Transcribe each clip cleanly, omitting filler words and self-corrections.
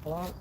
Hello.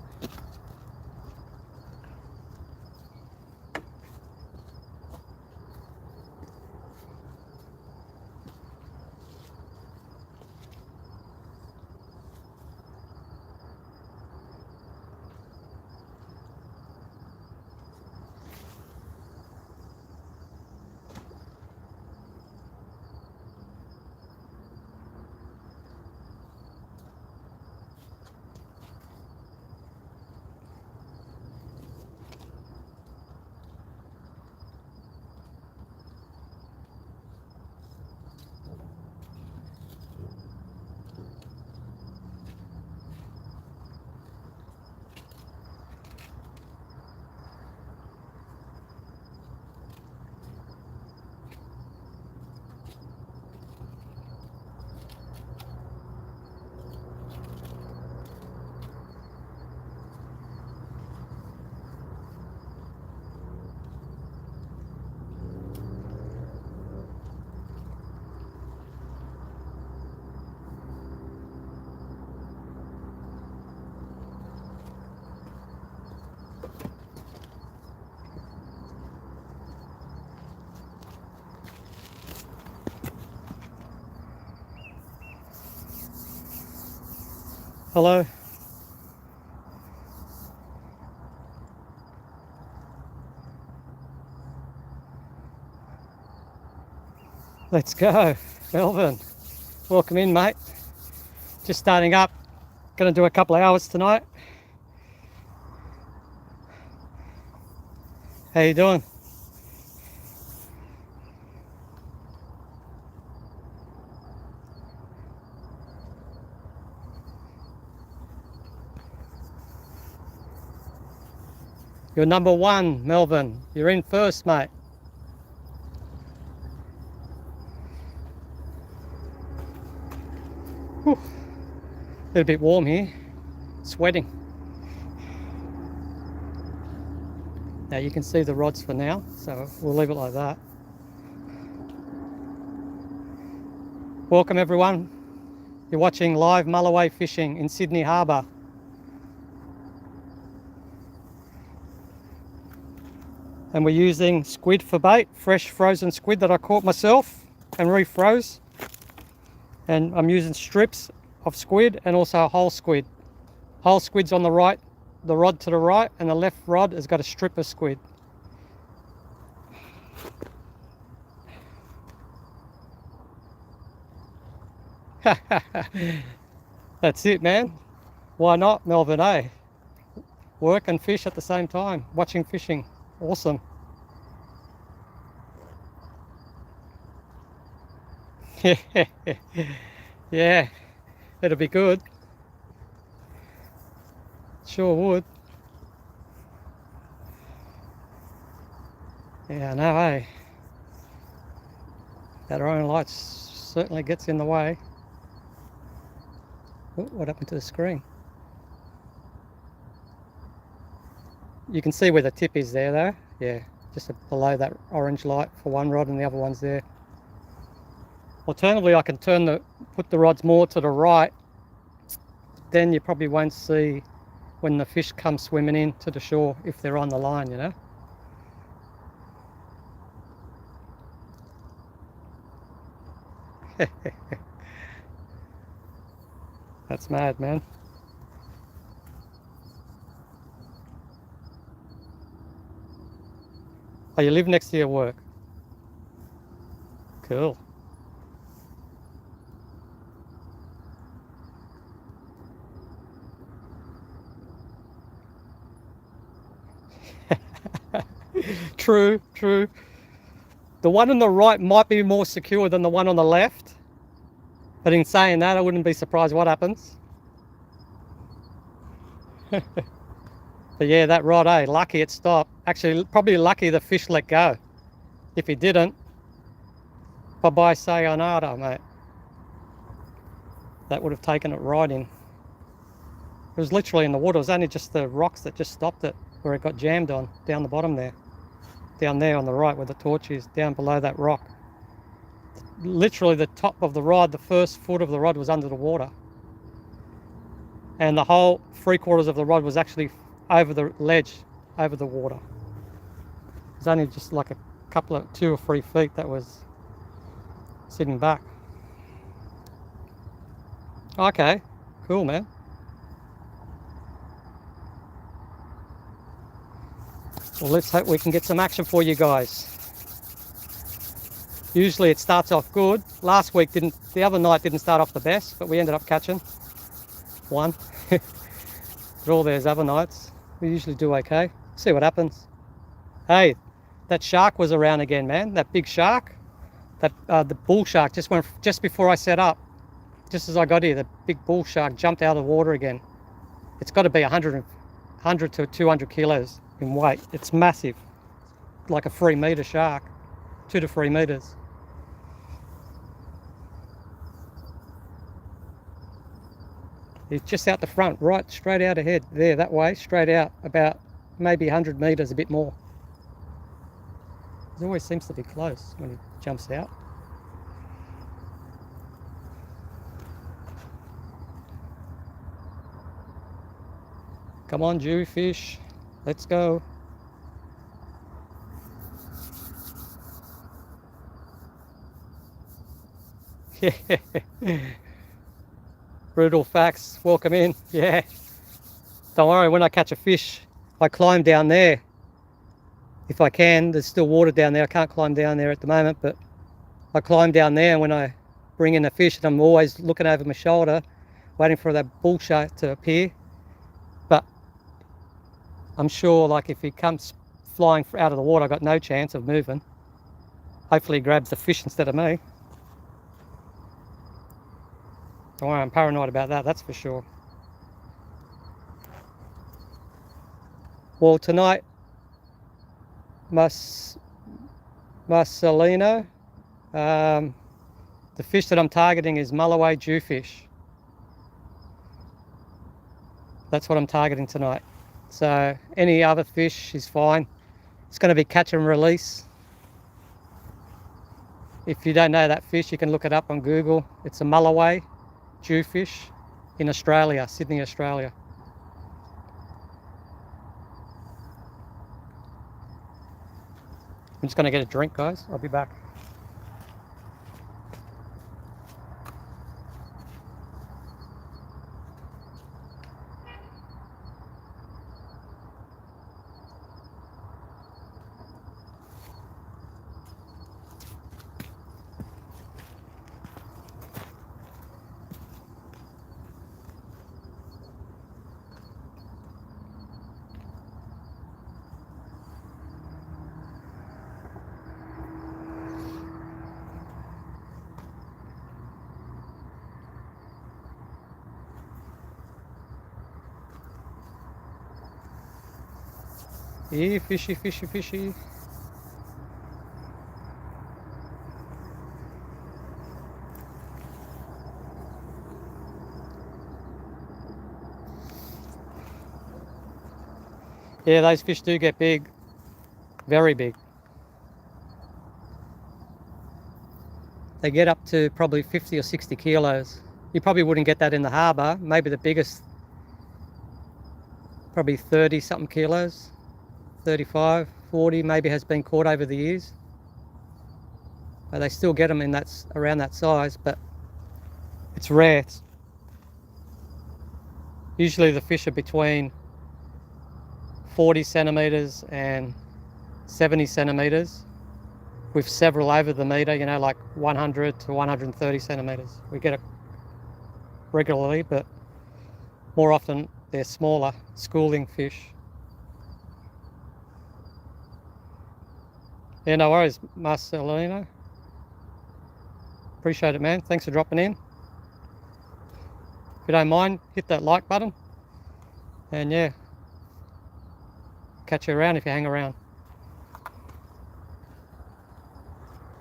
Hello. Let's go, Melvin. Welcome in, mate. Just starting up. Gonna do a couple of hours tonight. How you doing? You're number one, Melvin. You're in first, mate. Whew. A little bit warm here. Sweating. Now you can see the rods for now, so we'll leave it like that. Welcome everyone. You're watching live Mulloway fishing in Sydney Harbour. And we're using squid for bait, fresh frozen squid that I caught myself and refroze. And I'm using strips of squid and also a whole squid. Whole squid's on the right, the rod to the right, and the left rod has got a strip of squid. That's it, man. Why not, Melvin, eh? Work and fish at the same time, watching fishing. Awesome. Yeah, it'll be good. Sure would. Yeah, I know, eh? That our own lights certainly gets in the way. Oh, what happened to the screen? You can see where the tip is there though. Yeah, just below that orange light for one rod and the other one's there. Alternatively, I can put the rods more to the right. Then you probably won't see when the fish come swimming in to the shore if they're on the line, you know. That's mad, man. Oh, you live next to your work? Cool. True, true. The one on the right might be more secure than the one on the left. But in saying that, I wouldn't be surprised what happens. But yeah, that rod, eh? Lucky it stopped. Actually, probably lucky the fish let go. If he didn't, bye-bye sayonara, mate. That would have taken it right in. It was literally in the water. It was only just the rocks that just stopped it, where it got jammed on, down the bottom there. Down there on the right where the torch is, down below that rock. Literally the top of the rod, the first foot of the rod was under the water. and the whole 3/4 of the rod was actually over the ledge, over the water. It was only just like a couple of 2 or 3 feet that was sitting back. Okay, cool, man. Well, let's hope we can get some action for you guys. Usually it starts off good. Last week the other night didn't start off the best, but we ended up catching one. But all those other nights, we usually do okay. See what happens. Hey, that shark was around again, man. That big shark, that the bull shark just went just before I set up. Just as I got here, the big bull shark jumped out of the water again. It's got to be 100 to 200 kilos in weight. It's massive, like a 3-meter shark, 2 to 3 meters. He's just out the front, right straight out ahead, there, that way, straight out, about maybe 100 meters, a bit more. He always seems to be close when he jumps out. Come on, Jewfish, let's go. Yeah. Brutal facts, welcome in. Yeah, don't worry, when I catch a fish I climb down there if I can. There's still water down there. I can't climb down there at the moment, but I climb down there, and when I bring in a fish, and I'm always looking over my shoulder waiting for that bull shark to appear. But I'm sure, like, if he comes flying out of the water, I've got no chance of moving. Hopefully he grabs the fish instead of me. Don't worry, I'm paranoid about that, that's for sure. Well, tonight, Marcelino, the fish that I'm targeting is Mulloway Jewfish. That's what I'm targeting tonight. So any other fish is fine. It's going to be catch and release. If you don't know that fish, you can look it up on Google. It's a Mulloway Jewfish in Australia, Sydney, Australia. I'm just going to get a drink, guys. I'll be back. Yeah, fishy, fishy, fishy. Yeah, those fish do get big, very big. They get up to probably 50 or 60 kilos. You probably wouldn't get that in the harbour. Maybe the biggest, probably 30 something kilos. 35, 40 maybe has been caught over the years. But they still get them in around that size, but it's rare. Usually the fish are between 40 centimeters and 70 centimeters with several over the meter, you know, like 100 to 130 centimeters. We get it regularly, but more often they're smaller, schooling fish. Yeah, no worries, Marcelino. Appreciate it, man. Thanks for dropping in. If you don't mind, hit that like button. And yeah, catch you around if you hang around.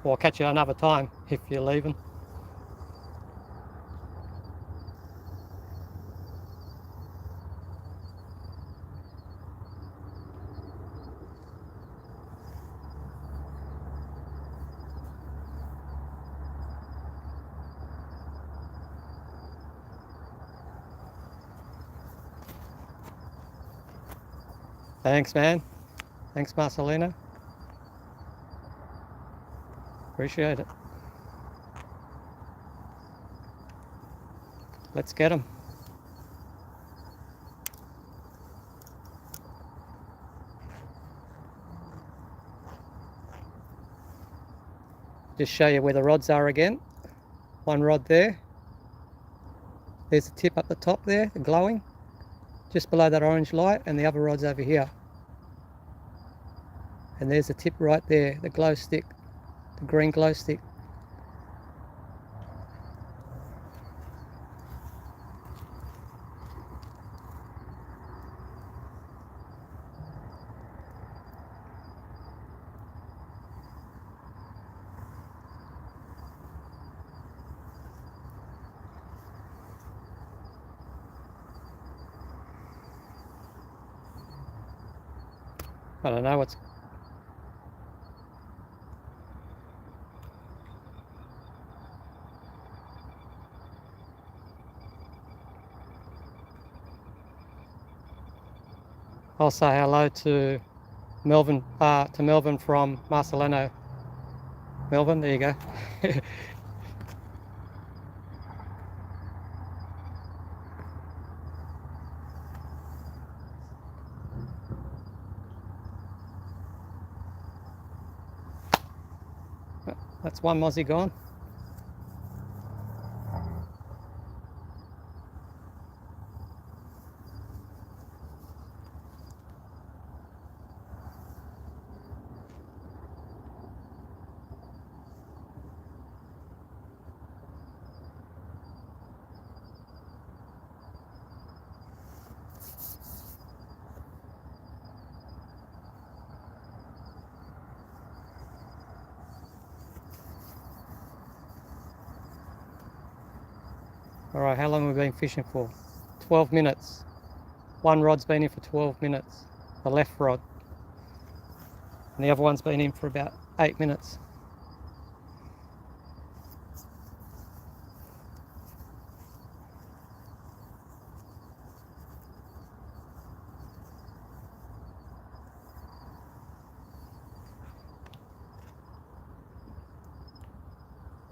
Or I'll catch you another time if you're leaving. Thanks, man. Thanks, Marcelina. Appreciate it. Let's get them. Just show you where the rods are again. One rod there. There's the tip up the top there, glowing. Just below that orange light, and the other rod's over here. And there's the tip right there, the glow stick, the green glow stick. I don't know what's... I'll say hello to Melvin from Marcelino. Melvin, there you go. That's one mozzie gone. Alright, how long have we been fishing for? 12 minutes. One rod's been in for 12 minutes, the left rod. And the other one's been in for about 8 minutes.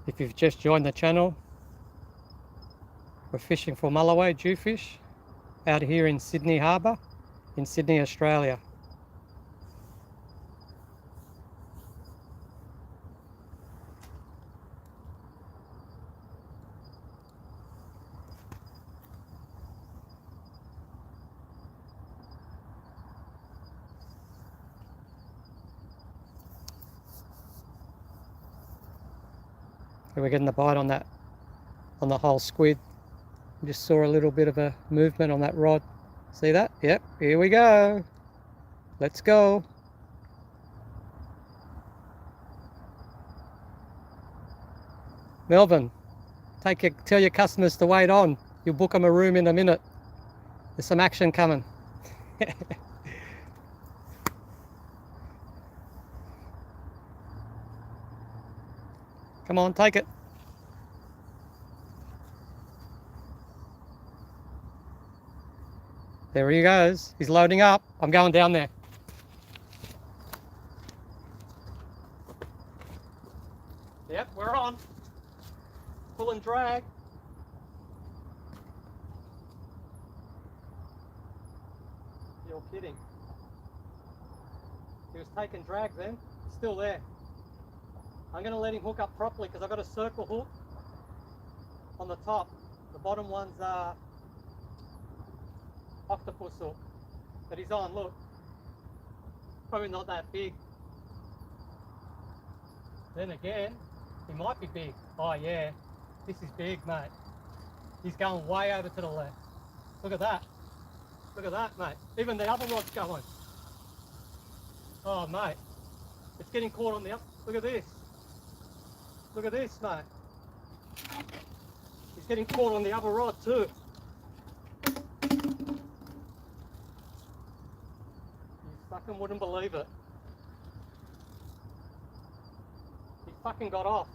If you've just joined the channel, we're fishing for Mulloway Jewfish out here in Sydney Harbour, in Sydney, Australia. We're getting the bite on that, on the whole squid. Just saw a little bit of a movement on that rod. See that? Yep, here we go. Let's go. Melvin, tell your customers to wait on. You'll book them a room in a minute. There's some action coming. Come on, take it. There he goes. He's loading up. I'm going down there. Yep, we're on. Pull and drag. You're kidding. He was taking drag then. It's still there. I'm going to let him hook up properly because I've got a circle hook on the top. The bottom one's octopus hook. But he's on, look. Probably not that big. Then again, he might be big. Oh yeah, this is big, mate. He's going way over to the left. Look at that. Look at that, mate. Even the other rod's going. Oh, mate. It's getting caught on the up. Look at this. Look at this, mate. He's getting caught on the other rod too. You fucking wouldn't believe it. He fucking got off.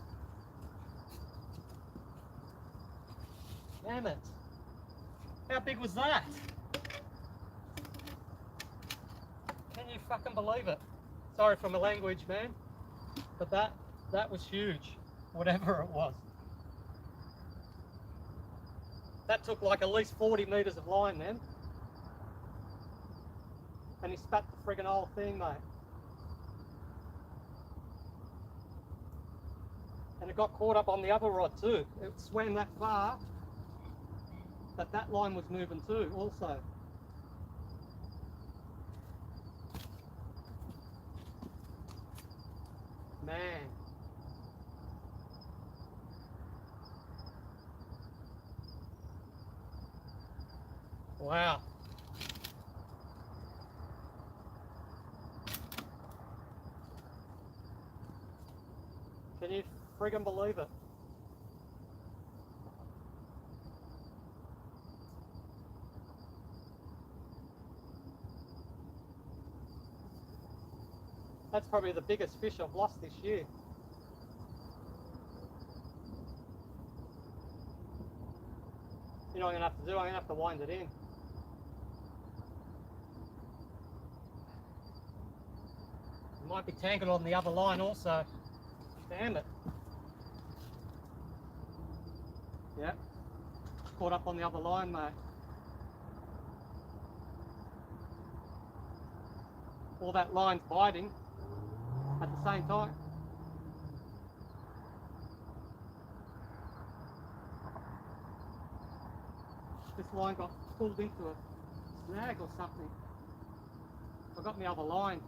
Damn it. How big was that? Can you fucking believe it? Sorry for my language, man. But that was huge, whatever it was. That took like at least 40 metres of line then. And he spat the friggin' whole thing, mate. And it got caught up on the other rod too. It swam that far that line was moving too, also. Man. Wow. Can you friggin' believe it? That's probably the biggest fish I've lost this year. You know what I'm going to have to do? I'm going to have to wind it in. It might be tangled on the other line also. Damn it. Yeah. Caught up on the other line, mate. All that line's biting at the same time. This line got pulled into a snag or something. I got my other line.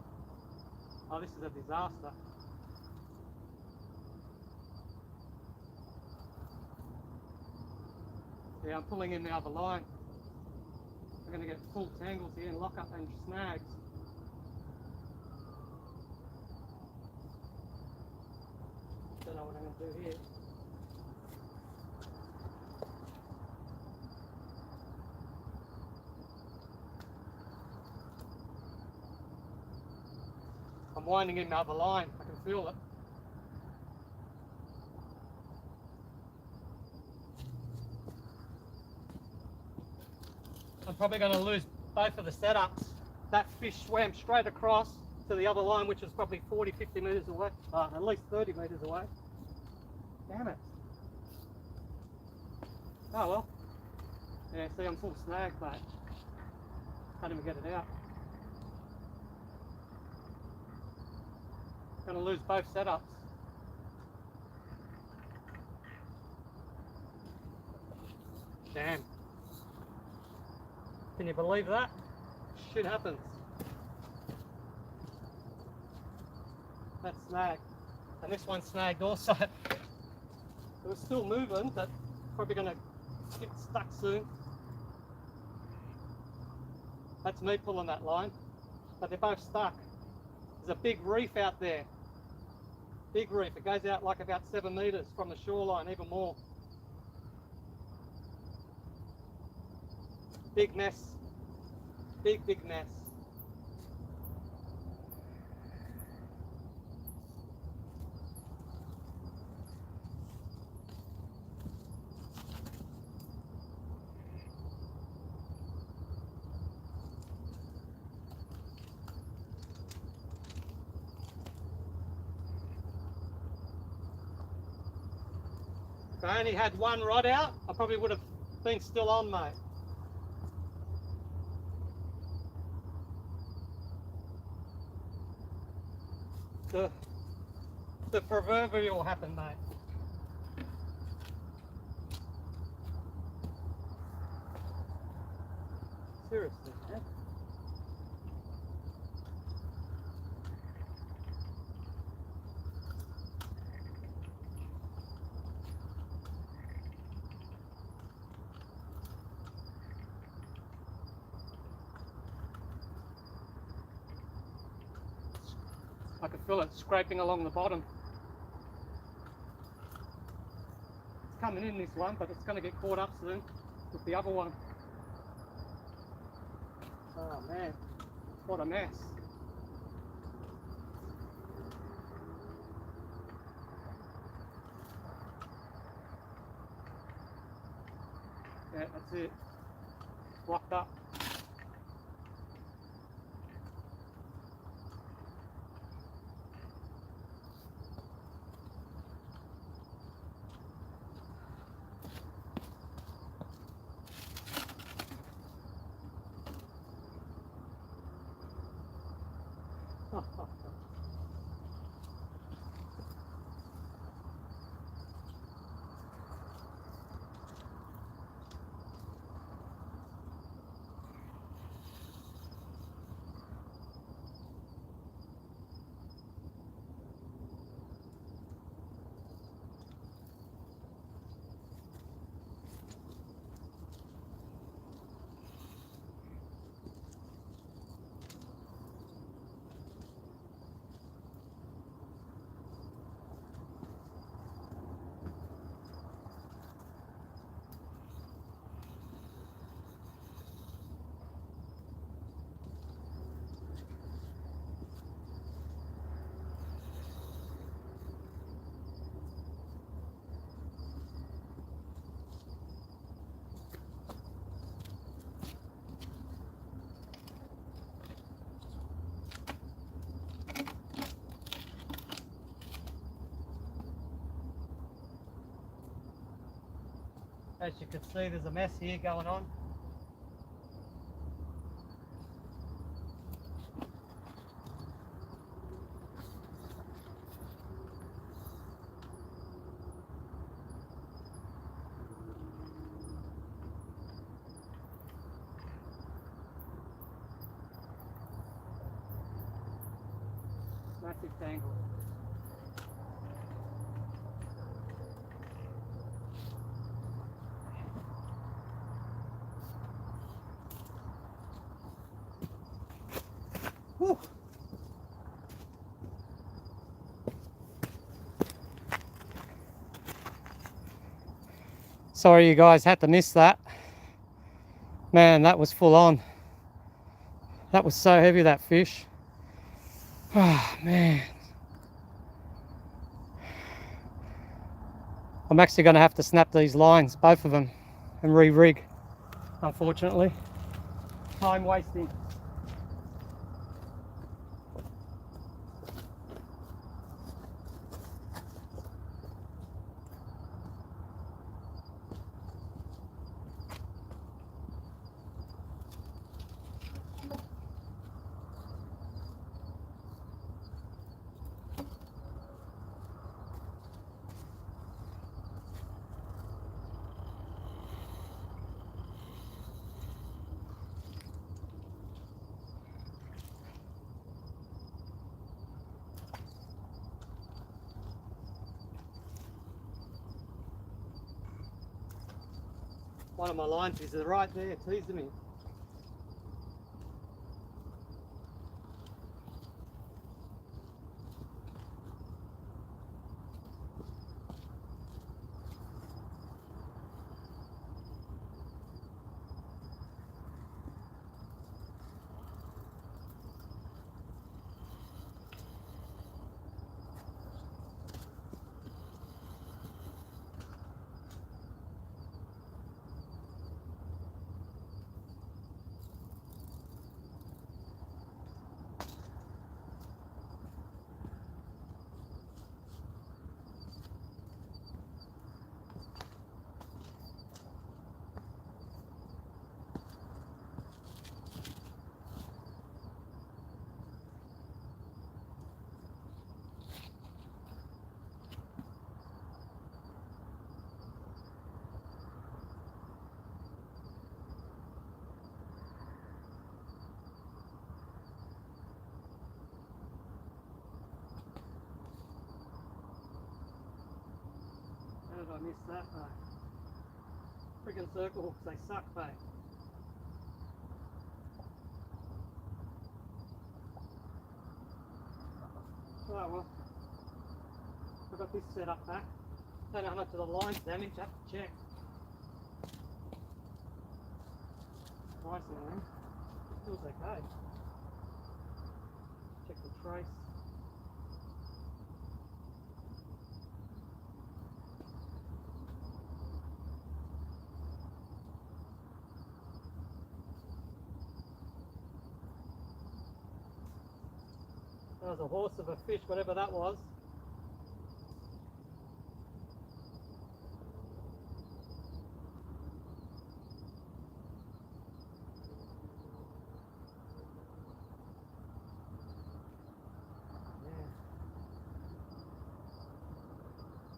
Oh, this is a disaster. Yeah, I'm pulling in the other line. I'm going to get full tangles here and lock up and snags. Don't know what I'm going to do here. I'm winding in the other line. I can feel it. I'm probably going to lose both of the setups. That fish swam straight across to the other line, which is probably 40, 50 metres away, at least 30 metres away. Damn it. Oh well. Yeah, see, I'm full snag, mate. Can't even get it out. Going to lose both setups. Damn. Can you believe that? Shit happens. That snagged. And this one snagged also. It was still moving, but probably going to get stuck soon. That's me pulling that line. But they're both stuck. There's a big reef out there. Big reef. It goes out like about 7 metres from the shoreline, even more. Big mess. Big mess. If I only had one rod out, I probably would have been still on, mate. The proverbial happened, mate. Seriously, eh? I can feel it scraping along the bottom. It's coming in, this one, but it's going to get caught up soon with the other one. Oh man, what a mess. Yeah, that's it. Locked up. As you can see, there's a mess here going on. Massive tangle. Whew. Sorry you guys had to miss that. Man, that was full on. That was so heavy, that fish. Oh man. I'm actually going to have to snap these lines, both of them, and re-rig, unfortunately. Time wasting. One of my lines is right there, teasing me. How did I miss that, mate? Friggin' circle hooks, they suck, mate. Oh well, I've got this set up back. Don't know how much of the line's damaged, I have to check. Nice and everything. Feels okay. Check the trace. That was a horse of a fish, whatever that was.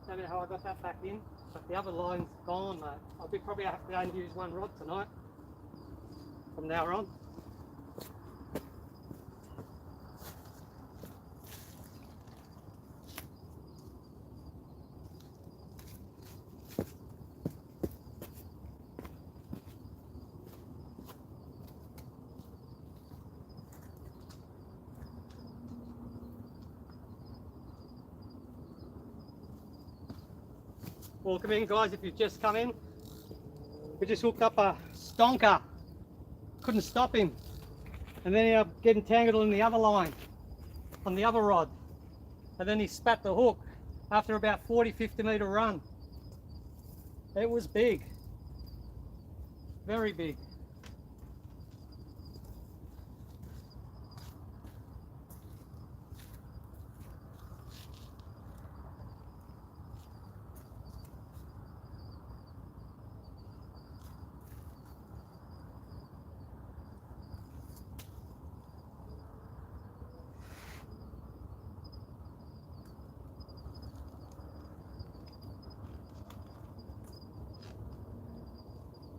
Don't know how I got that back in, but the other line's gone, mate. I'll probably have to only use one rod tonight from now on. Welcome in, guys, if you've just come in. We just hooked up a stonker. Couldn't stop him. And then he ended up getting tangled in the other line, on the other rod. And then he spat the hook after about 40-50 metre run. It was big. Very big.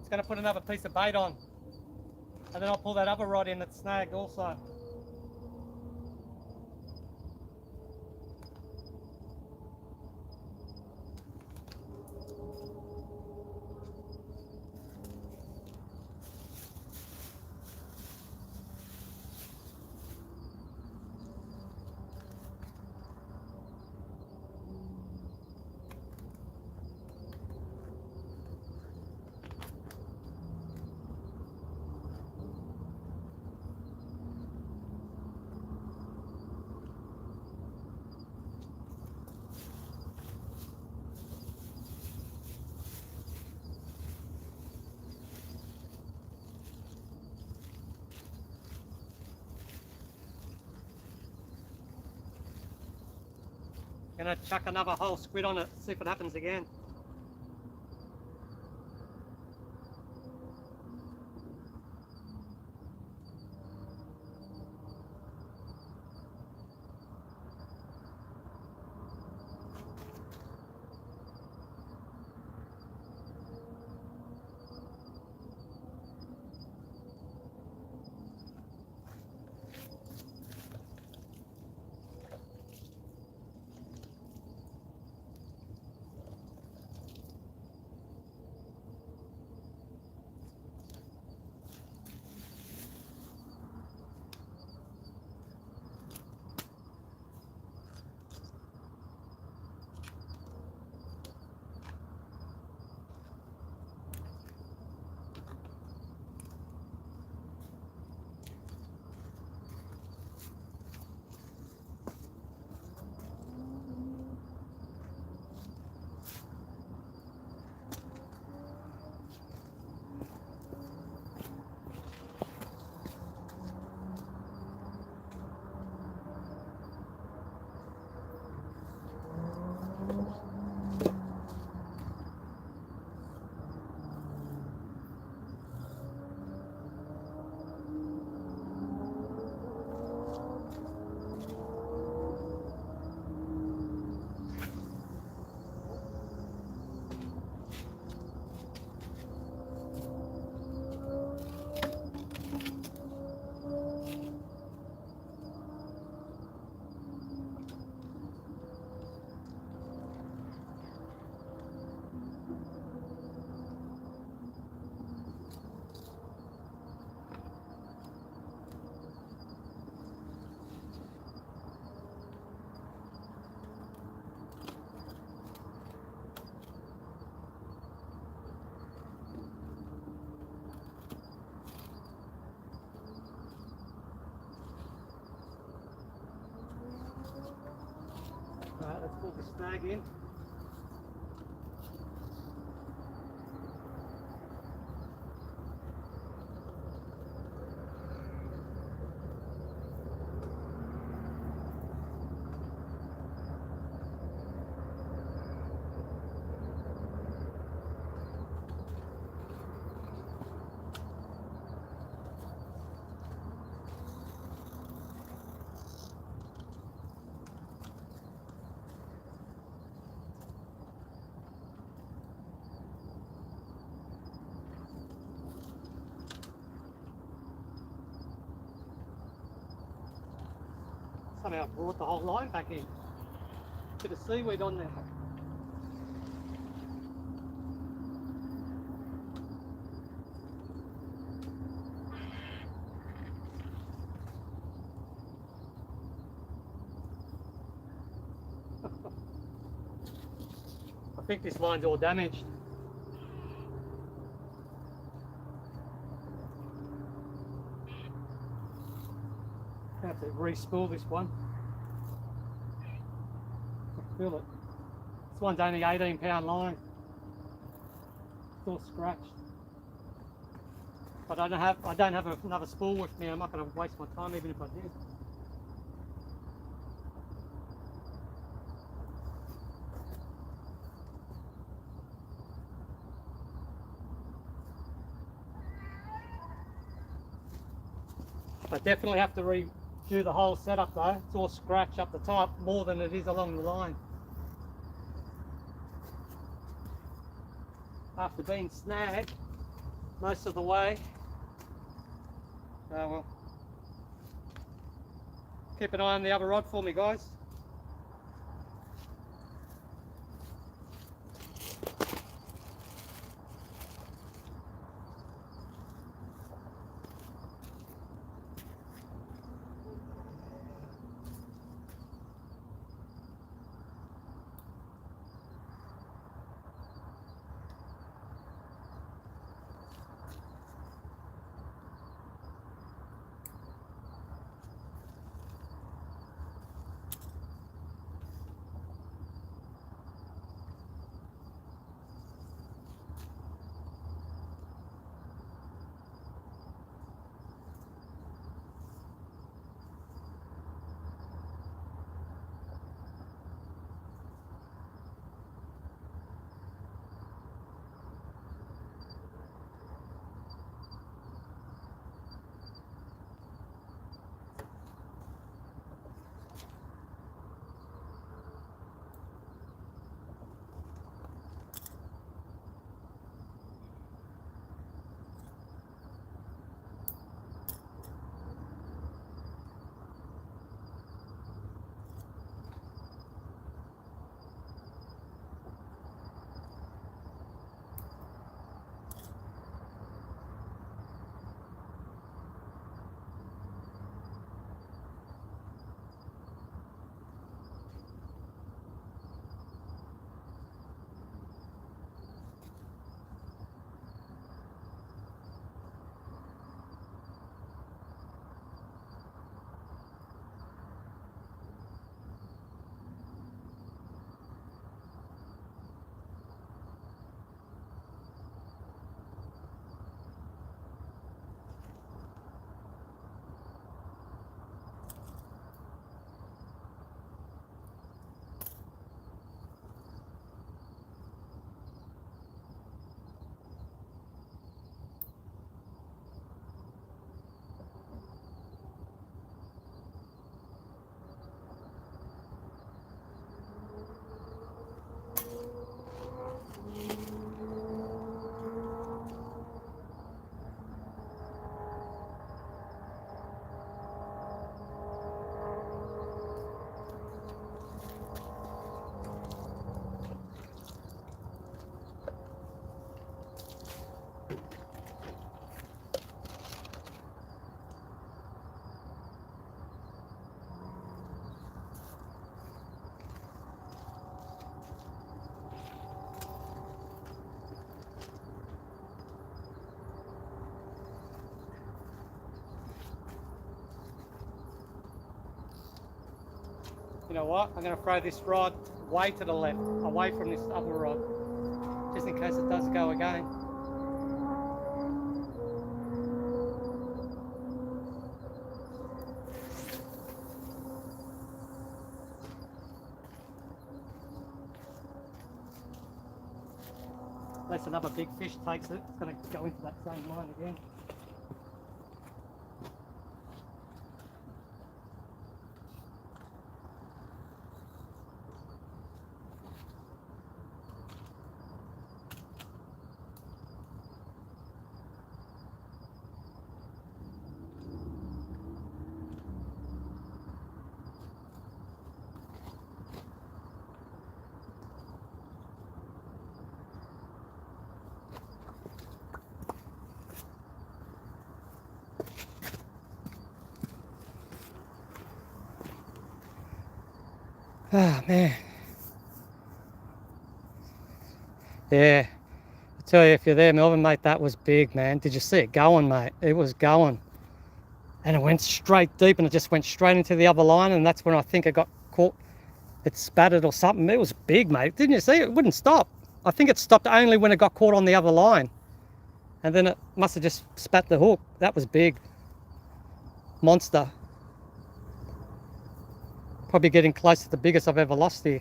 It's going to put another piece of bait on. And then I'll pull that other rod in that's snagged also. Gonna chuck another whole squid on it, see if it happens again. Alright, let's pull the snag in. Somehow brought the whole line back in. Bit of seaweed on there. I think this line's all damaged. I have to re-spool this one. I feel it. This one's only 18-pound line. It's all scratched. But I don't have another spool with me. I'm not going to waste my time even if I did. I definitely have to redo the whole setup though. It's all scratched up the top more than it is along the line. After being snagged, most of the way. So we'll keep an eye on the other rod for me, guys. You know what? I'm going to throw this rod way to the left, away from this other rod, just in case it does go again. Unless another big fish takes it, it's going to go into that same line again. Ah, man. Yeah. I tell you, if you're there, Melvin, mate, that was big, man. Did you see it going, mate? It was going. And it went straight deep, and it just went straight into the other line, and that's when I think it got caught. It spattered or something. It was big, mate. Didn't you see? It wouldn't stop. I think it stopped only when it got caught on the other line. And then it must have just spat the hook. That was big. Monster. Probably getting close to the biggest I've ever lost here.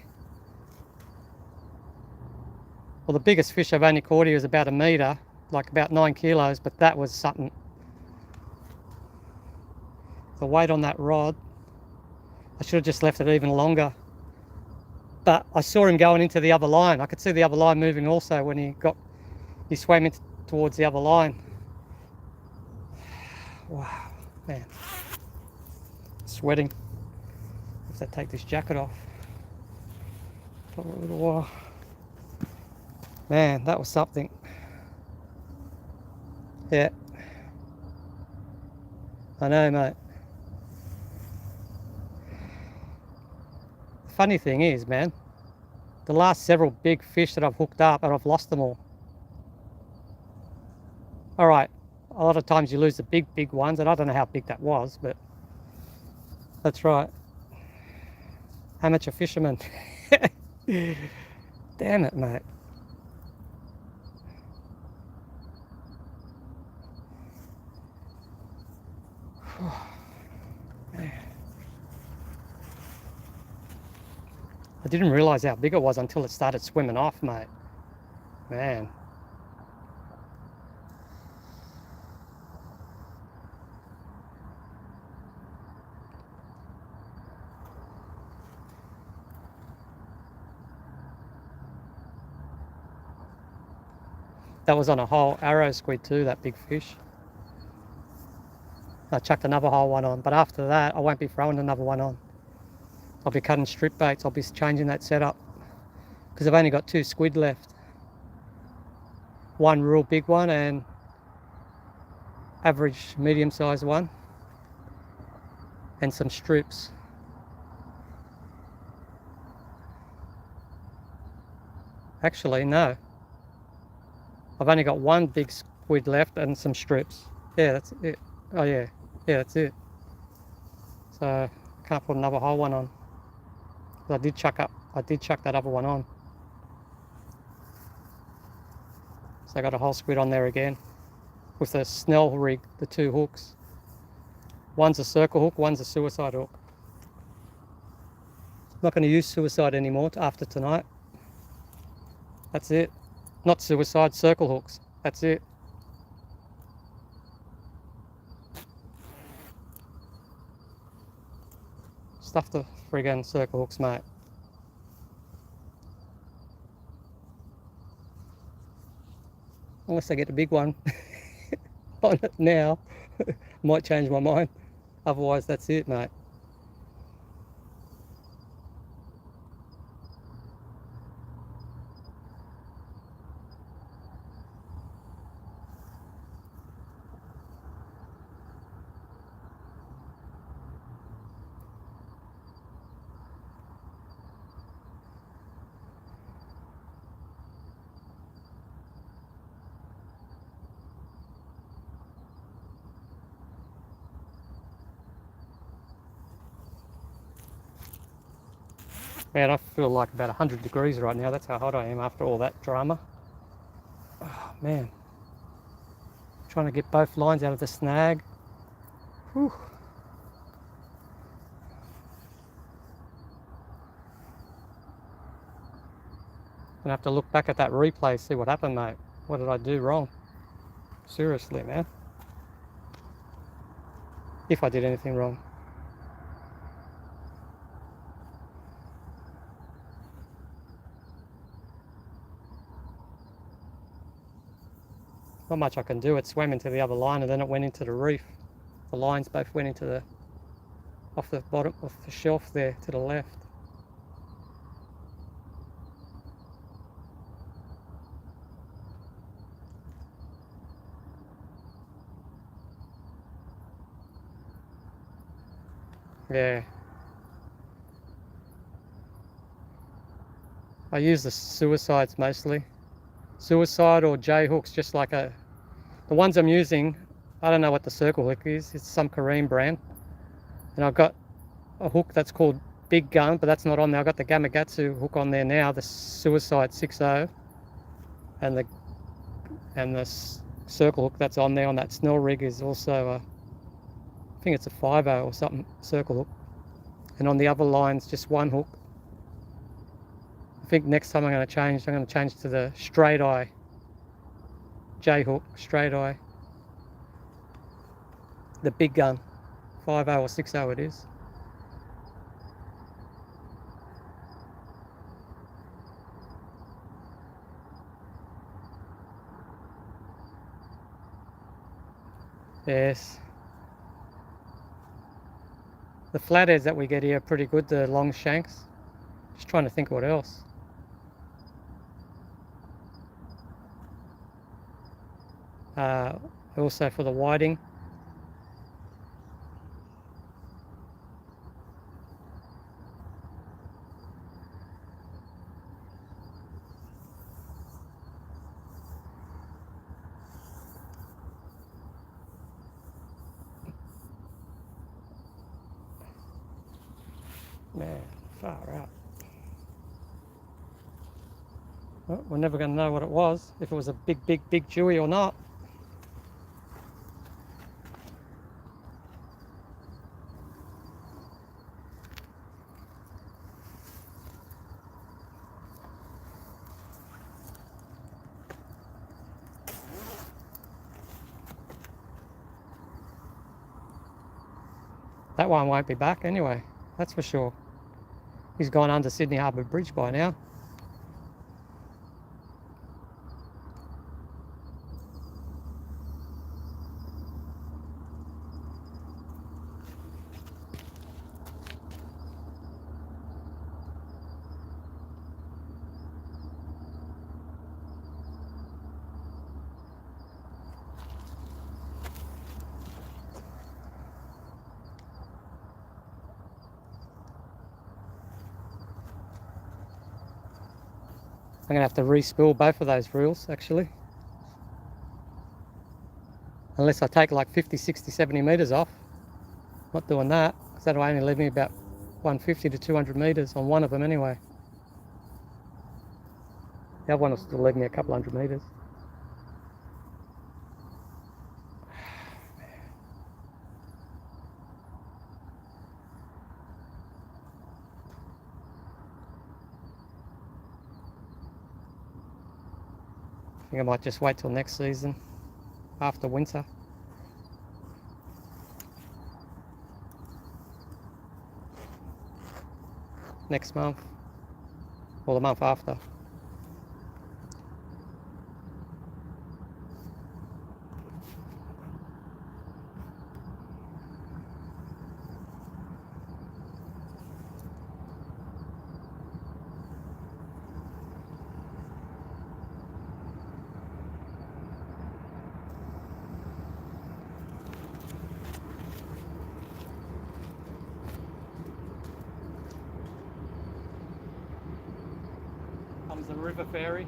Well, the biggest fish I've only caught here is about 1 metre, like about 9 kilos, but that was something. The weight on that rod, I should have just left it even longer. But I saw him going into the other line. I could see the other line moving also when he swam towards the other line. Wow, man. Sweating. I have to take this jacket off for a little while. Man, that was something. Yeah. I know, mate. The funny thing is, man, the last several big fish that I've hooked up, and I've lost them all. All right, a lot of times you lose the big ones, and I don't know how big that was, but that's right. Amateur fisherman. Damn it, mate. I didn't realise how big it was until it started swimming off, mate. Man. That was on a whole arrow squid too, that big fish. I chucked another whole one on, but after that I won't be throwing another one on. I'll be cutting strip baits. I'll be changing that setup because I've only got 2 squid left. One real big one and average medium sized one, and some strips. Actually, no. I've only got 1 big squid left and some strips. Yeah, that's it. Oh yeah, yeah, that's it. So I can't put another whole one on. I did chuck that other one on. So I got a whole squid on there again with the Snell rig, the 2 hooks. One's a circle hook, one's a suicide hook. I'm not going to use suicide anymore after tonight. That's it. Not suicide, circle hooks. That's it. Stuff the friggin' circle hooks, mate. Unless I get a big one on it now. Might change my mind. Otherwise, that's it, mate. Man, I feel like about 100 degrees right now. That's how hot I am after all that drama. Oh, man. Trying to get both lines out of the snag. Whew. Gonna have to look back at that replay, see what happened, mate. What did I do wrong? Seriously, man. If I did anything wrong. Not much I can do. It swam into the other line and then it went into the reef. The lines both went into off the bottom of the shelf there to the left. Yeah. I use the suicides mostly. Suicide or J hooks, just like the ones I'm using. I don't know what the circle hook is. It's some Korean brand. And I've got a hook that's called Biggin, but that's not on there. I've got the Gamakatsu hook on there now, the Suicide 6.0, and the circle hook that's on there on that Snell rig is also I think it's a 5.0 or something circle hook. And on the other lines, just 1 hook. I think next time I'm going to change to the straight eye J hook, straight eye, the Biggin, 5.0 or 6.0 it is. Yes, The flatheads that we get here are pretty good, the long shanks. Just trying to think what else. Also for the whiting. Man, far out. Well, we're never going to know what it was, if it was a big Jewy or not. That one won't be back anyway, that's for sure. He's gone under Sydney Harbour Bridge by now. I'm going to have to re-spool both of those reels actually. Unless I take like 50, 60, 70 metres off. Not doing that, because that'll only leave me about 150 to 200 metres on one of them anyway. The other one will still leave me a couple hundred metres. I think I might just wait till next season, after winter. Next month, or the month after. Comes the river ferry.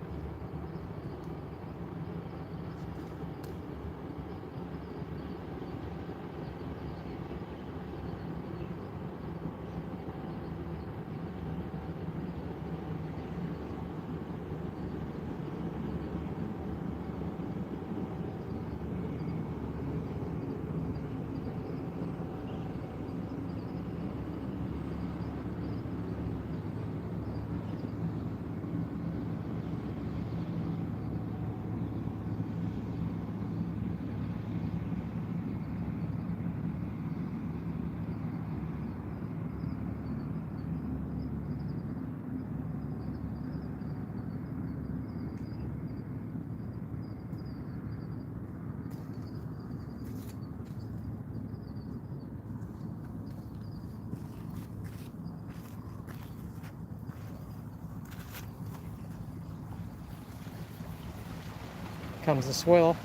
Comes the swell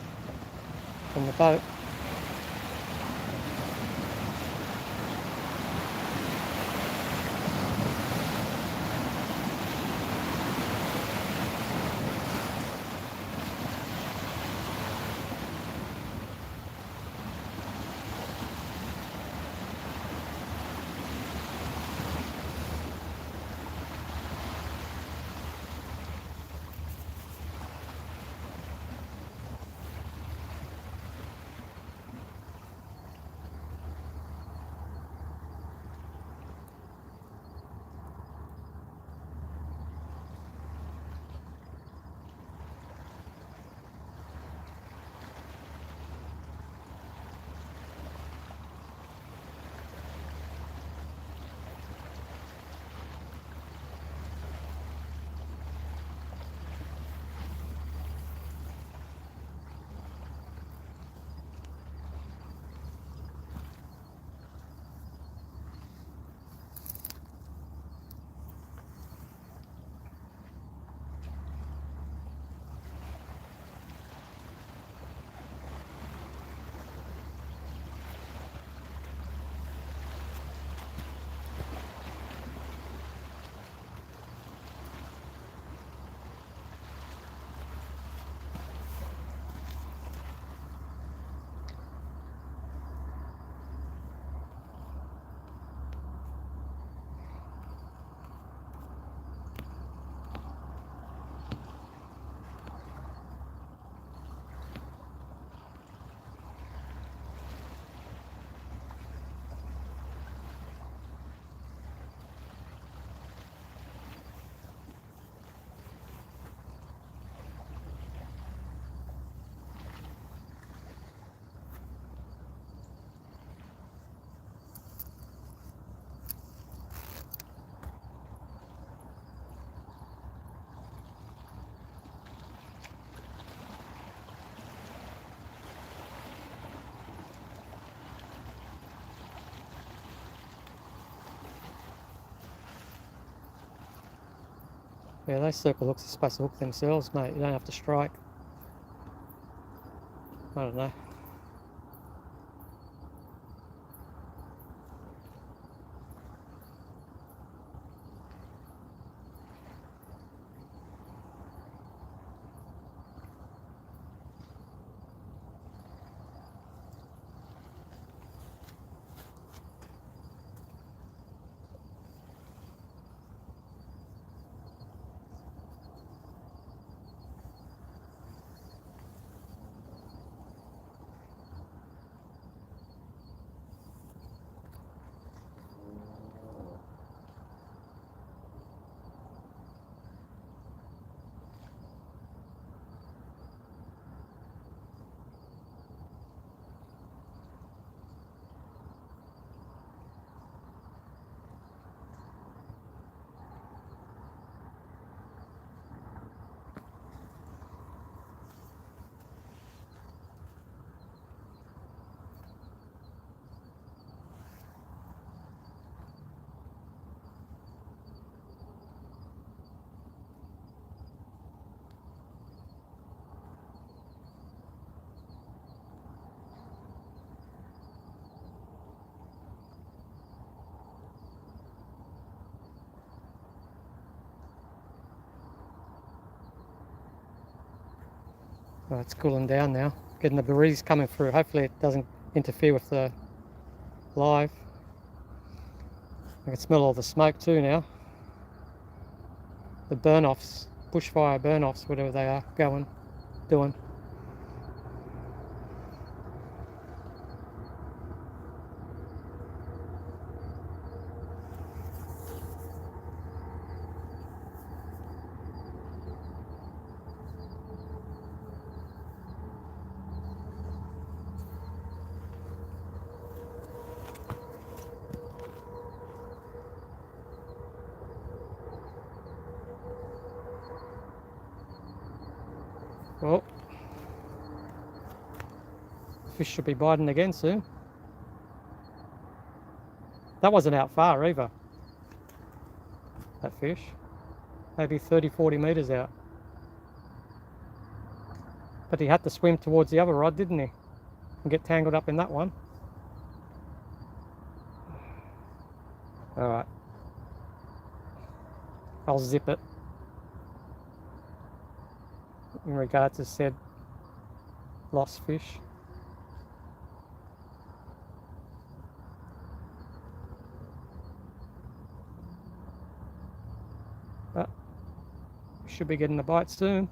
from the boat. Yeah, those circle hooks are supposed to hook themselves, mate. You don't have to strike. I don't know. Oh, it's cooling down now. Getting the breeze coming through. Hopefully it doesn't interfere with the live. I can smell all the smoke too now. The burn-offs, bushfire burn-offs, whatever they are, doing. Well, fish should be biting again soon. That wasn't out far either, that fish. Maybe 30-40 metres out. But he had to swim towards the other rod, didn't he? And get tangled up in that one. Alright. I'll zip it. In regards to said lost fish. But we should be getting a bite soon.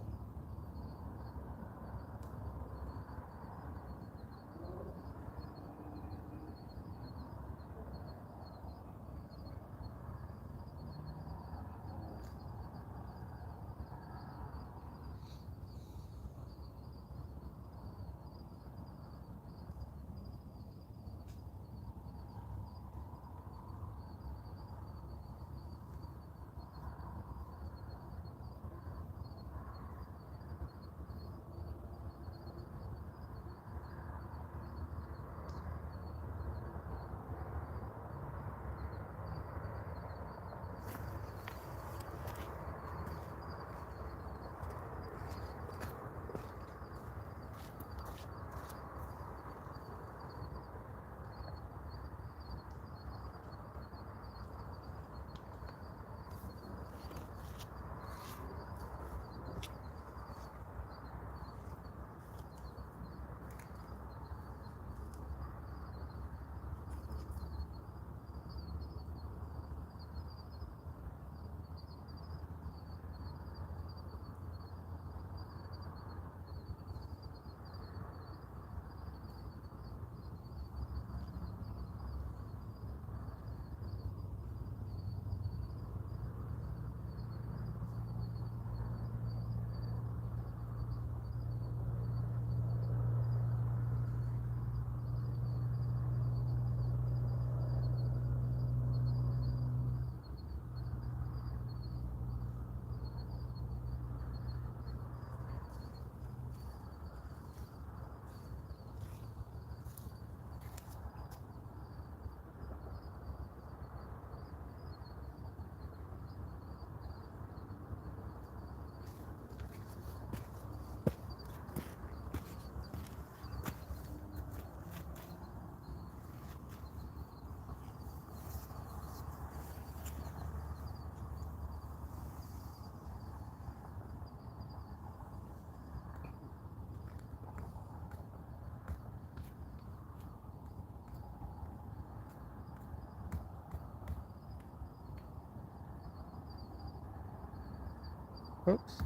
Oops.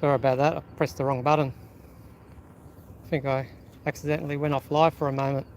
Sorry about that, I pressed the wrong button. I think I accidentally went off live for a moment.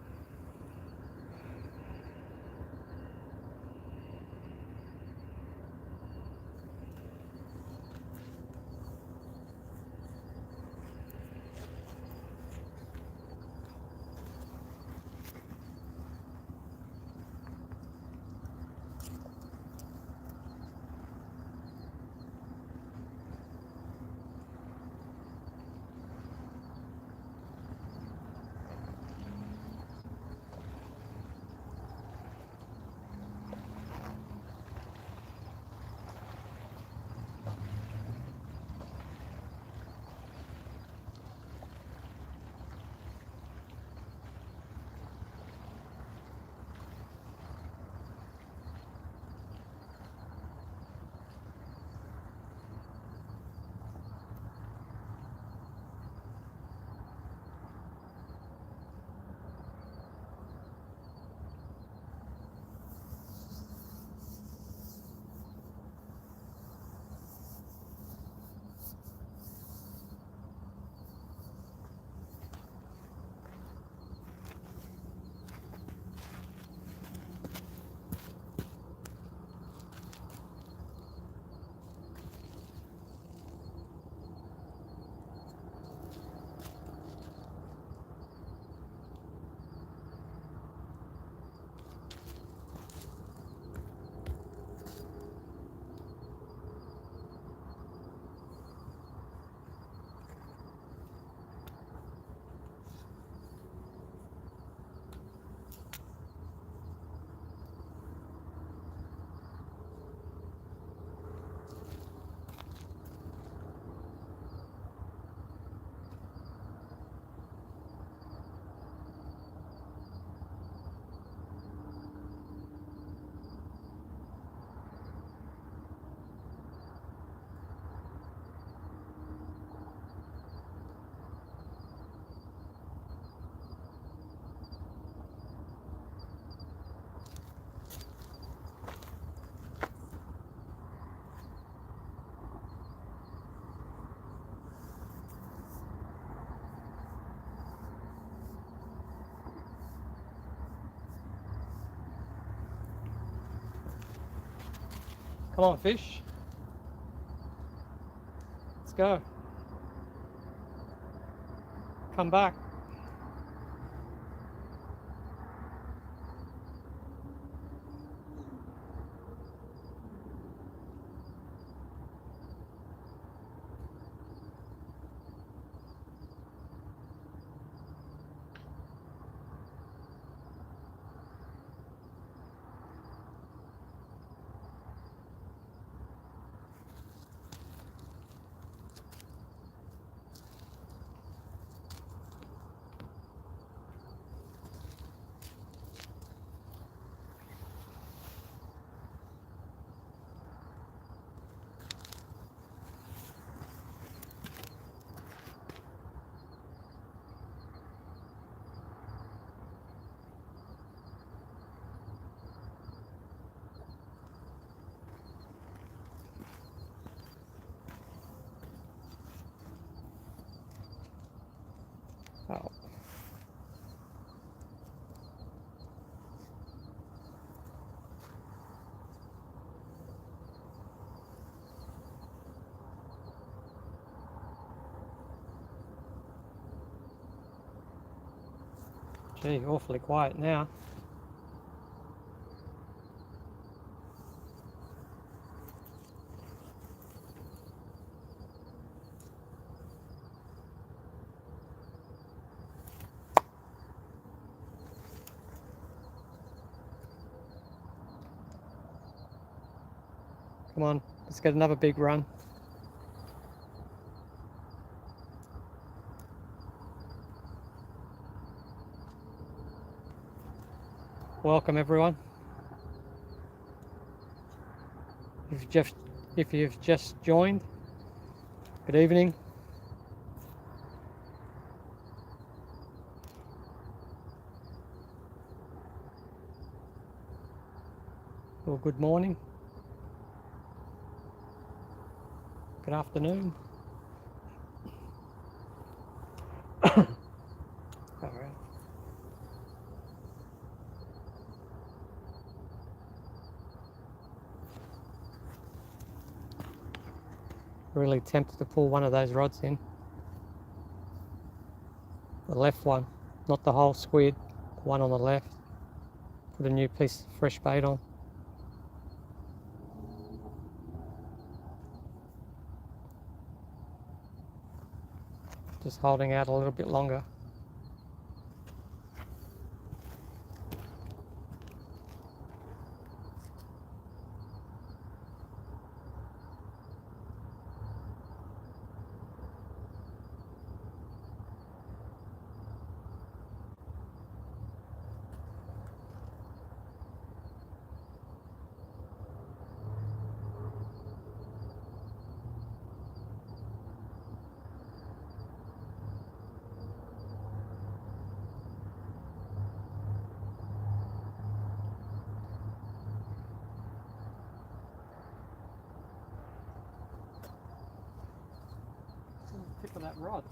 Come on, fish. Let's go. Come back. Oh. Gee, awfully quiet now. Come on, let's get another big run. Welcome everyone. If you've just joined, good evening. Or good morning. Good afternoon. All right. Really tempted to pull one of those rods in. The left one, not the whole squid, the one on the left. Put a new piece of fresh bait on. Just holding out a little bit longer. Tip of that rod.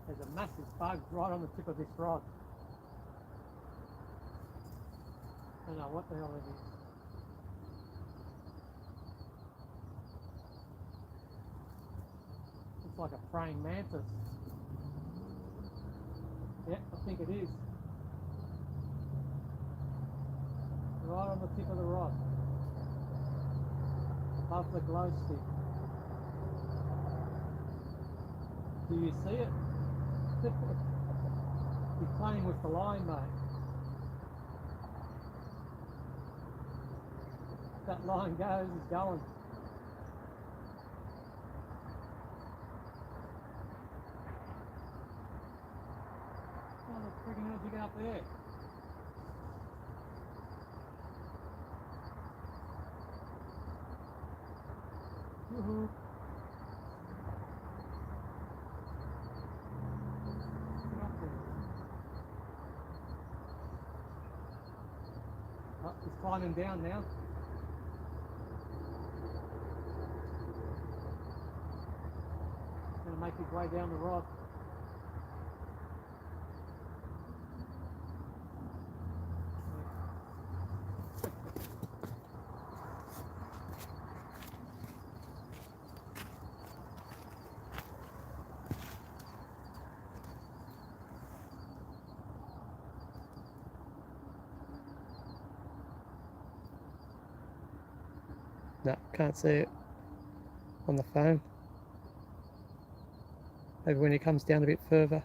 There's a massive bug right on the tip of this rod. I don't know what the hell it is. It's like a praying mantis. Yep, I think it is. Right on the tip of the rod. Above the glow stick. Do you see it? He's playing with the line, mate. That line goes, he's going. Oh, look, freaking hell, you get up there. Woohoo. Oh, he's climbing down now. He's going to make his way down the rod. No, can't see it on the phone. Maybe when he comes down a bit further.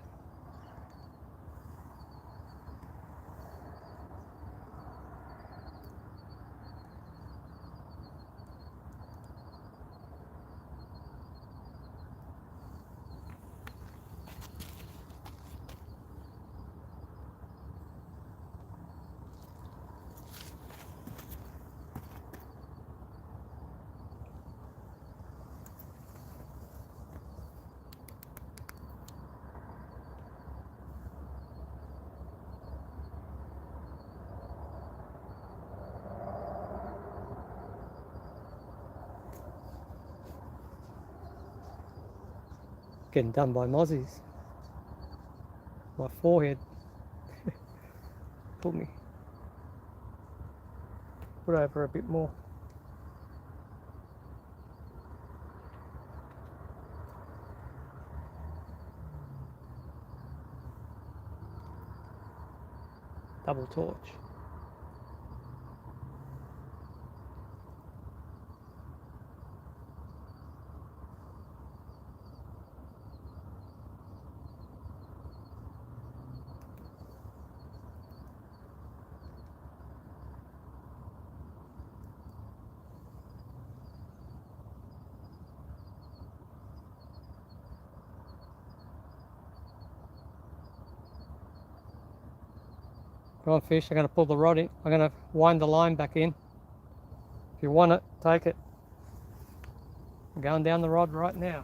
Getting done by mozzies. My forehead. Pull me. Put over a bit more. Double torch. Right, fish, I'm going to pull the rod in. I'm going to wind the line back in. If you want it, take it. I'm going down the rod right now.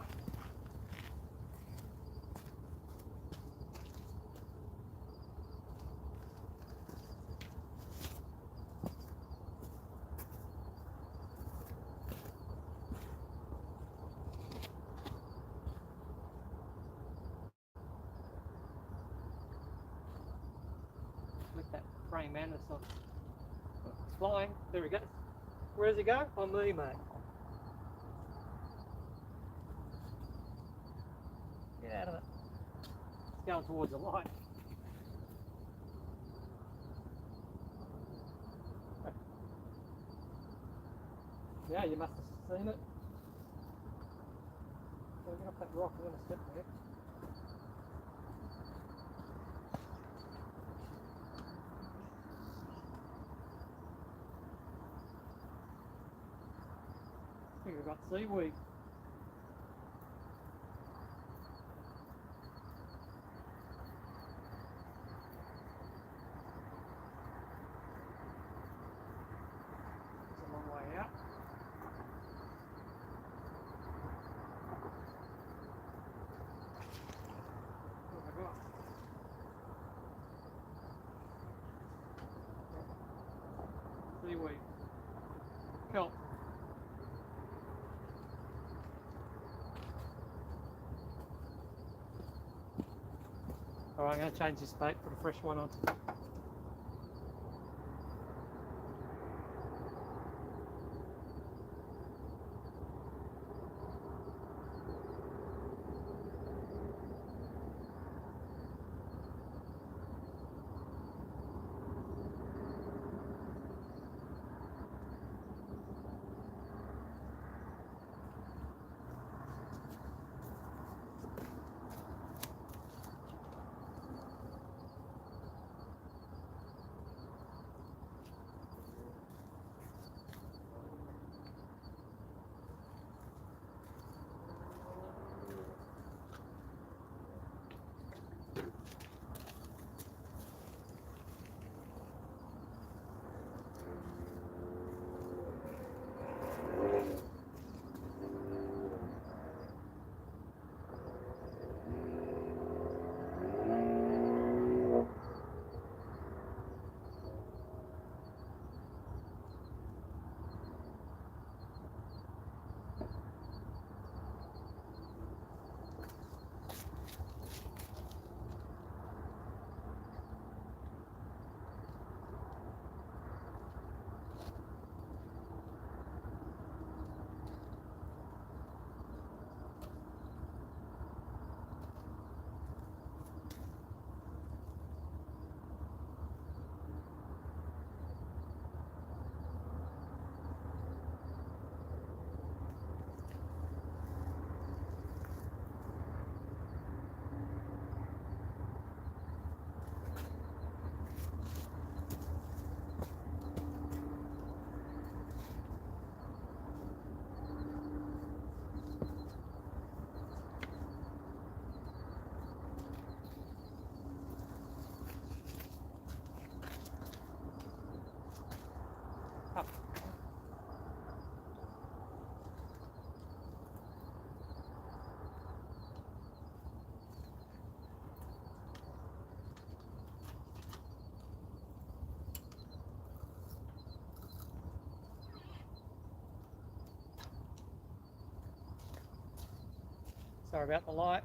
With that praying mantis on. It's flying. There he goes. Where does he go? On me, mate. Get out of it. It's going towards the light. Yeah, you must have seen it. So get off that rock, I'm going to step there. I think we've got seaweed. It's a long way out. What have I got? Seaweed. Kelp. Alright, I'm going to change this bait, put a fresh one on. Up. Sorry about the light.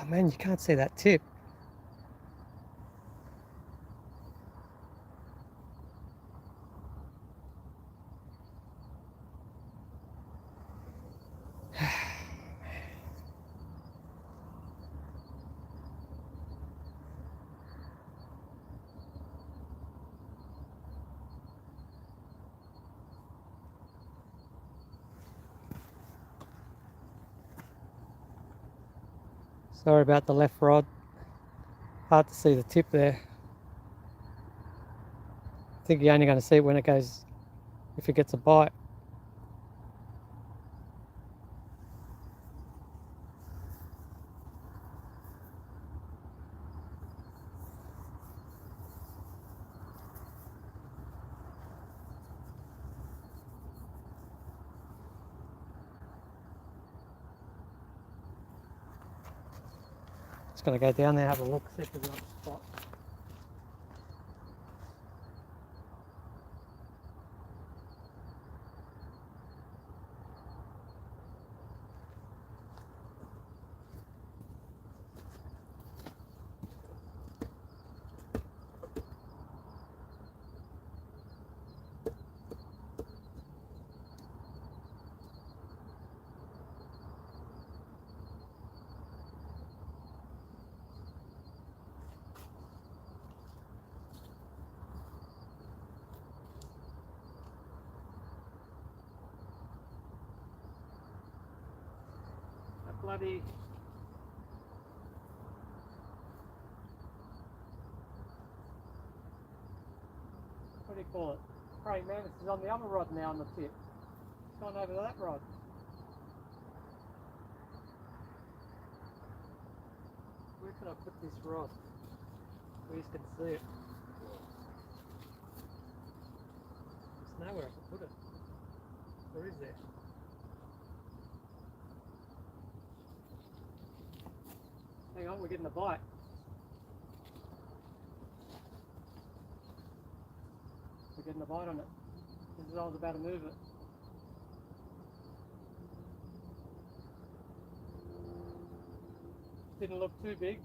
Oh man, you can't see that tip. Sorry about the left rod. Hard to see the tip there. I think you're only going to see it when it goes, if it gets a bite. Just going to go down there, have a look, see if there's another spot. That bloody... what do you call it? Praying mantis is on the other rod now on the tip. It's gone over to that rod. Where can I put this rod? Where you can see it. There's nowhere I can put it. Where is there? Hang on, we're getting a bite. We're getting a bite on it. This is I was about to move it. Didn't look too big.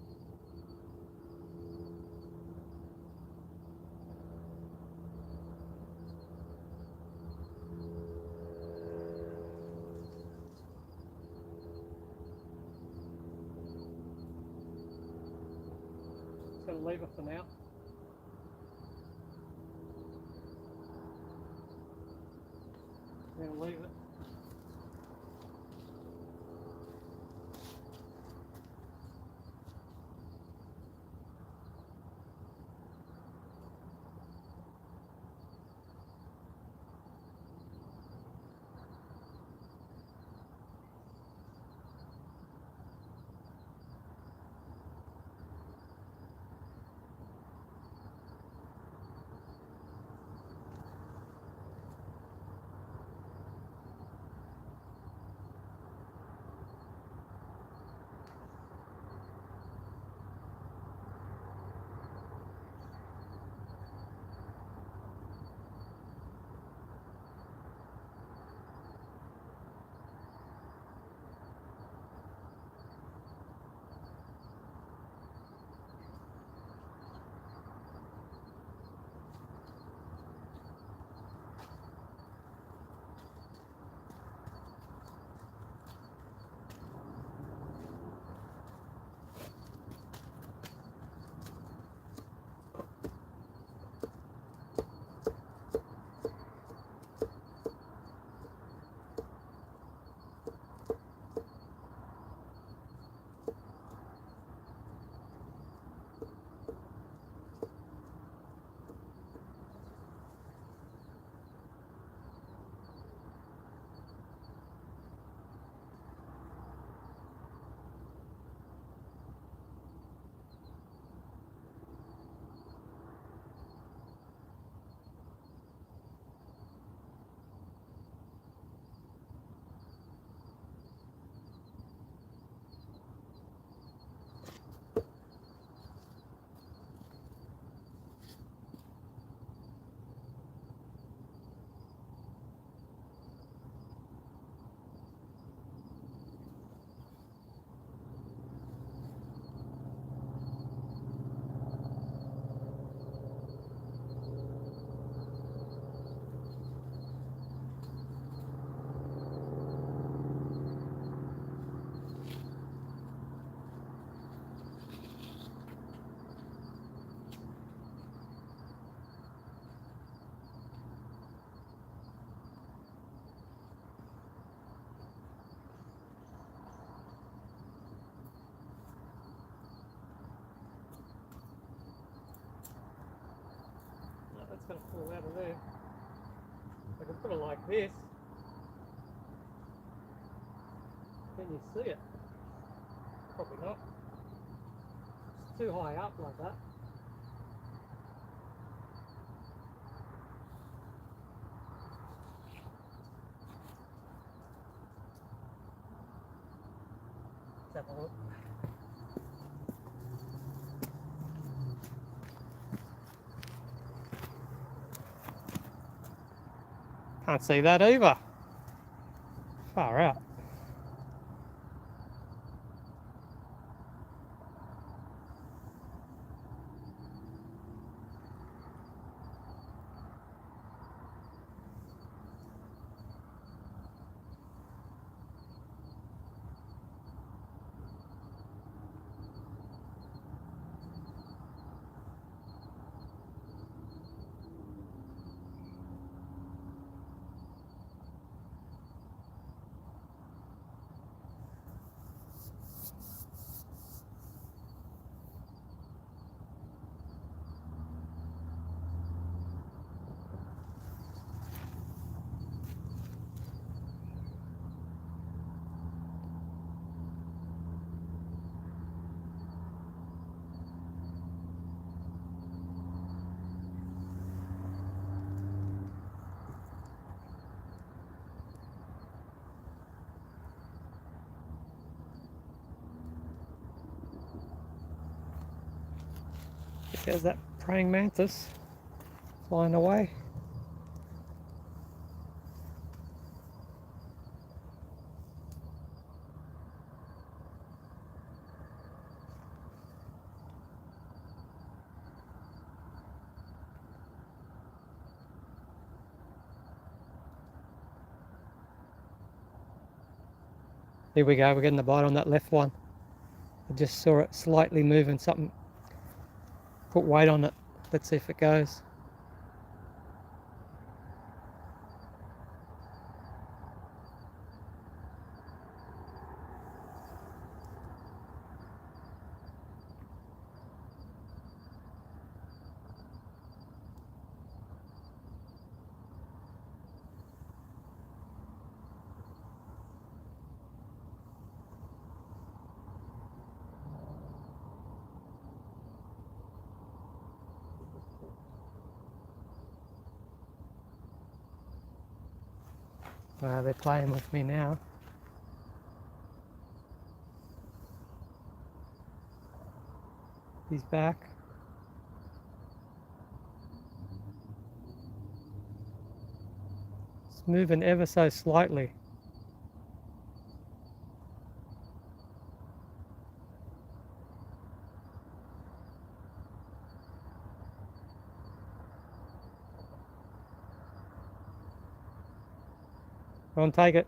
Just gonna leave it for now. I'm gonna leave it. going to fall out of there. I can put it like this. Can you see it? Probably not. It's too high up like that. Let's have a look. Can't see that either. Far out. There's that praying mantis flying away. Here we go, we're getting the bite on that left one. I just saw it slightly moving something. Put weight on it. Let's see if it goes. They're playing with me now. He's back. It's moving ever so slightly. Go on, take it.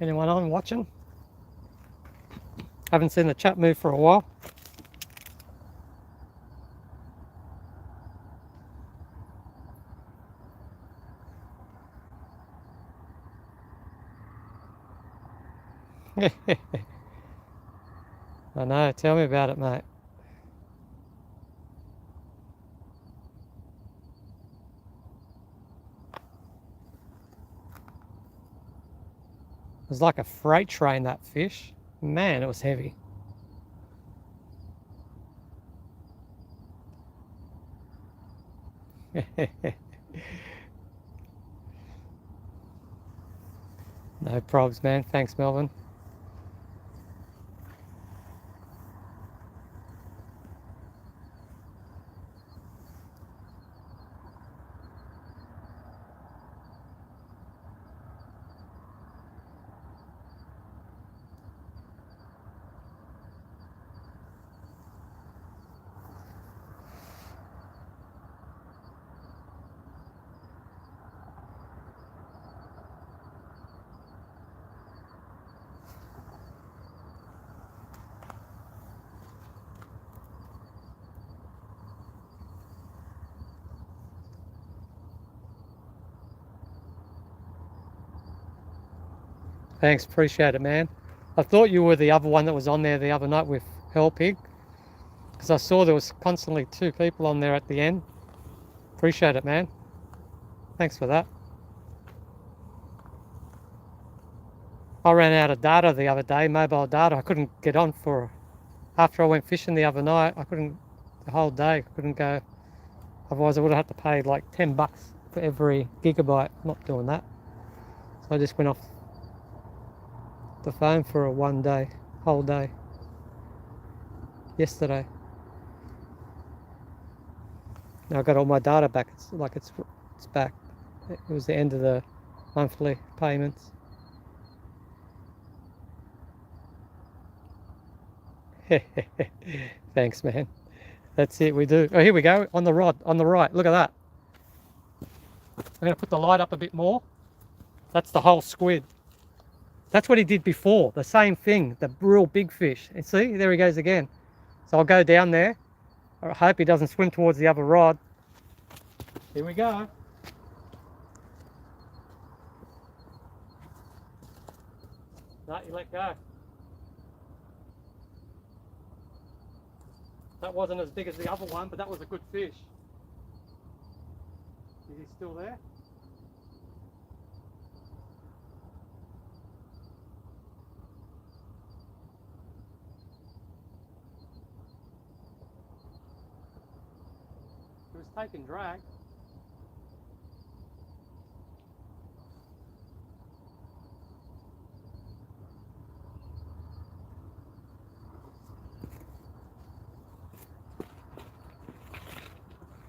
Anyone on watching? Haven't seen the chat move for a while. I know, tell me about it, mate. It was like a freight train, that fish. Man, it was heavy. No probs, man. Thanks, Melvin. Thanks, appreciate it, man. I thought you were the other one that was on there the other night with Hell Pig, because I saw there was constantly 2 people on there at the end. Appreciate it, man. Thanks for that. I ran out of data the other day, mobile data. I couldn't get on for, after I went fishing the other night, I couldn't, the whole day, I couldn't go. Otherwise I would have had to pay like 10 bucks for every gigabyte. I'm not doing that. So I just went off the phone for a one day, whole day. Yesterday. Now I got all my data back. It's like it's back. It was the end of the monthly payments. Thanks, man. That's it, we do. Oh, here we go, on the rod, on the right. Look at that. I'm going to put the light up a bit more. That's the whole squid. That's what he did before, the same thing, the real big fish. And see, there he goes again. So I'll go down there. I hope he doesn't swim towards the other rod. Here we go. No, you let go. That wasn't as big as the other one, but that was a good fish. Is he still there? He was taking drag.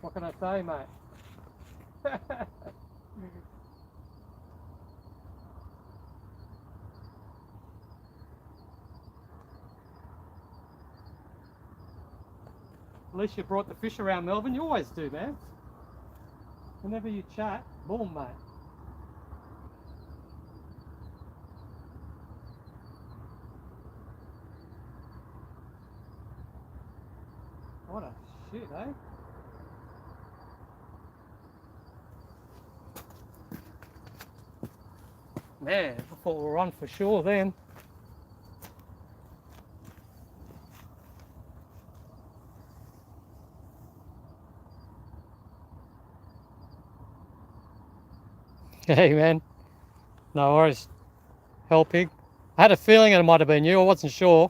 What can I say, mate? At least you brought the fish around, Melvin. You always do, man. Whenever you chat, boom, mate. What a shit, eh? Man, I thought we were on for sure then. Hey, man. No worries. Hell Pig. I had a feeling it might have been you. I wasn't sure.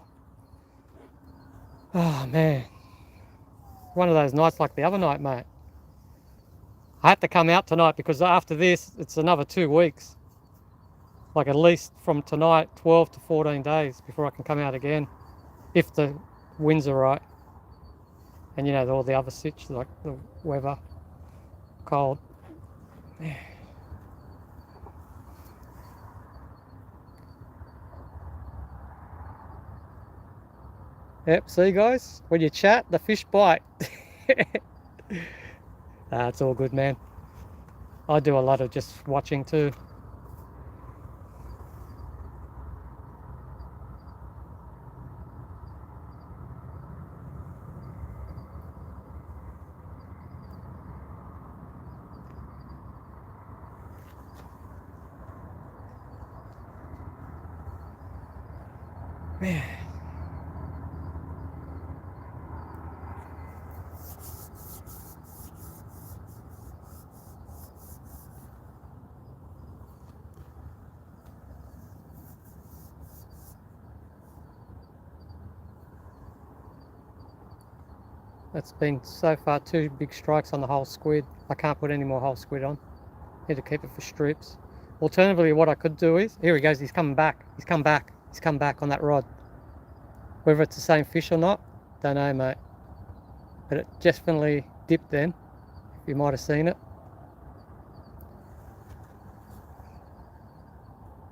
Oh, man. One of those nights like the other night, mate. I had to come out tonight because after this, it's another 2 weeks. Like at least from tonight, 12 to 14 days before I can come out again. If the winds are right. And you know, all the other situations, like the weather, cold. Man. Yep, see guys, when you chat, the fish bite. It's all good, man. I do a lot of just watching too. Man. That's been so far 2 big strikes on the whole squid. I can't put any more whole squid on. Need to keep it for strips. Alternatively, what I could do is, here he goes, he's coming back. He's come back. He's come back on that rod. Whether it's the same fish or not, don't know, mate. But it definitely dipped then. You might have seen it.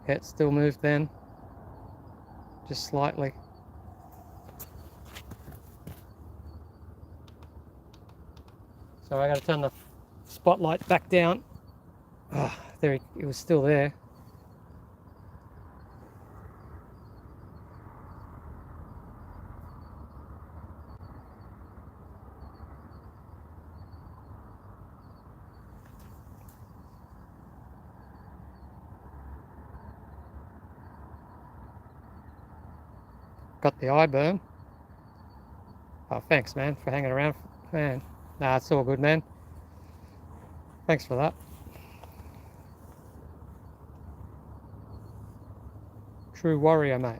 Yeah, it still moved then. Just slightly. So I got to turn the spotlight back down. Oh, there he was still there. got the eye burn. Oh, thanks, man, for hanging around, man. Nah, it's all good, man. Thanks for that. True warrior, mate.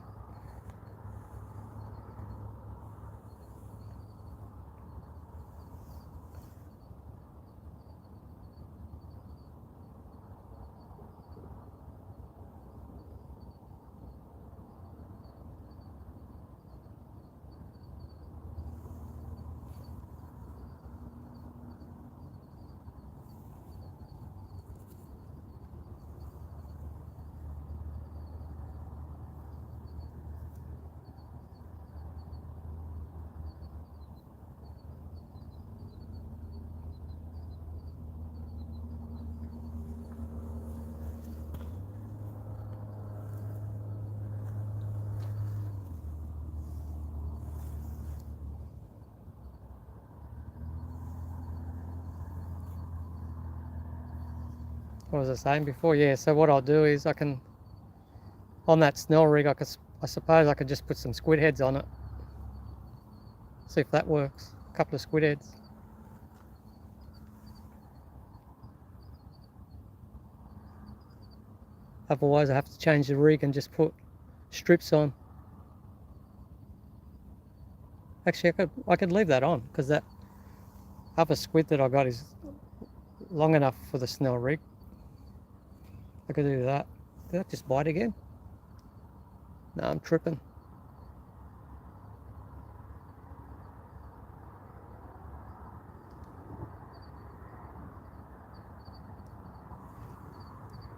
What was I saying before? Yeah, so what I'll do is I can, on that snell rig, I suppose I could just put some squid heads on it. See if that works. A couple of squid heads. Otherwise I have to change the rig and just put strips on. Actually, I could leave that on because that other squid that I got is long enough for the snell rig. I could do that. Did that just bite again? No, I'm tripping.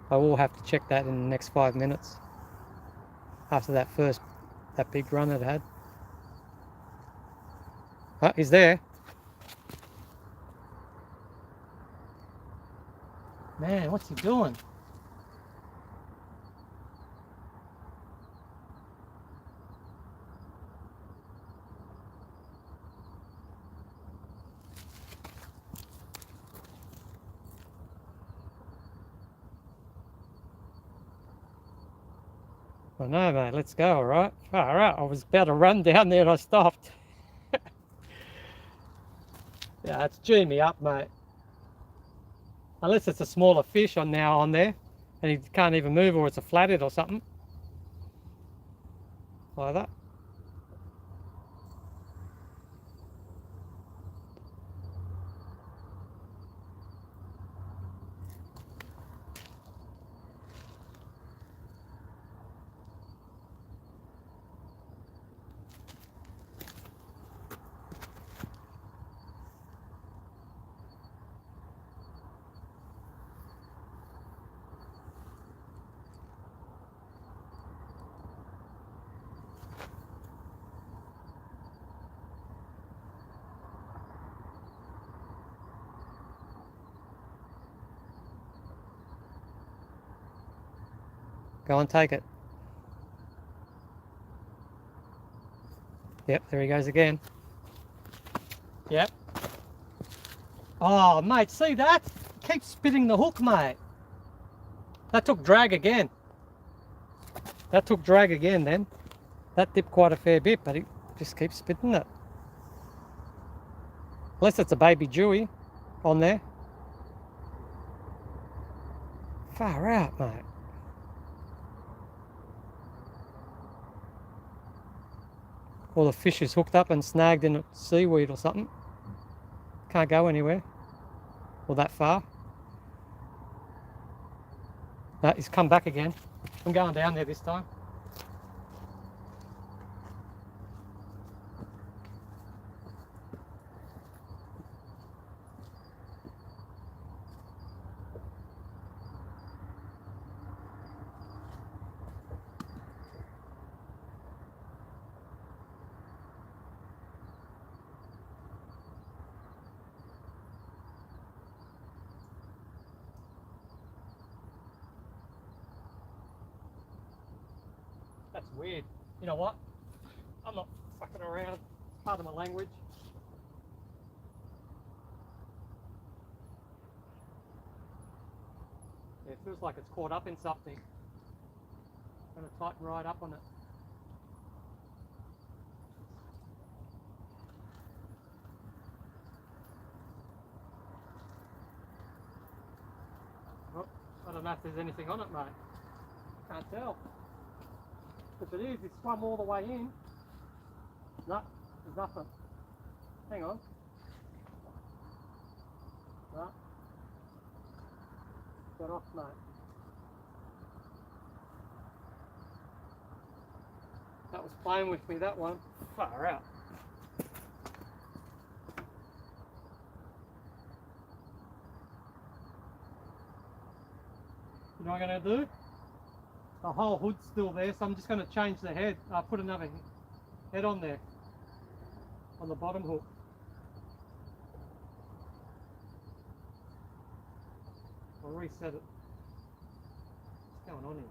I will have to check that in the next 5 minutes after that big run it had. Oh, he's there. Man, what's he doing? I know, mate, let's go, alright? Alright, I was about to run down there and I stopped. Yeah, it's chewing me up, mate. Unless it's a smaller fish on there and he can't even move, or it's a flathead or something. Like that. Go and take it. Yep, there he goes again. Yep. Oh, mate, see that? Keep spitting the hook, mate. That took drag again. That took drag again then. That dipped quite a fair bit, but he just keeps spitting it. Unless it's a baby Jewy on there. Far out, mate. Or the fish is hooked up and snagged in seaweed or something. Can't go anywhere. Or that far. No, he's come back again. I'm going down there this time. That's weird. You know what? I'm not fucking around. Pardon my language. Yeah, it feels like it's caught up in something. I'm gonna tighten right up on it. don't know if there's anything on it, mate. Can't tell. If it is, it's swum all the way in. No, there's nothing. Hang on. No. Got off, mate. That was playing with me, that one. Far out. You know what I'm going to do? The whole hood's still there, so I'm just going to change the head. I'll put another head on there, on the bottom hook. I'll reset it. What's going on here?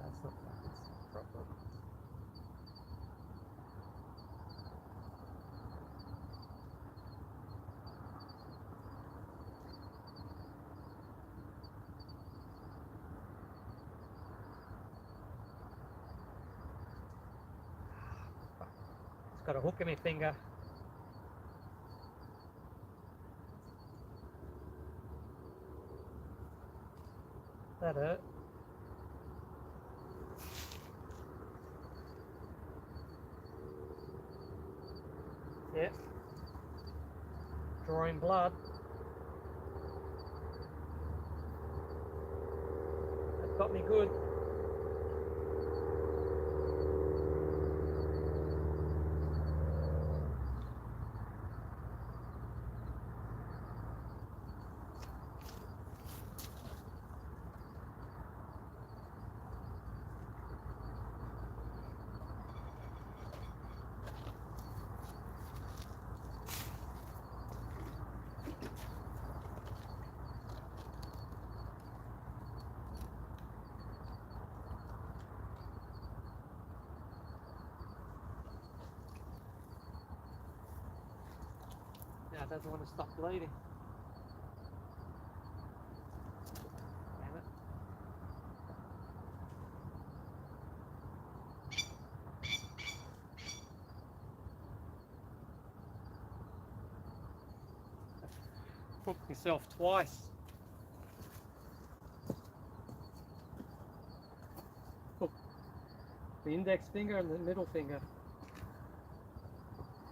That's not focused properly. Just got a hook in my finger. That hurt. Yeah. Drawing blood. That got me good. Now it doesn't want to stop bleeding. Damn it. I've hooked myself twice. Hook the index finger and the middle finger.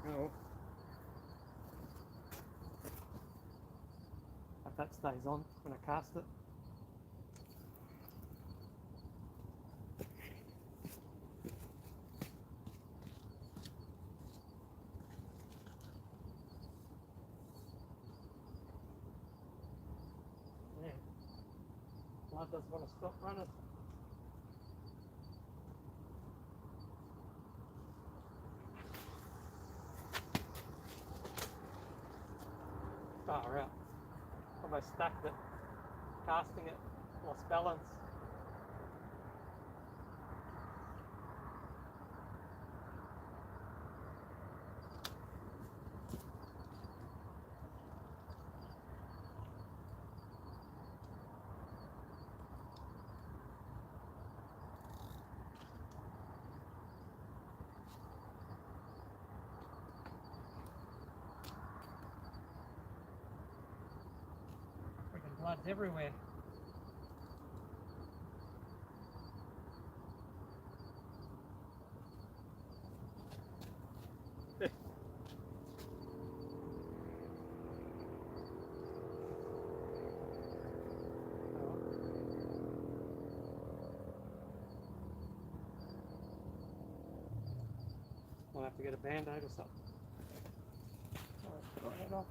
Oh. If that stays on when I cast it. Yeah. Blood doesn't want to stop running. Far out. Almost stacked it. Casting it, lost balance. Freaking blood's everywhere. I'll have to get a band-aid or something. Put my head off.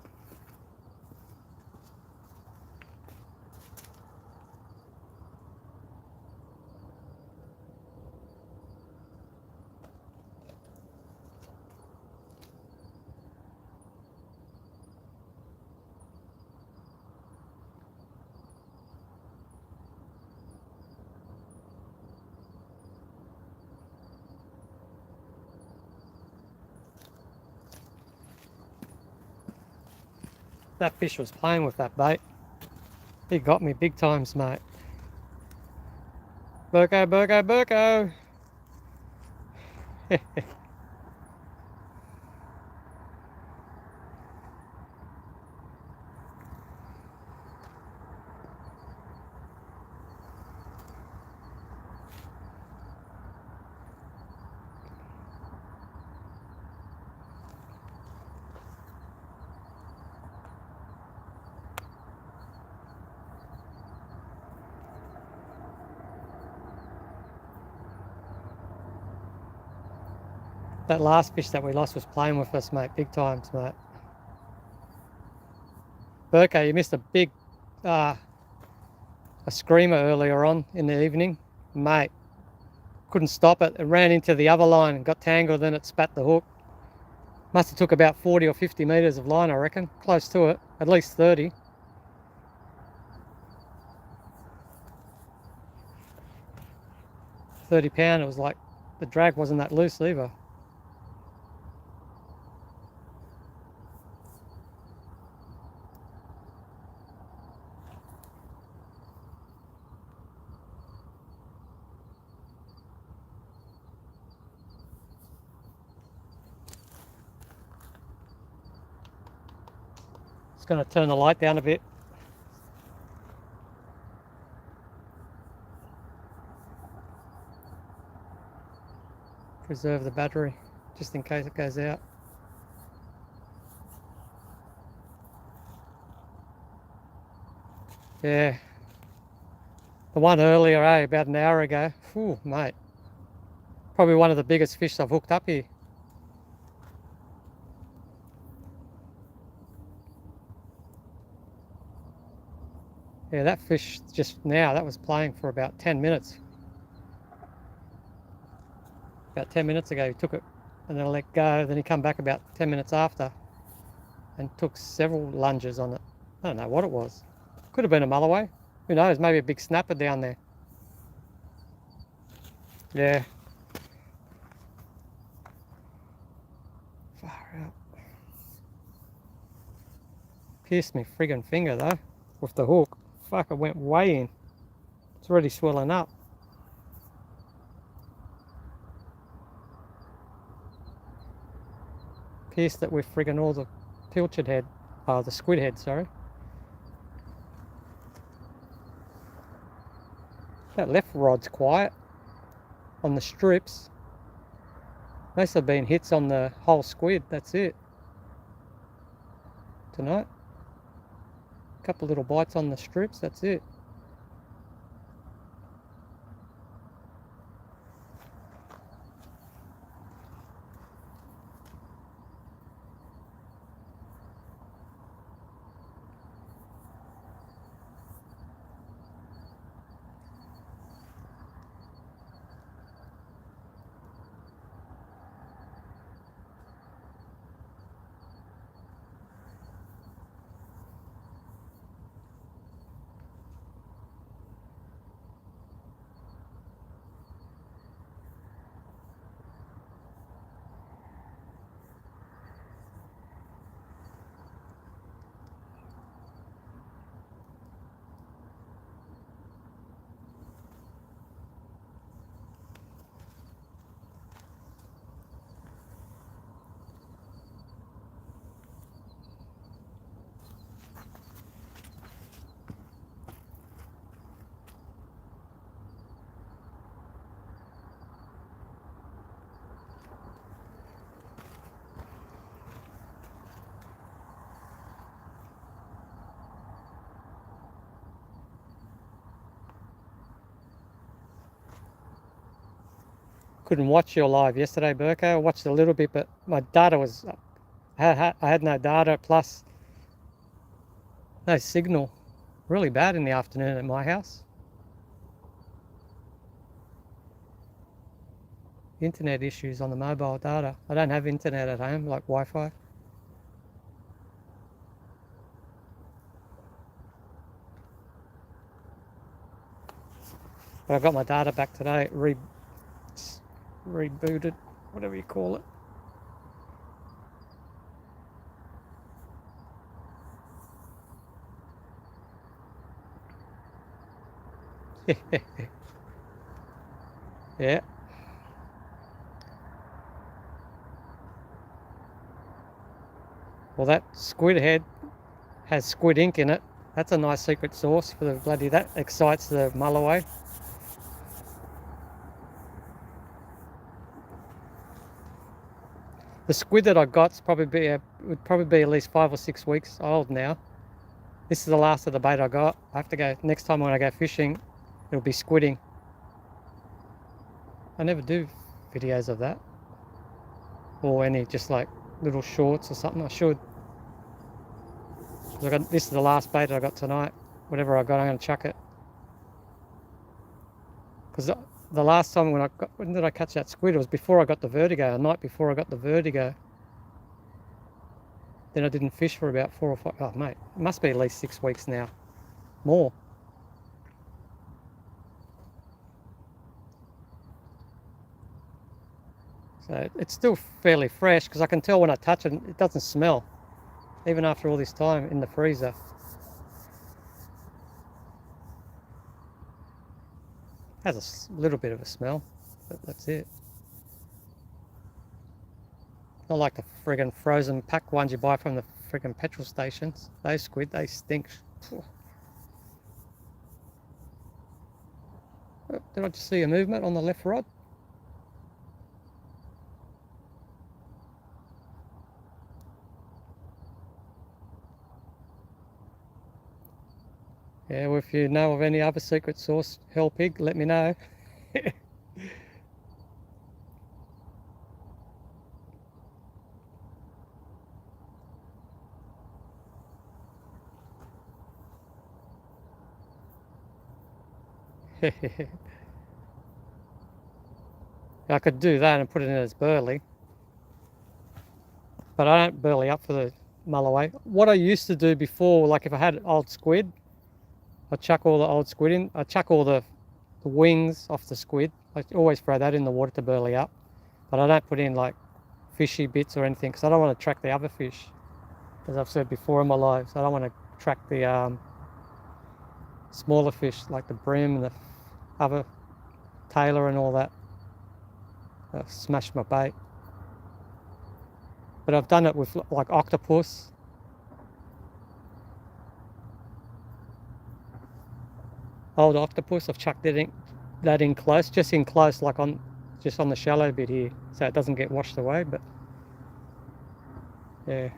That fish was playing with that bait. He got me big times, mate. Burko, Burko, Burko! That last fish that we lost was playing with us, mate, big times, mate. Burko, you missed a big a screamer earlier on in the evening, mate. Couldn't stop it. It ran into the other line and got tangled, then it spat the hook. Must have took about 40 or 50 metres of line, I reckon. Close to it, at least 30. £30, it was like, the drag wasn't that loose either. Just going to turn the light down a bit. Preserve the battery, just in case it goes out. Yeah. The one earlier, about an hour ago. Whew, mate. Probably one of the biggest fish I've hooked up here. Yeah, that fish just now, that was playing for about 10 minutes. About 10 minutes ago he took it and then I let go, then he come back about 10 minutes after and took several lunges on it. I don't know what it was. Could have been a Mulloway. Who knows, maybe a big snapper down there. Yeah. Far out. Pierced me friggin' finger though, with the hook. Fuck, it went way in. It's already swelling up. Pierced it with friggin' all the pilchard head. Oh, the squid head, sorry. That left rod's quiet on the strips. Most have been hits on the whole squid, that's it. Tonight. A couple little bites on the strips, that's it. couldn't watch your live yesterday, Burko. I watched a little bit, but my data was... I had no data, plus no signal. Really bad in the afternoon at my house. Internet issues on the mobile data. I don't have internet at home, like Wi-Fi. But I got my data back today, rebooted, whatever you call it. Yeah. Well, that squid head has squid ink in it. That's a nice secret sauce for the bloody... That excites the Mulloway. The squid that I got's would probably be at least 5 or 6 weeks old now. This is the last of the bait I got. I have to go next time when I go fishing. It'll be squidding. I never do videos of that, or any just like little shorts or something. I should. This is the last bait I got tonight. Whatever I got, I'm going to chuck it. Because the last time when did I catch that squid? It was before I got the vertigo. The night before I got the vertigo. Then I didn't fish for about 4 or 5. Oh mate, it must be at least 6 weeks now. More. So it's still fairly fresh, because I can tell when I touch it, it doesn't smell, even after all this time in the freezer. Has a little bit of a smell, but that's it. Not like the friggin' frozen pack ones you buy from the friggin' petrol stations. Those squid, they stink. Did I just see a movement on the left rod? Yeah, well, if you know of any other secret sauce hell pig, let me know. I could do that and put it in as burley, but I don't burley up for the Mulloway. What I used to do before, like if I had old squid, I'd chuck all the old squid in. I'd chuck all the wings off the squid. I always throw that in the water to burley up, but I don't put in like fishy bits or anything, because I don't want to track the other fish. As I've said before in my lives, I don't want to track the smaller fish like the brim and the other tailor and all that. I've smashed my bait. But I've done it with like octopus. Old octopus, I've chucked that in close, just in close, like just on the shallow bit here, so it doesn't get washed away. But yeah.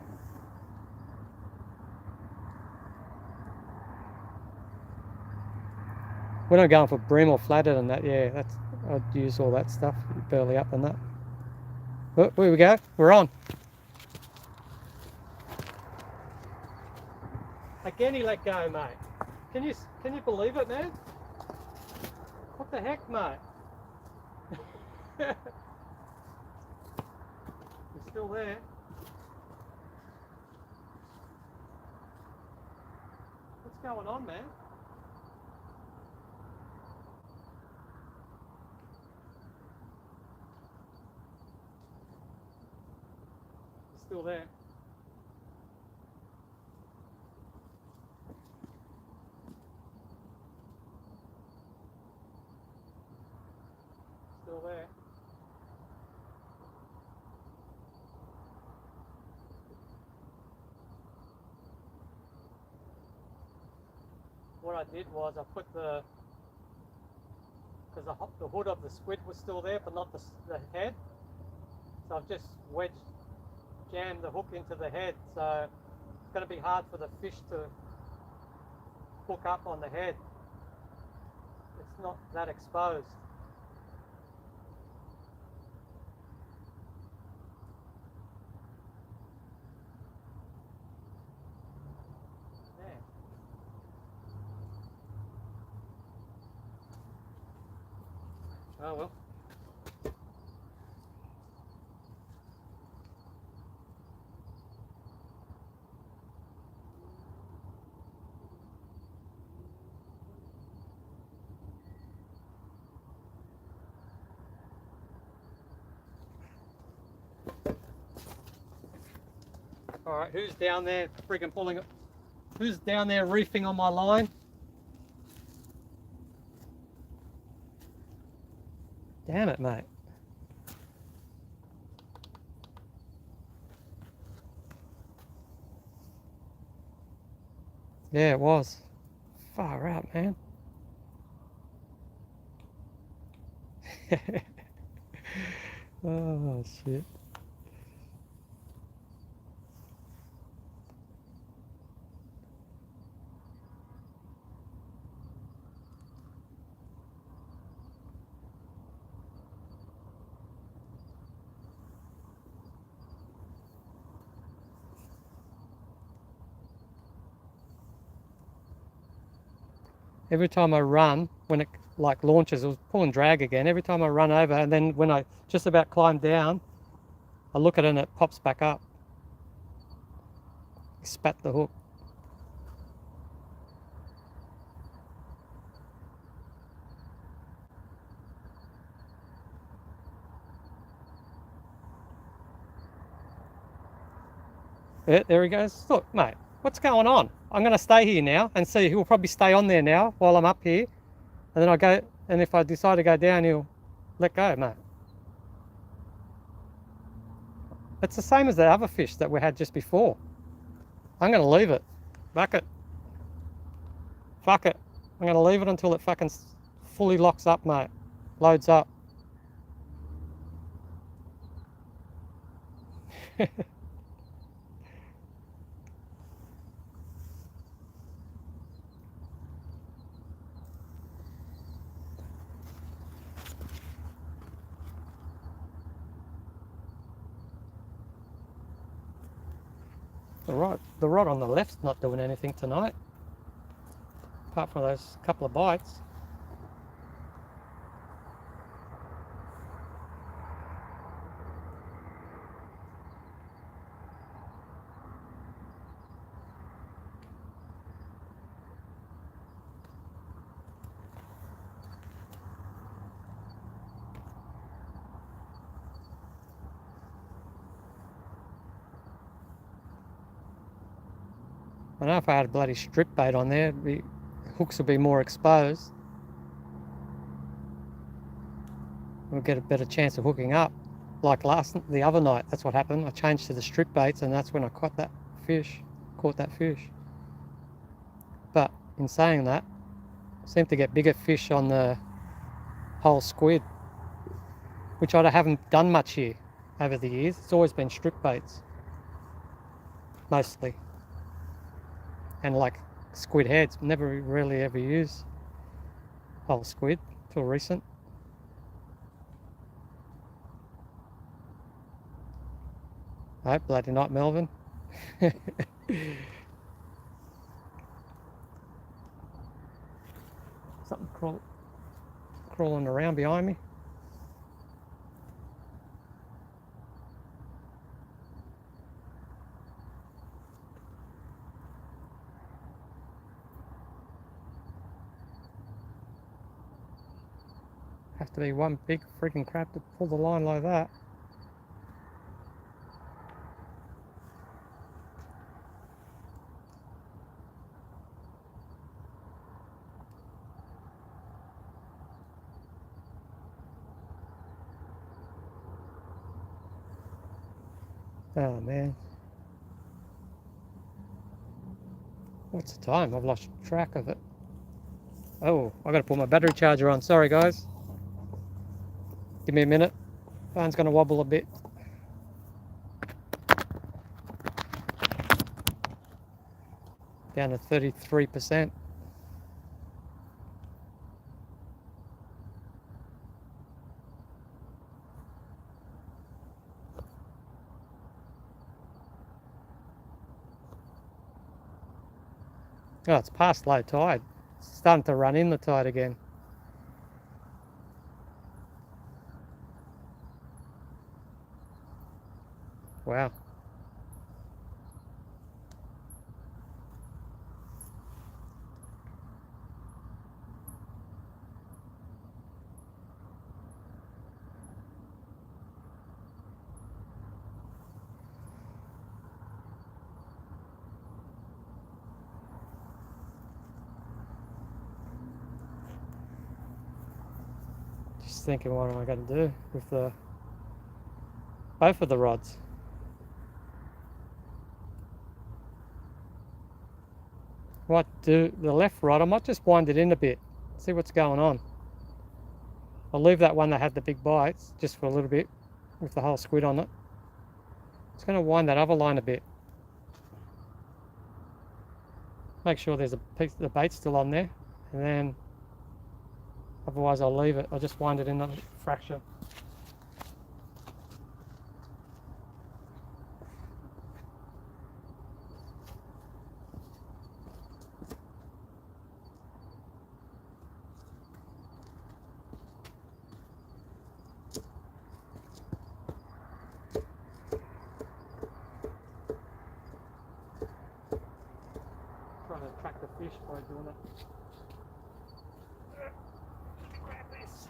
When I'm going for brim or flathead and that, yeah, I'd use all that stuff, burley up and that. Oh, here we go, we're on. Again he let go, mate. Can you believe it, man? What the heck, mate? You're still there. What's going on, man? Still there. Still there. What I did was I put because the hood of the squid was still there, but not the head. So I've just jammed the hook into the head, so it's going to be hard for the fish to hook up on the head. It's not that exposed. Oh well. Alright, who's down there freaking pulling it? Who's down there reefing on my line? Damn it, mate. Yeah, it was. Far out, man. Oh, shit. Every time I run, when it like launches, it was pull and drag again. Every time I run over, and then when I just about climb down, I look at it and it pops back up. Spat the hook. Yeah, there he goes. Look, mate, what's going on? I'm going to stay here now and see. He'll probably stay on there now while I'm up here. And then I go, and if I decide to go down, he'll let go, mate. It's the same as the other fish that we had just before. I'm going to leave it. Fuck it. Fuck it. I'm going to leave it until it fucking fully locks up, mate. Loads up. The rod on the left's not doing anything tonight, apart from those couple of bites. I know if I had a bloody strip bait on there, the hooks would be more exposed. We'll get a better chance of hooking up. Like the other night, that's what happened. I changed to the strip baits, and that's when I caught that fish. But in saying that, I seem to get bigger fish on the whole squid, which I haven't done much here over the years. It's always been strip baits, mostly. And like squid heads, never really ever used whole squid till recent. Oh, bloody not Melvin. Something crawling around behind me. Has to be one big freaking crab to pull the line like that. Oh man. What's the time? I've lost track of it. Oh, I gotta put my battery charger on. Sorry guys. Give me a minute. Phone's gonna wobble a bit. Down to 33%. Oh, it's past low tide. It's starting to run in the tide again. Wow. Just thinking, what am I going to do with both of the rods? Might do the left rod, I might just wind it in a bit, see what's going on. I'll leave that one that had the big bites just for a little bit with the whole squid on it. Just going to wind that other line a bit. Make sure there's a piece of the bait still on there, and then otherwise I'll leave it. I'll just wind it in a fraction. Trying to attract the fish by doing it. Grab this.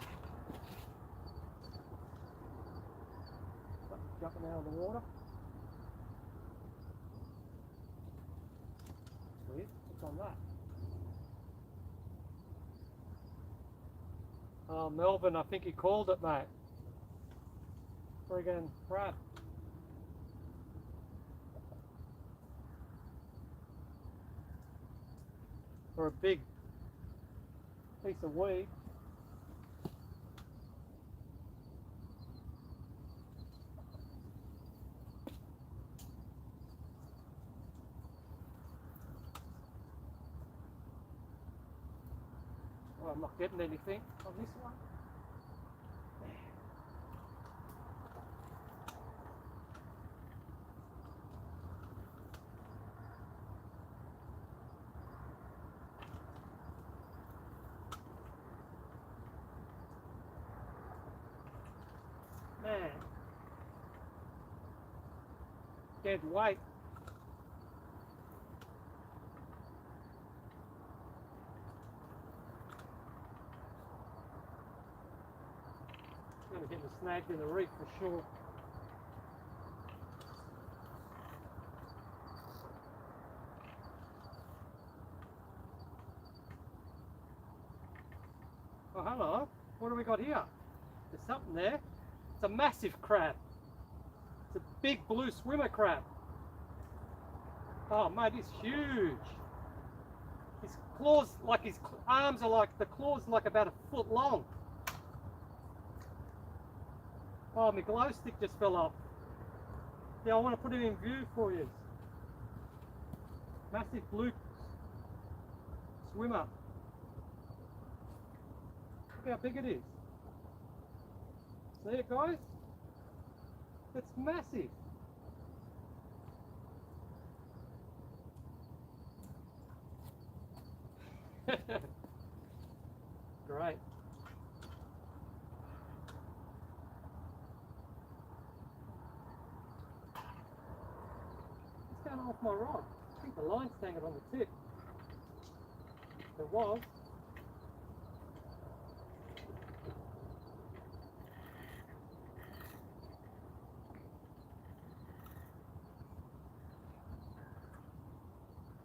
Jumping out of the water. Weird. What's on that? Oh, Melvin, I think you called it, mate. Friggin' crap. Or a big piece of weed. Oh, I'm not getting anything on this one. Man, dead weight. Gonna get me snagged in the reef for sure. Oh, hello. What do we got here? There's something there. It's a massive crab. It's a big blue swimmer crab. Oh mate, he's huge. His claws, like his arms are like, the claws are like about a foot long. Oh, my glow stick just fell off. Yeah, I want to put it in view for you. Massive blue swimmer. Look how big it is. See it, guys? It's massive. Great. It's going off my rod. I think the line's tangled on the tip. It was.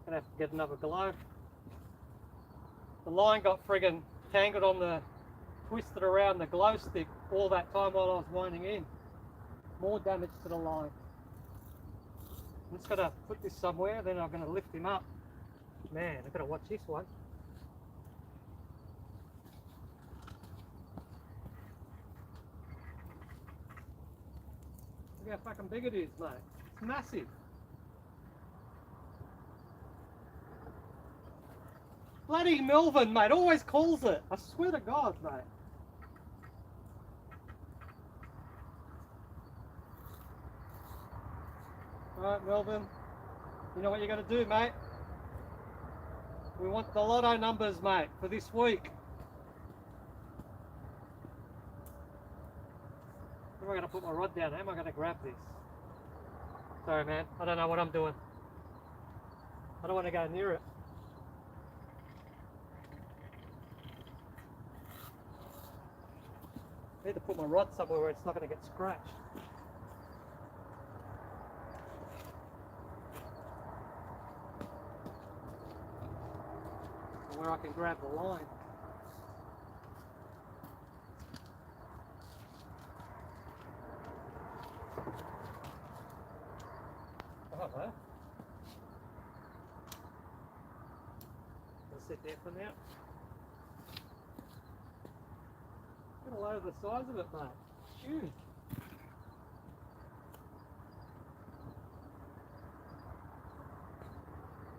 Gonna have to get another glow. The line got friggin' tangled on the, twisted around the glow stick all that time while I was winding in. More damage to the line. I'm just gonna put this somewhere, then I'm gonna lift him up. Man, I've gotta watch this one. Look how fucking big it is, mate. It's massive. Bloody Melvin, mate, always calls it. I swear to God, mate. Alright, Melvin. You know what you got to do, mate? We want the lotto numbers, mate, for this week. Where am I going to put my rod down? How am I going to grab this? Sorry man, I don't know what I'm doing. I don't want to go near it. I need to put my rod somewhere where it's not going to get scratched. Or where I can grab the line. Oh, hello. I'll sit there for now. Look at a load of the size of it, mate. Huge.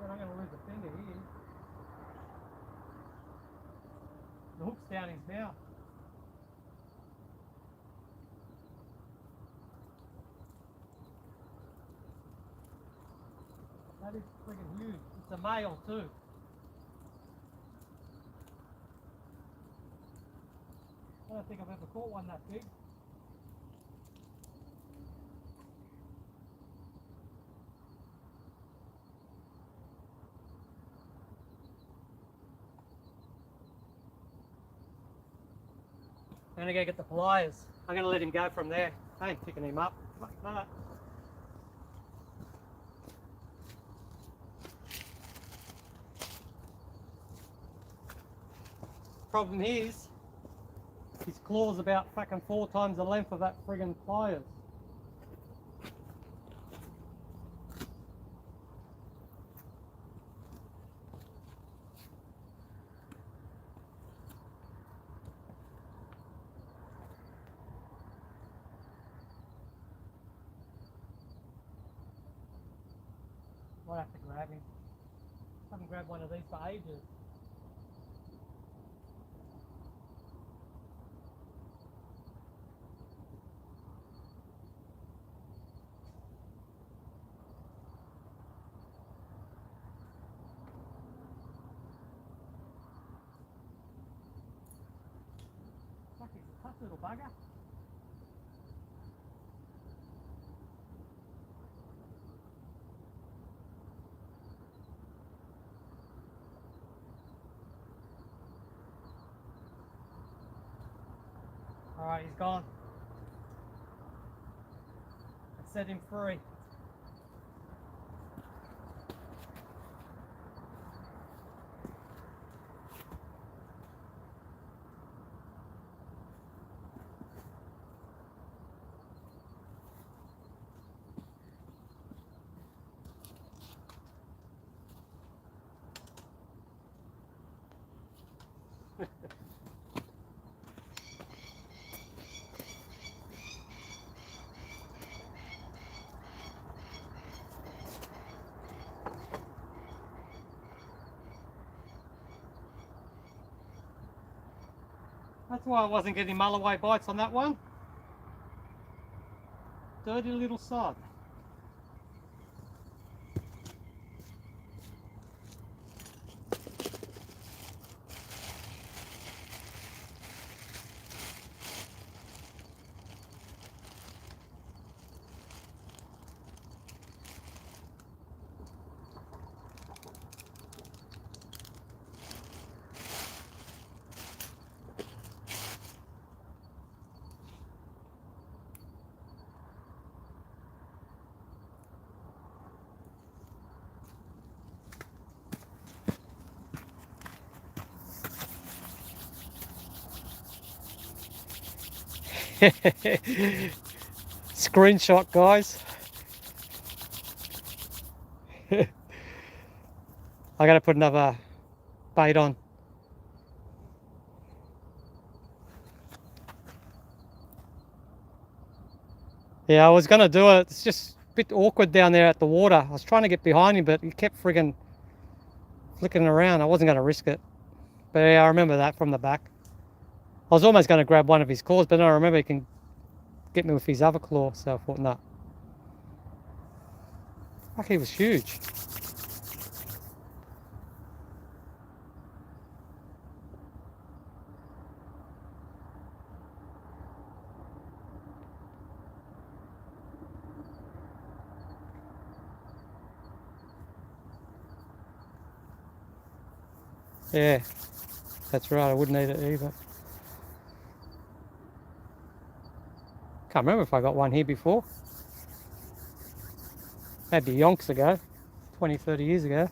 I'm going to lose a finger here. The hook's down his mouth. That is friggin' huge. It's a male too. I don't think I've ever caught one that big. I'm gonna go get the pliers. I'm gonna let him go from there. I ain't picking him up like that. Problem is, his claw's about fucking 4 times the length of that friggin' pliers. Might have to grab him. I haven't grabbed one of these for ages. Fuck, he's a tough little bugger. Alright, he's gone. Let's set him free. That's why I wasn't getting Mulloway bites on that one. Dirty little sod. Screenshot, guys. I gotta put another bait on. Yeah, I was gonna do it. It's just a bit awkward down there at the water. I was trying to get behind him, but he kept friggin' flicking around. I wasn't gonna risk it. But yeah, I remember that from the back. I was almost gonna grab one of his claws, but then I remember he can get me with his other claw, so I thought, no. Fuck, he was huge. Yeah, that's right, I wouldn't eat it either. Can't remember if I got one here before. Maybe yonks ago, 20, 30 years ago.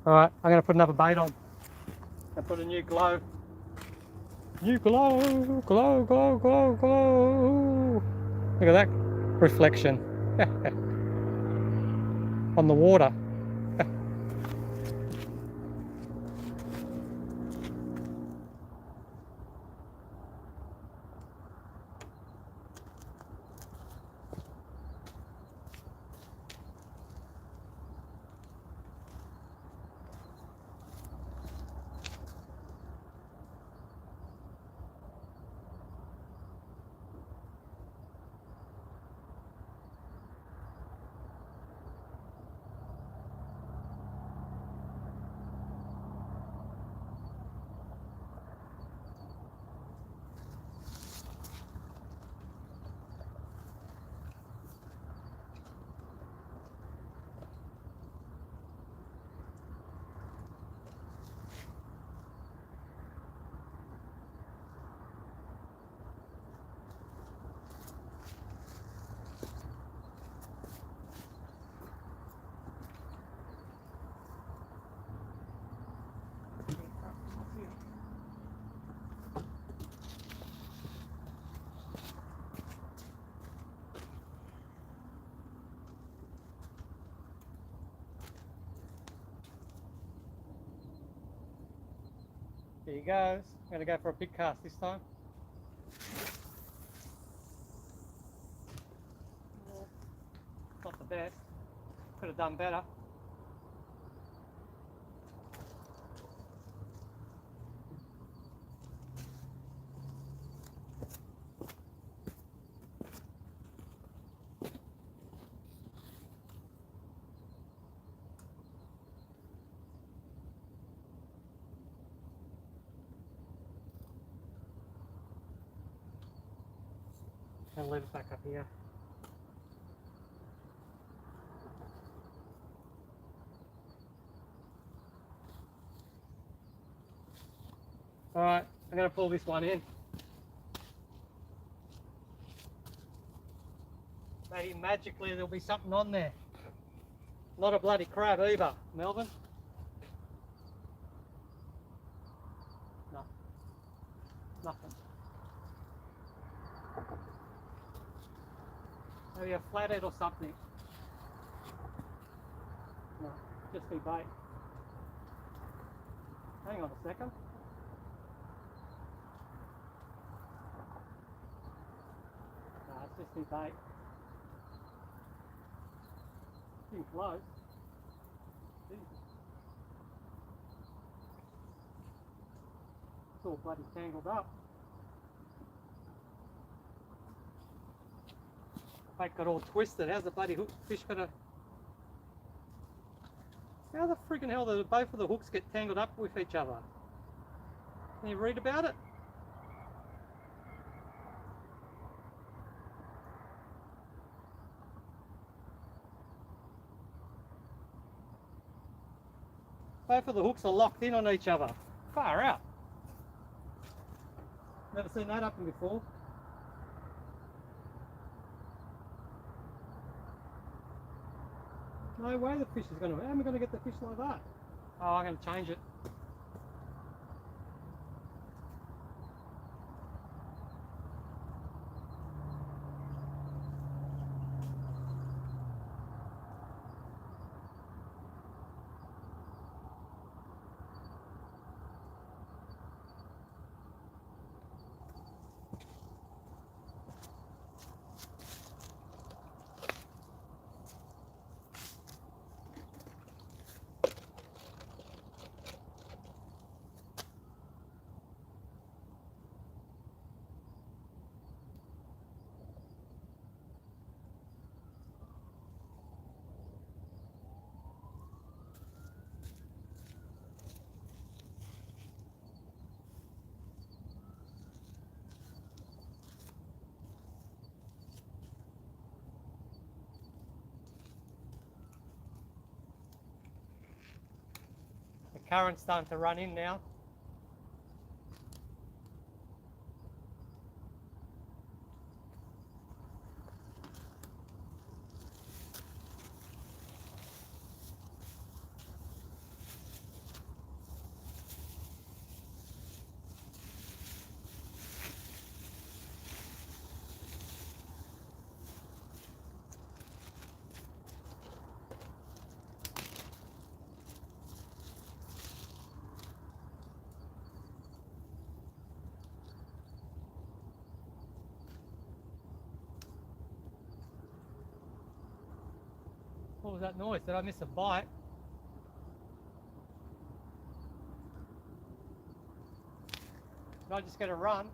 Alright, I'm going to put another bait on. And put a new glow. New glow, glow, glow, glow, glow. Look at that reflection on the water. There he goes. I'm going to go for a big cast this time. Not the best. Could have done better. I'll leave it back up here. Alright, I'm going to pull this one in. Maybe magically there'll be something on there. Not a bloody crab either, Melvin. No. Nothing. Maybe a flathead or something. No, just be bait. Hang on a second. No, it's just be bait. Getting close. Jesus. It's all bloody tangled up. Bait got all twisted. How's the bloody fish gonna... How the friggin' hell did both of the hooks get tangled up with each other? Can you read about it? Both of the hooks are locked in on each other. Far out. Never seen that happen before. No way the fish is going to... How am I going to get the fish like that? Oh, I'm going to change it. current's starting to run in now. What was that noise? Did I miss a bite? Did I just get a run?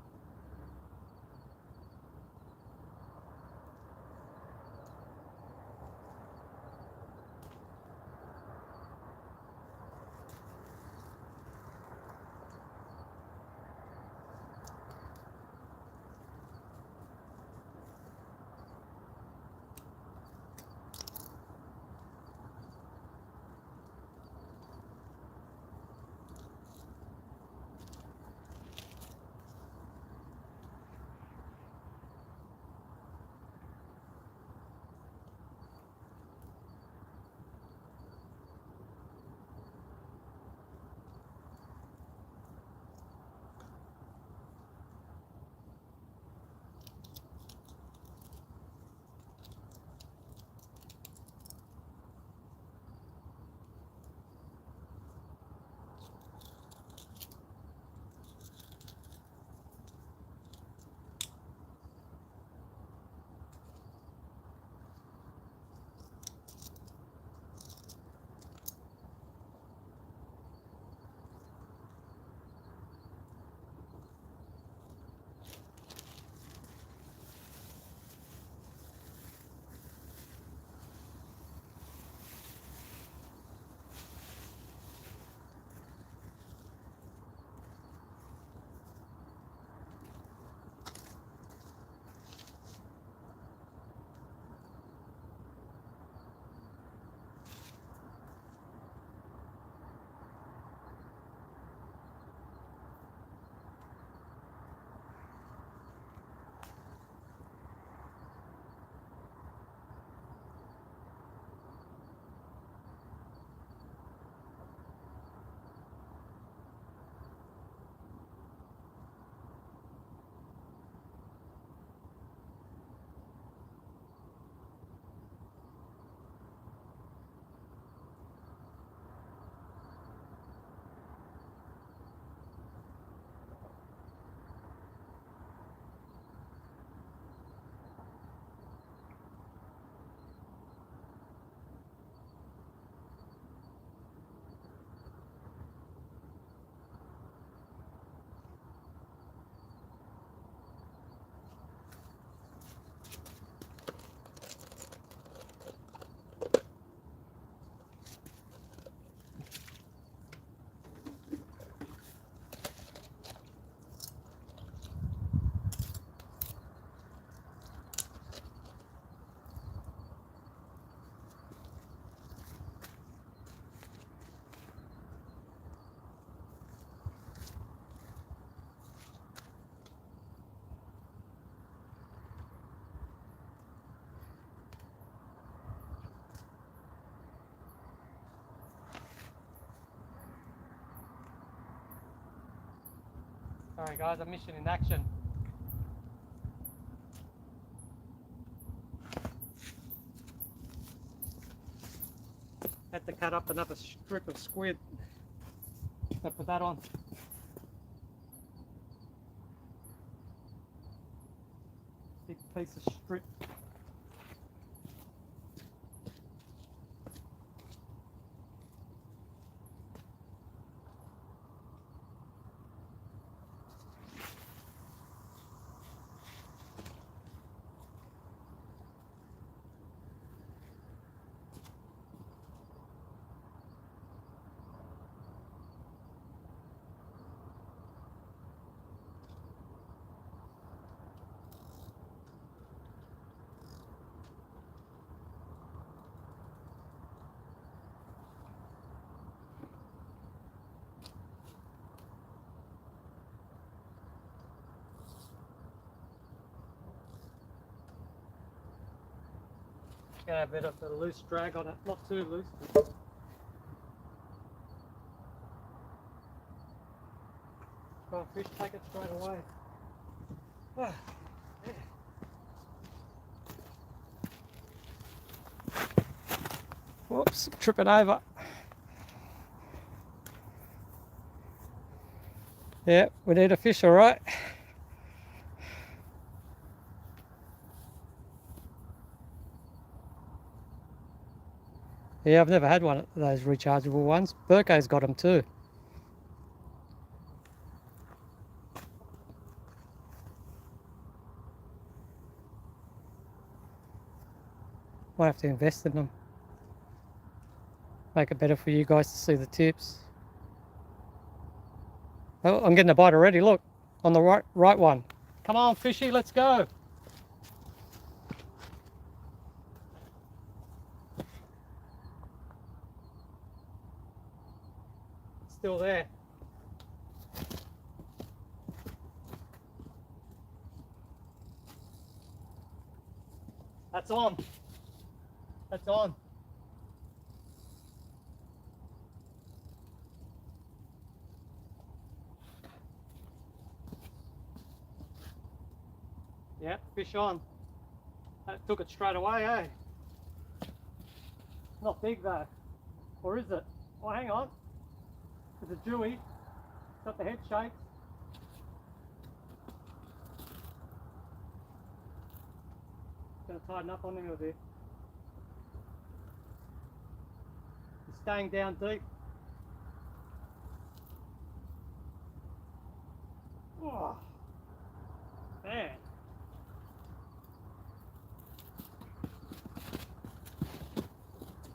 Sorry guys, a mission in action. Had to cut up another strip of squid. I put that on. Big piece of strip. Gonna have a bit of a loose drag on it, not too loose. Come on, fish, take it straight away. Ah, yeah. Whoops, tripping over. Yeah, we need a fish, all right. Yeah, I've never had one of those rechargeable ones. Burko's got them too. Might have to invest in them. Make it better for you guys to see the tips. Oh, I'm getting a bite already, look. On the right one. Come on, fishy, let's go. It's still there. That's on. That's on. Yeah, fish on. That took it straight away, eh? Not big though. Or is it? Oh, hang on. It's a Jewy. Got the head shakes. Gonna tighten up on him a bit. He's staying down deep. Oh, man.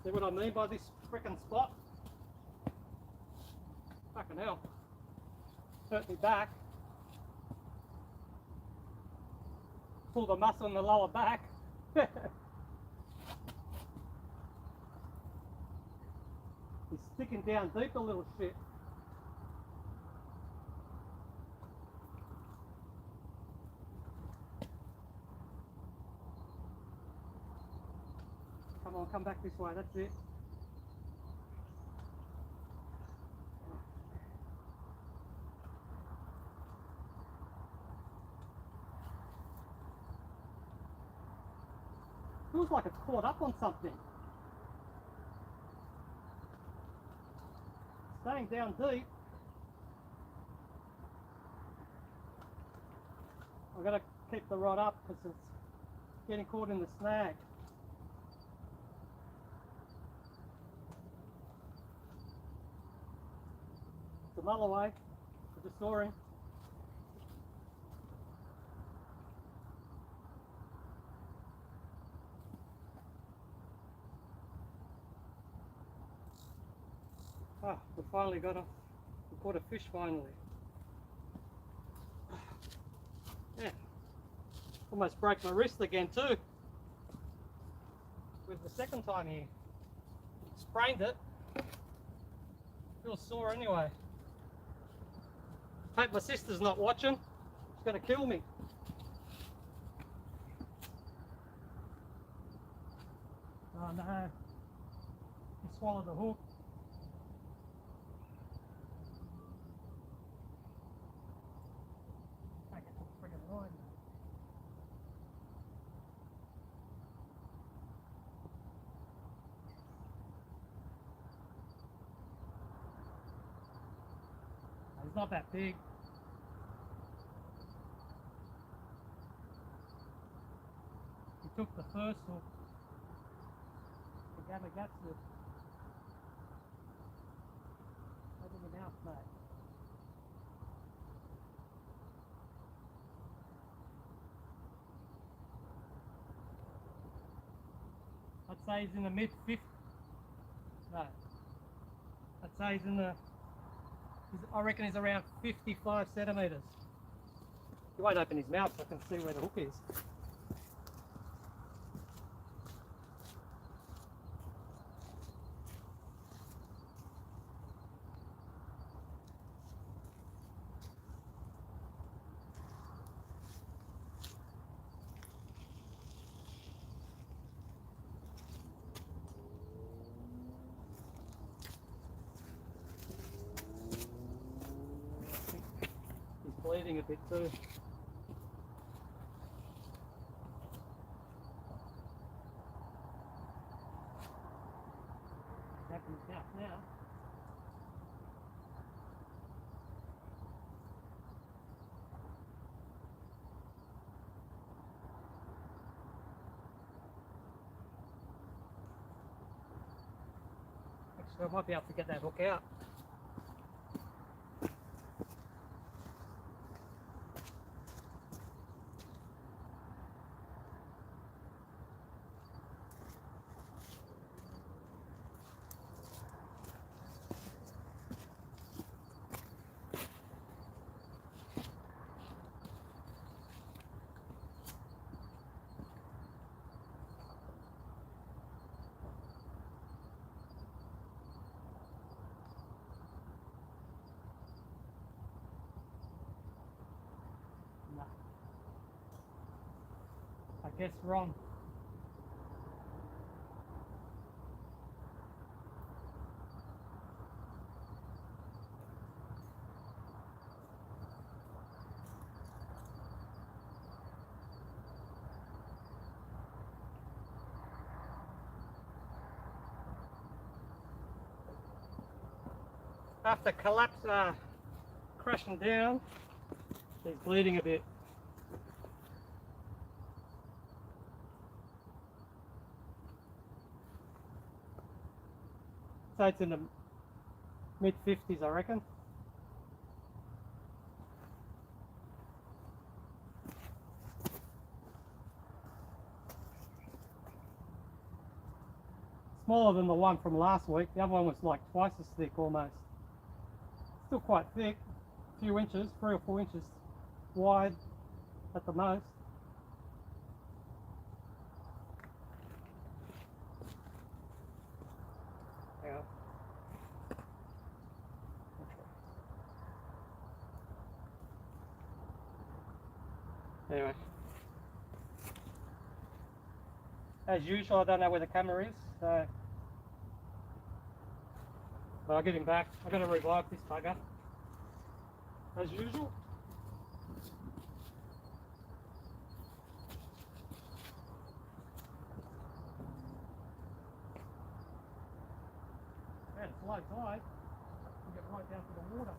See what I mean by this frickin' spot? Fucking hell. Hurt me back. Pull the muscle in the lower back. He's sticking down deep, a little shit. Come on, come back this way, that's it. Feels like it's caught up on something. Staying down deep. I've got to keep the rod up because it's getting caught in the snag. It's a Mulloway. I just saw him. Ah, we finally got we caught a fish finally. Yeah. Almost broke my wrist again too. With the second time here. Sprained it. Feels sore anyway. Hope my sister's not watching. She's gonna kill me. Oh no. He swallowed the hook. Can't get the friggin' line. He's not that big. He took the first hook. The Gamagats. Open the mouth, mate. I'd say he's in the mid-50s. No. I'd say he's in the... I reckon he's around 55 centimetres. He won't open his mouth so I can see where the hook is. bleeding a bit too. Back in the house now. Actually, I might be able to get that hook out. No. I guess wrong. After collapse, crashing down, he's bleeding a bit. So it's in the mid-50s, I reckon. Smaller than the one from last week. The other one was like twice as thick almost. Still quite thick, a few inches, 3 or 4 inches wide at the most. Hang on. Anyway, as usual, I don't know where the camera is, so but I'll get him back. I've got to revive this bugger, as usual. Yeah, it's low tide. We'll get right down to the water.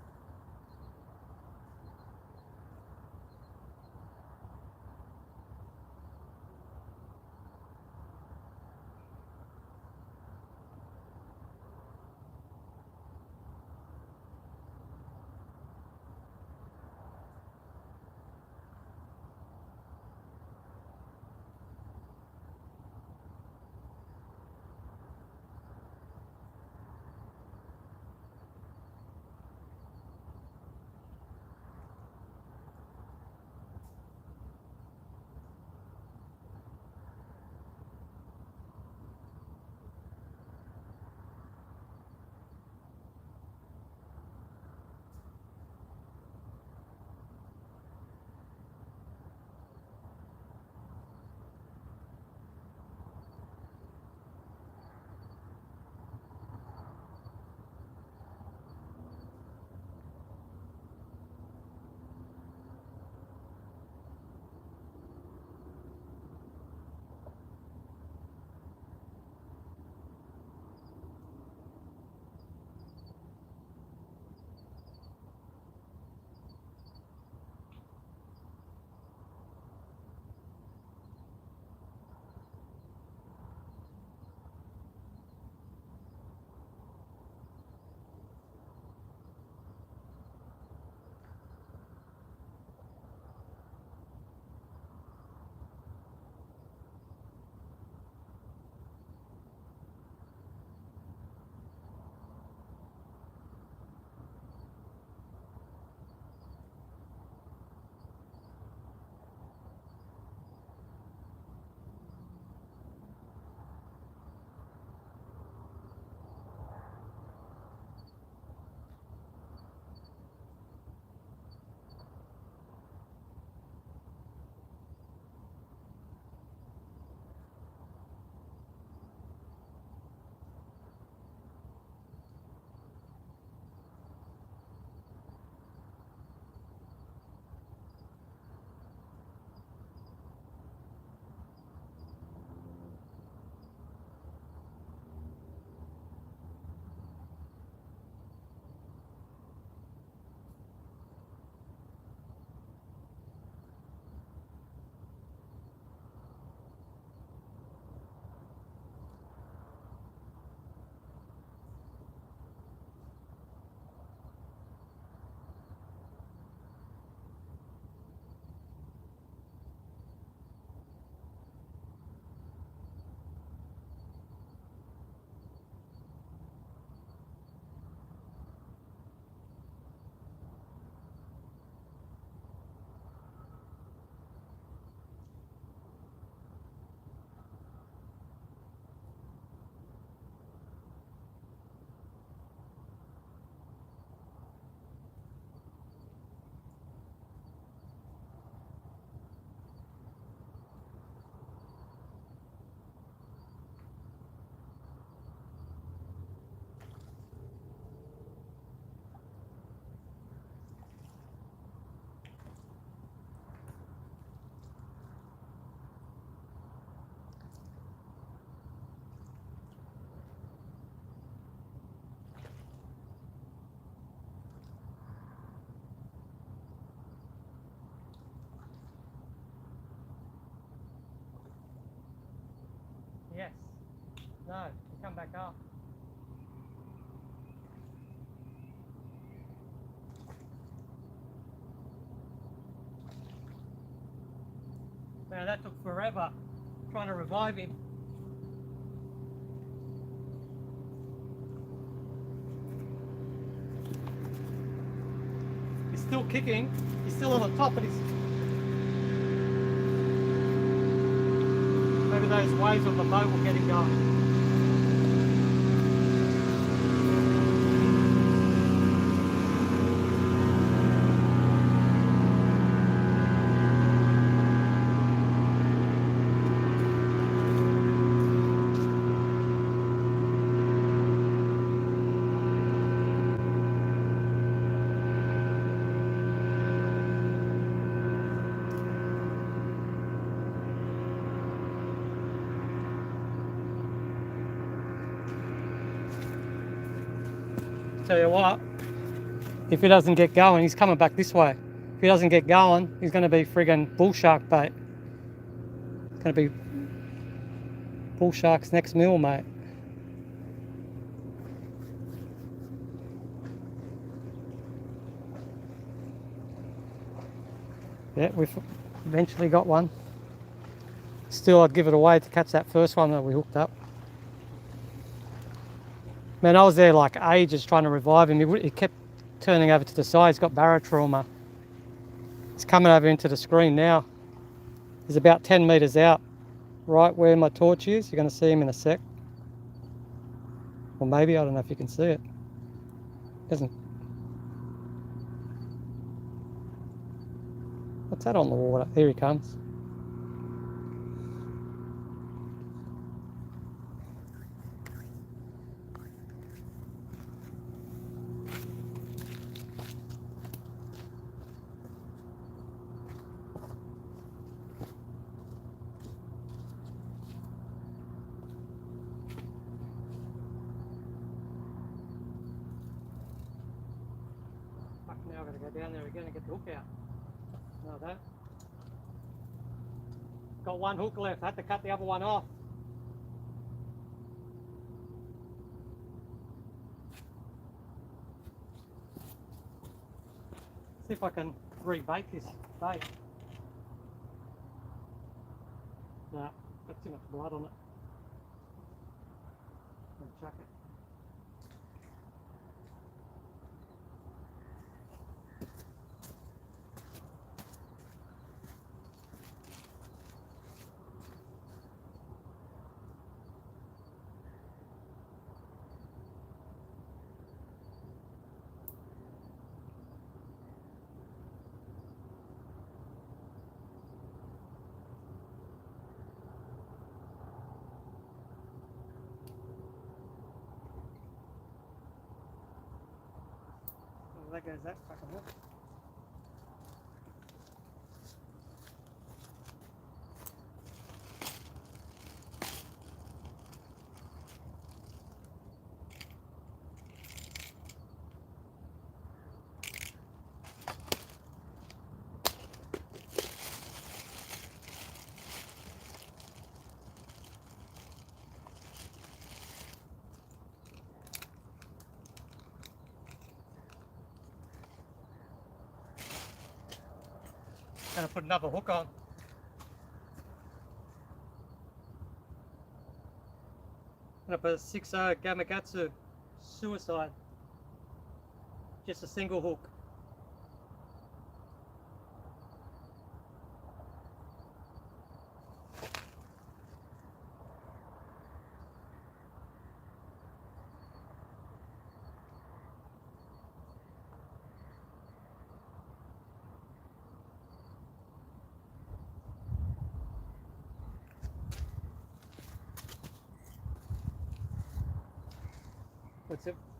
No, come back up. Man, that took forever trying to revive him. He's still kicking. He's still on the top, but he's... Maybe those waves of the boat will get him going. Tell you what, if he doesn't get going, he's coming back this way. If he doesn't get going, he's going to be friggin' bull shark bait. It's going to be bull shark's next meal, mate. Yeah, we've eventually got one. Still, I'd give it away to catch that first one that we hooked up. Man, I was there like ages trying to revive him. He kept turning over to the side. He's got barotrauma. He's coming over into the screen now. He's about 10 metres out, right where my torch is. You're going to see him in a sec. Or maybe, I don't know if you can see it. Doesn't. What's that on the water? Here he comes. Now I've got to go down there again and get the hook out. No, that. Got one hook left. I had to cut the other one off. See if I can rebait this bait. No, got too much blood on it. I'll chuck it. There goes that fucking hook. Gonna put another hook on. Gonna put a 6.0 Gamakatsu Suicide. Just a single hook.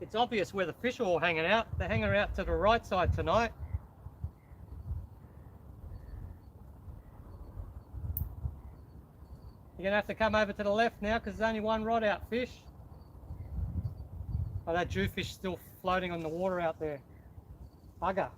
It's obvious where the fish are all hanging out. They're hanging out to the right side tonight. You're going to have to come over to the left now because there's only one rod out, fish. Oh, that Jewfish still floating on the water out there. Bugger.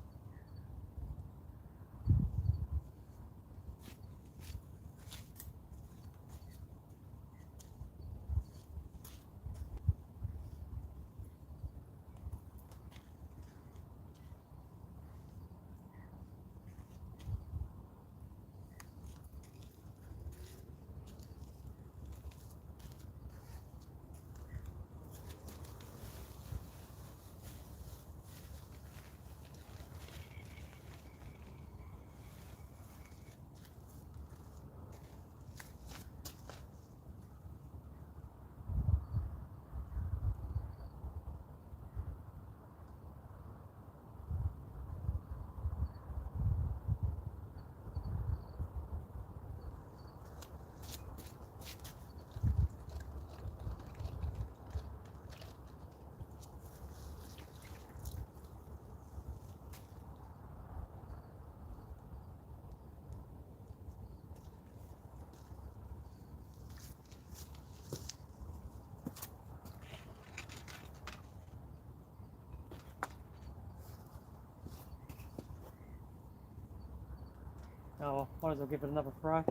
Oh, might as well give it another throw.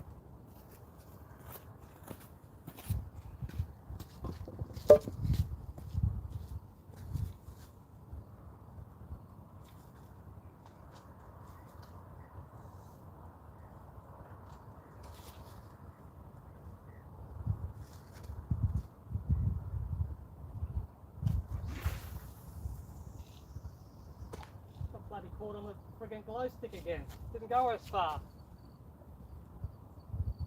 Got bloody caught on the friggin' glow stick again. Didn't go as far.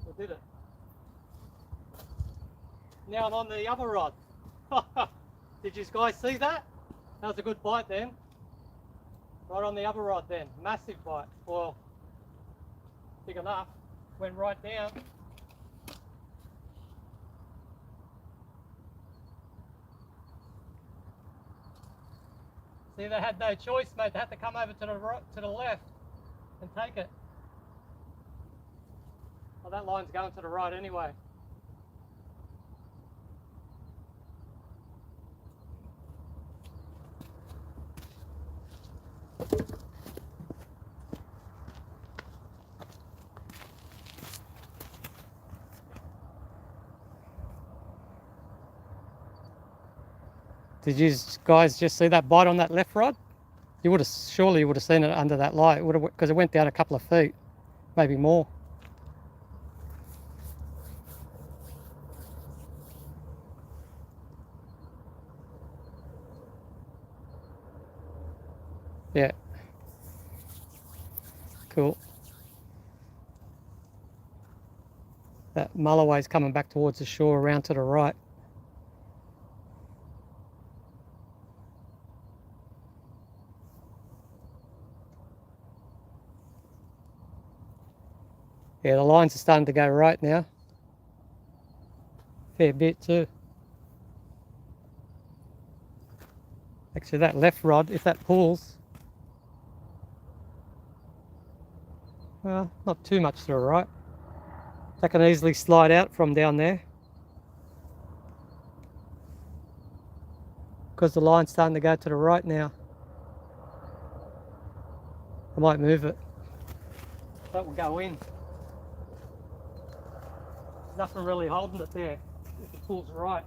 Or did it? Now I'm on the other rod. Did you guys see that? That was a good bite then. Right on the other rod then. Massive bite. Well, big enough. Went right down. See, they had no choice, mate. They had to come over to the left and take it. Well, that line's going to the right anyway. Did you guys just see that bite on that left rod? You would have surely seen it under that light. It would have, because it went down a couple of feet, maybe more. Yeah. Cool. That Mulloway's coming back towards the shore around to the right. Yeah, the lines are starting to go right now. Fair bit too. Actually, that left rod, if that pulls, well, not too much to the right. That can easily slide out from down there. Because the line's starting to go to the right now. I might move it. That will go in. There's nothing really holding it there if it pulls right.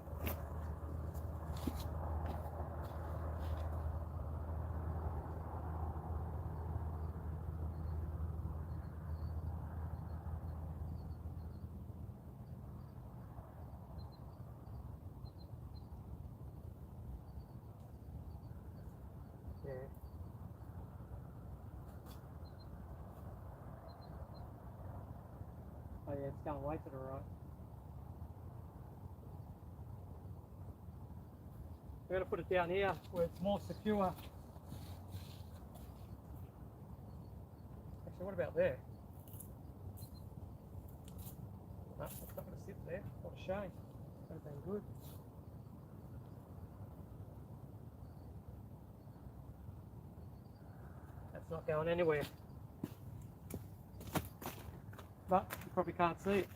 Yeah. Oh yeah, it's going way to the right. We're going to put it down here where it's more secure. Actually, what about there? No, it's not going to sit there. What a shame. That would have been good. That's not going anywhere. But you probably can't see it.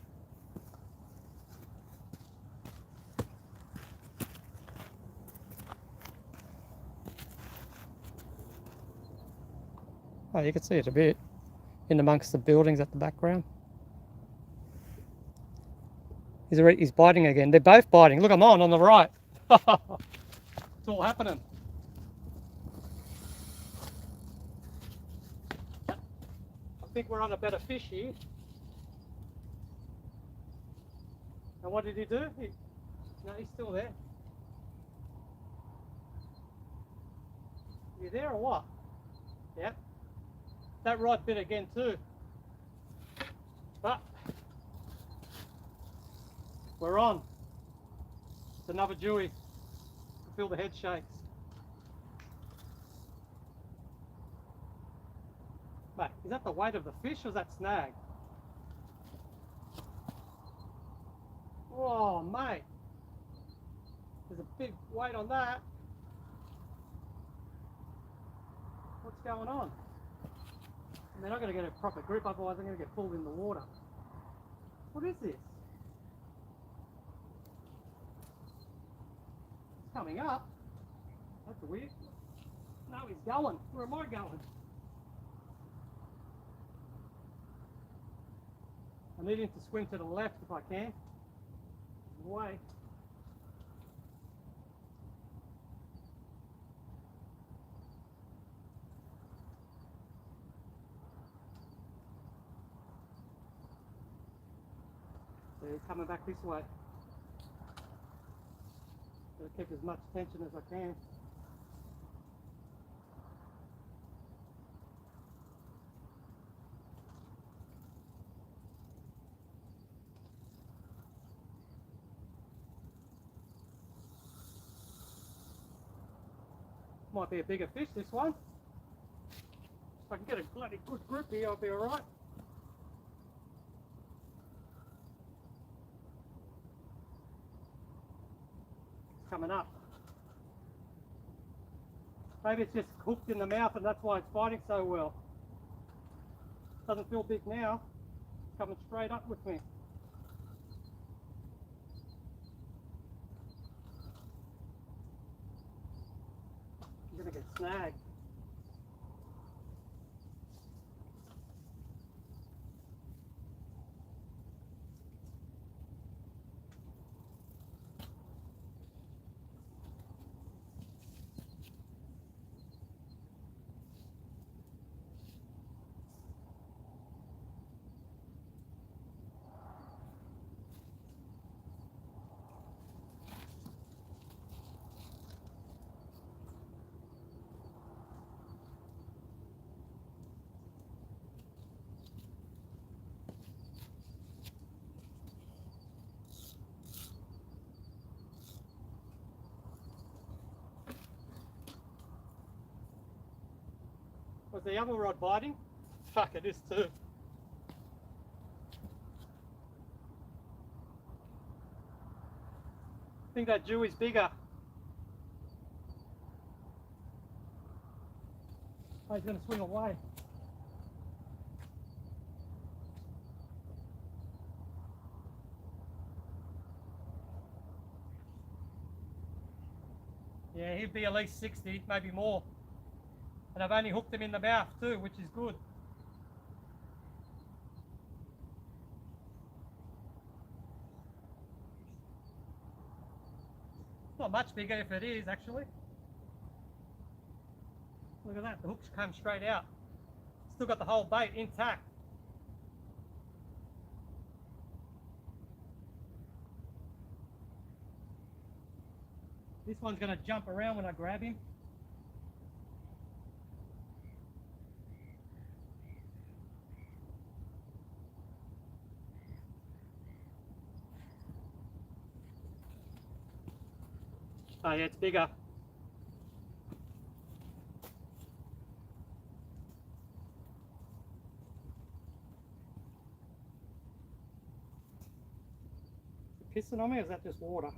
Oh, you can see it a bit in amongst the buildings at the background. He's biting again. They're both biting. Look, I'm on the right. It's all happening. I think we're on a better fish here. And what did he do? No, he's still there. You there or what? Yeah. That rod bit again too. But we're on. It's another Jewy. I feel the head shakes. Mate, is that the weight of the fish or is that snag? Oh, mate. There's a big weight on that. What's going on? I mean, I'm going to get a proper grip, otherwise I'm going to get pulled in the water. What is this? It's coming up. That's weird. No, he's going. Where am I going? I need him to swim to the left if I can. Away. So he's coming back this way. Gotta keep as much tension as I can. Might be a bigger fish, this one. If I can get a bloody good grip here, I'll be alright. It's coming up. Maybe it's just hooked in the mouth and that's why it's fighting so well. Doesn't feel big now. It's coming straight up with me. I'm gonna get snagged. Was the other rod biting? Fuck, it is too. I think that Jew is bigger. Oh, he's going to swing away. Yeah, he'd be at least 60, maybe more. And I've only hooked him in the mouth too, which is good. Not much bigger if it is, actually. Look at that, the hook's come straight out. Still got the whole bait intact. This one's going to jump around when I grab him. Oh yeah, it's bigger. Is it pissing on me or is that just water?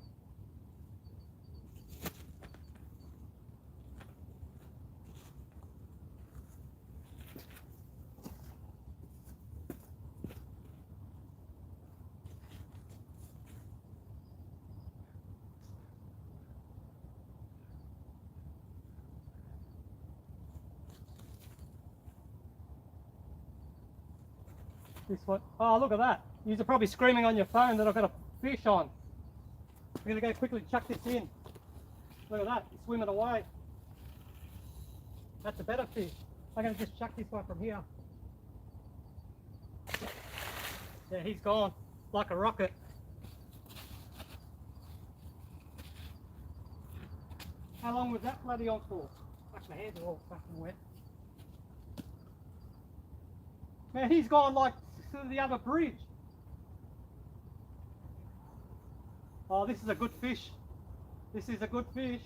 This one. Oh, look at that. You're probably screaming on your phone that I've got a fish on. I'm going to go quickly chuck this in. Look at that. He's swimming away. That's a better fish. I'm going to just chuck this one from here. Yeah, he's gone. Like a rocket. How long was that bloody on for? Fuck, my hands are all fucking wet. Man, he's gone like to the other bridge. Oh, this is a good fish. This is a good fish.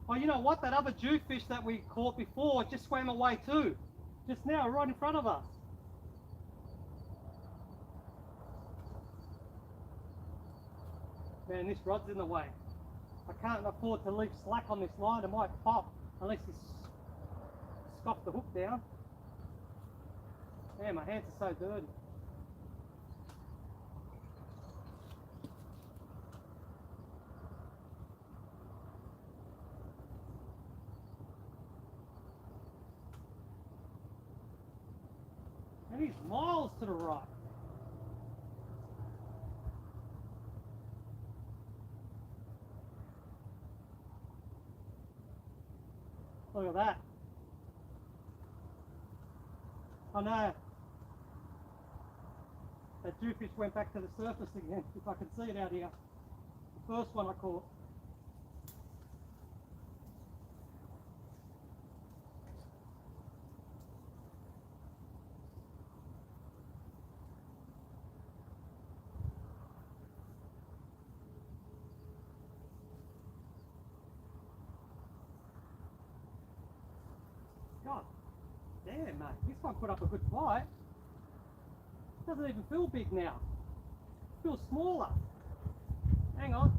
Oh, you know what? That other Jewfish that we caught before just swam away too. Just now, right in front of us. Man, this rod's in the way. I can't afford to leave slack on this line. It might pop unless you scoff the hook down. Man, my hands are so dirty. He's miles to the right. Look at that. I know. That Jewfish went back to the surface again, if I can see it out here. The first one I caught. God damn, mate. This one put up a good fight. Doesn't even feel big now. It feels smaller. Hang on.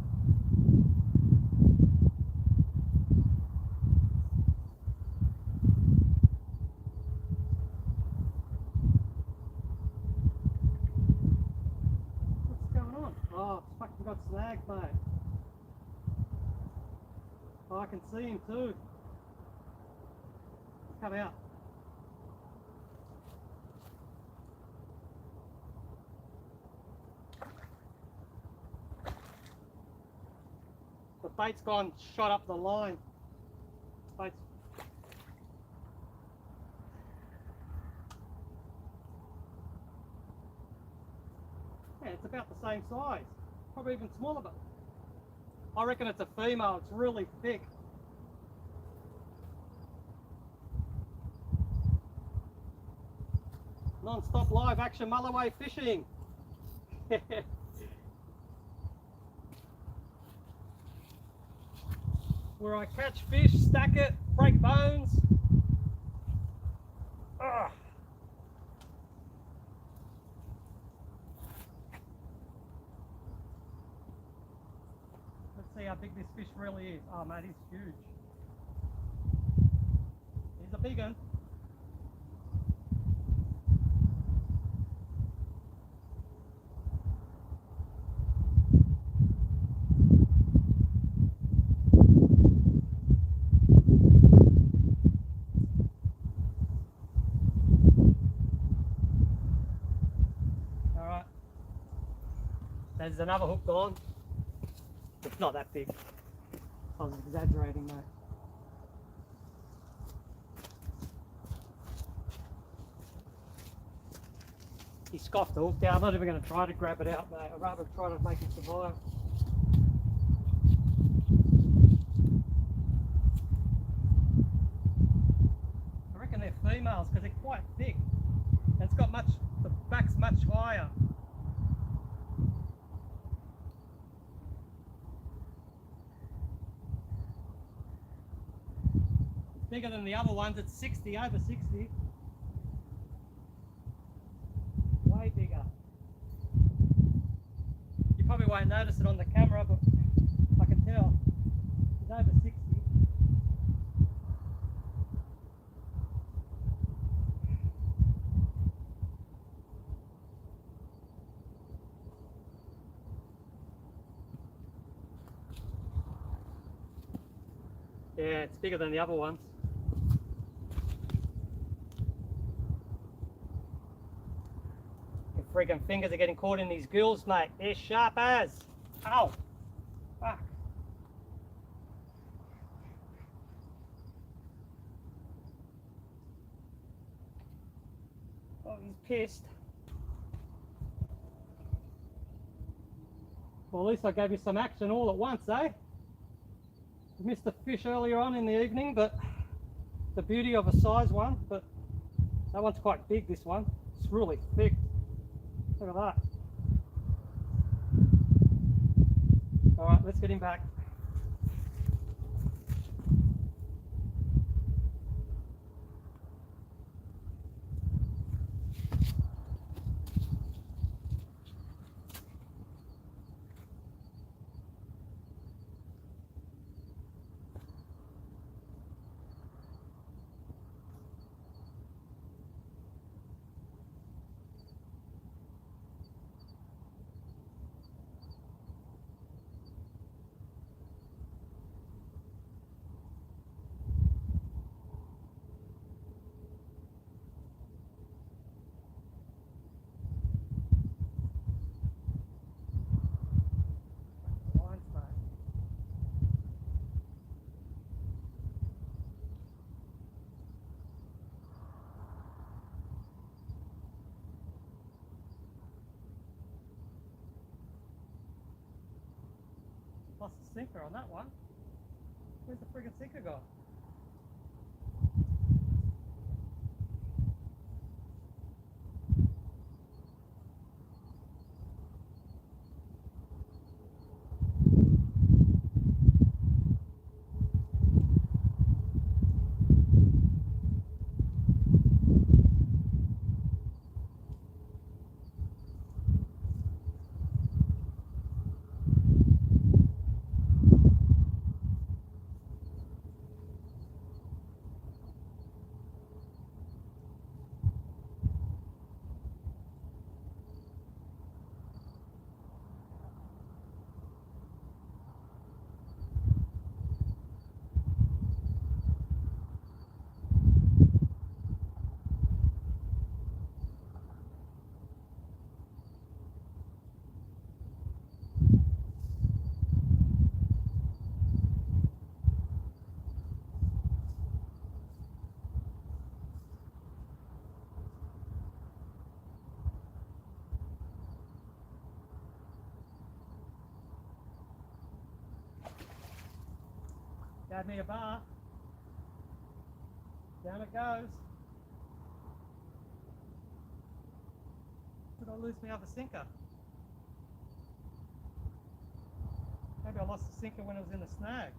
What's going on? Oh, it's fucking got snagged, mate. Oh, I can see him too. Come out. The bait's gone shot up the line. Bait's... Yeah, it's about the same size. Probably even smaller, but I reckon it's a female. It's really thick. Non-stop live action Mulloway fishing. Where I catch fish, stack it, break bones. Ugh. Let's see how big this fish really is. Oh mate, he's huge. He's a big one. There's another hook gone. It's not that big. I was exaggerating, mate. He scoffed the hook down. I'm not even going to try to grab it out, mate. I'd rather try to make it survive. I reckon they're females because they're quite thick. And it's got the back's much higher. Bigger than the other ones. It's 60, over 60. Way bigger. You probably won't notice it on the camera, but I can tell. It's over 60. Yeah, it's bigger than the other ones. Your freaking fingers are getting caught in these gills, mate. They're sharp as. Ow! Fuck. Oh, he's pissed. Well, at least I gave you some action all at once, eh? Missed a fish earlier on in the evening, but the beauty of a size one, but that one's quite big, this one. It's really thick. Look at that. Alright, let's get him back. Lost the sinker on that one. Where's the friggin' sinker gone? Gave me a bar. Down it goes. Did I lose my other sinker? Maybe I lost the sinker when it was in the snag.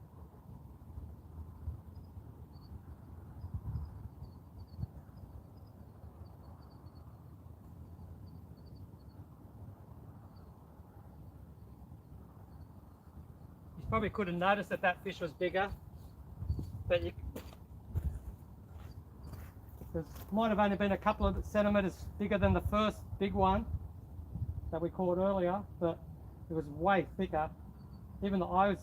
You probably couldn't notice that that fish was bigger, but you might have only been a couple of centimetres bigger than the first big one that we caught earlier, but it was way thicker. Even the eyes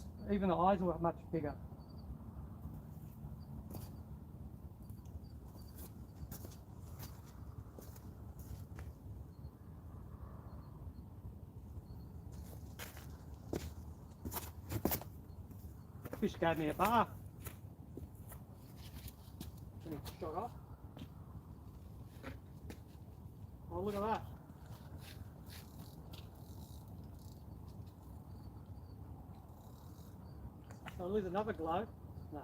were much bigger. Fish gave me a bar. Shot off. Oh, look at that. So I'll lose another glow. No.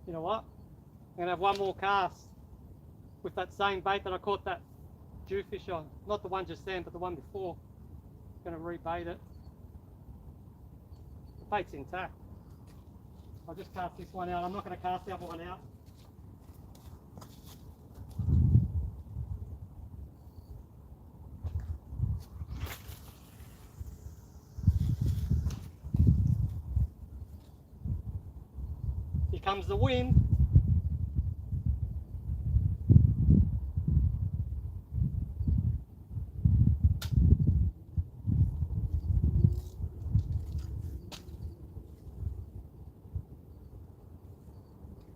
You know what? I'm going to have one more cast with that same bait that I caught that jewfish on. Not the one just then, but the one before. I'm going to rebait it. The bait's intact. I'll just cast this one out. I'm not going to cast the other one out. Here comes the wind.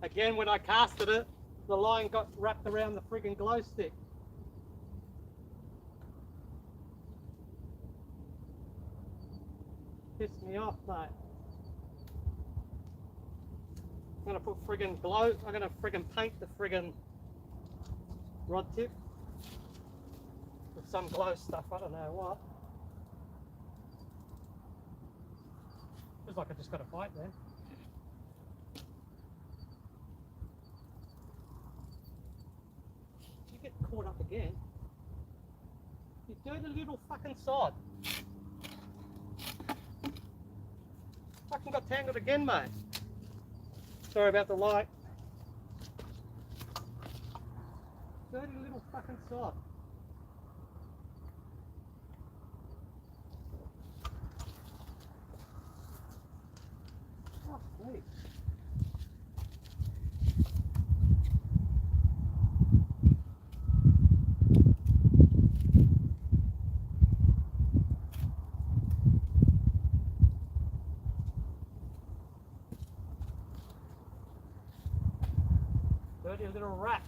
Again, when I casted it, the line got wrapped around the friggin' glow stick. Pissed me off, mate. I'm gonna put friggin' glow, I'm gonna friggin' paint the friggin' rod tip with some glow stuff, I don't know what. Feels like I just got a bite there. You get caught up again. You dirty little fucking sod. Fucking got tangled again, mate. Sorry about the light. Dirty little fucking sod. Oh, please. Dirty little rat.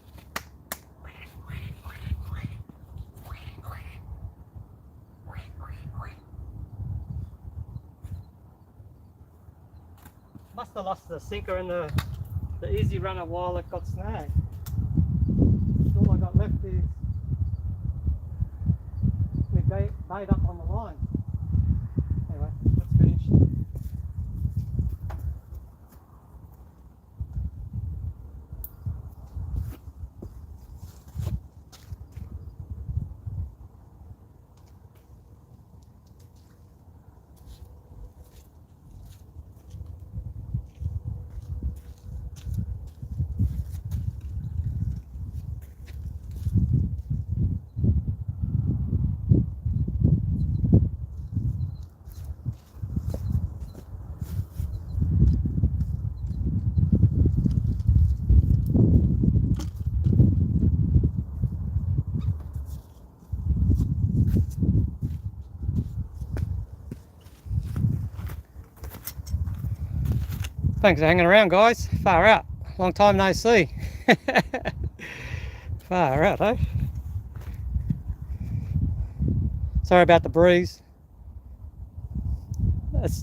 Must have lost the sinker and the easy runner while it got snagged. All I got left is my bait up on the line. Anyway, that's finished. Thanks for hanging around, guys. Far out. Long time no see. Far out, eh? Sorry about the breeze.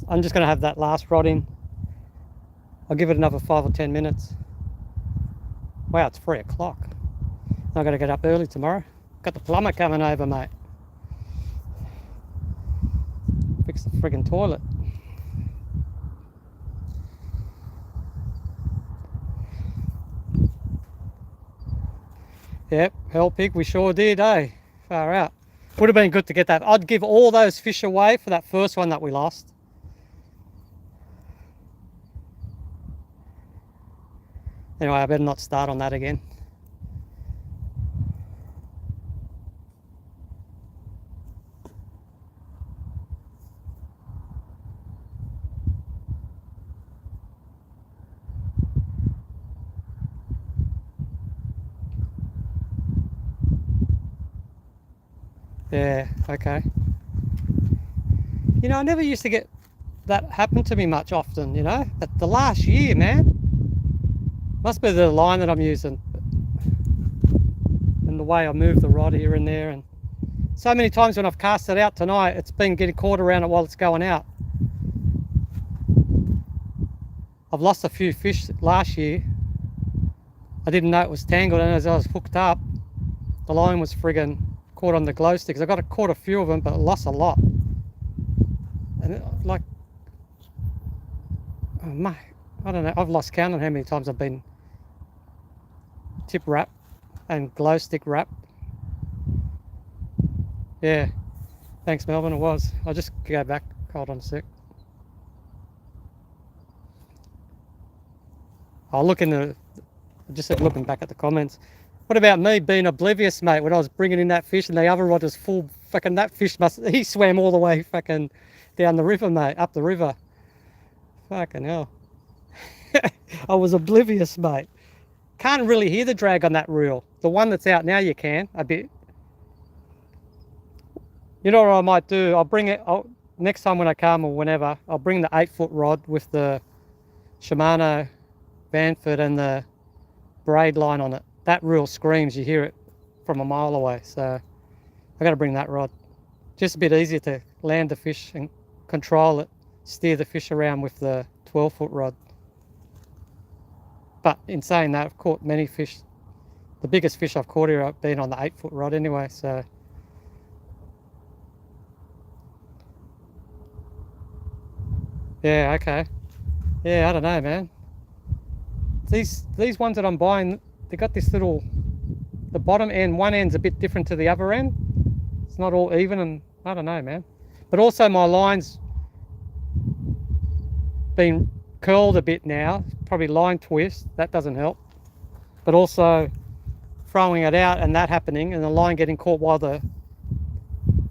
I'm just going to have that last rod in. I'll give it another 5 or 10 minutes. Wow, it's 3 o'clock. I've got to get up early tomorrow. Got the plumber coming over, mate. Fix the friggin' toilet. Yep, hell pig, we sure did, eh? Far out. Would have been good to get that. I'd give all those fish away for that first one that we lost. Anyway, I better not start on that again. Yeah, okay. You know, I never used to get that happen to me much often, you know, but the last year, man, must be the line that I'm using and the way I move the rod here and there, and so many times when I've cast it out tonight, it's been getting caught around it while it's going out. I've lost a few fish last year. I didn't know it was tangled, and as I was hooked up, the line was friggin' caught on the glow sticks. I caught a few of them, but I lost a lot. And like, oh my, I don't know, I've lost count on how many times I've been tip wrap and glow stick wrap. Yeah, thanks Melvin, it was. I'll just go back, hold on a sec. I'll look in the, just looking back at the comments. What about me being oblivious, mate, when I was bringing in that fish and the other rod was full? Fucking that fish he swam all the way fucking down the river, mate, up the river. Fucking hell. I was oblivious, mate. Can't really hear the drag on that reel. The one that's out now you can, a bit. You know what I might do? I'll bring it, next time when I come or whenever, I'll bring the 8-foot rod with the Shimano Vanford and the braid line on it. That reel screams, you hear it from a mile away, so I got to bring that rod. Just a bit easier to land the fish and control it, steer the fish around with the 12-foot rod. But in saying that, I've caught many fish. The biggest fish I've caught here have been on the 8-foot rod anyway, so. Yeah, okay. Yeah, I don't know, man. These ones that I'm buying, they got this little, the bottom end, one end's a bit different to the other end. It's not all even, and I don't know, man. But also my line's been curled a bit now, probably line twist, that doesn't help. But also throwing it out and that happening and the line getting caught while the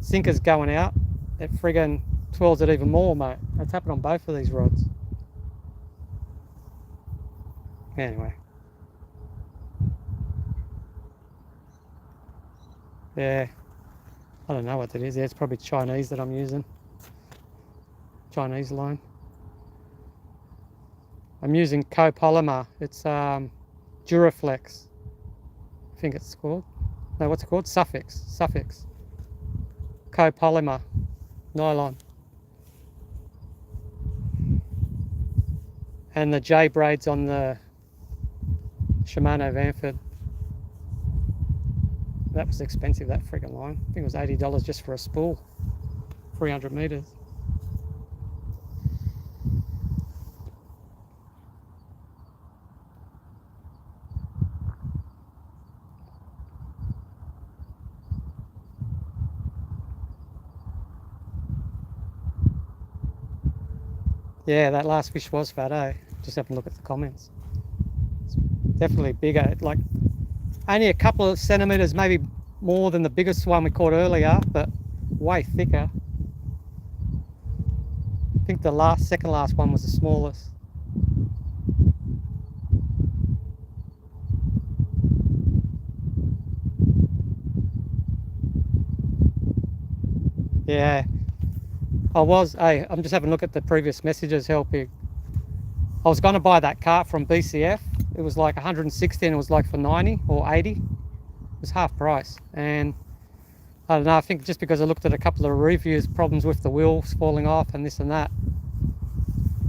sinker's going out, it friggin' twirls it even more, mate. That's happened on both of these rods. Anyway. Yeah, I don't know what that is. Yeah, it's probably Chinese that I'm using. Chinese line. I'm using copolymer. It's Duraflex. I think it's called. No, what's it called? Suffix. Copolymer. Nylon. and the J braids on the Shimano Vanford. That was expensive, that friggin' line. I think it was $80 just for a spool, 300 meters. Yeah, that last fish was fat, eh? Just have a look at the comments. It's definitely bigger, like only a couple of centimeters, maybe more than the biggest one we caught earlier, but way thicker. I think the second last one was the smallest. Yeah, I'm just having a look at the previous messages, how big. I was going to buy that cart from BCF. It was like 160 and it was like for 90 or 80. It was half price. And I don't know, I think just because I looked at a couple of reviews, problems with the wheels falling off and this and that.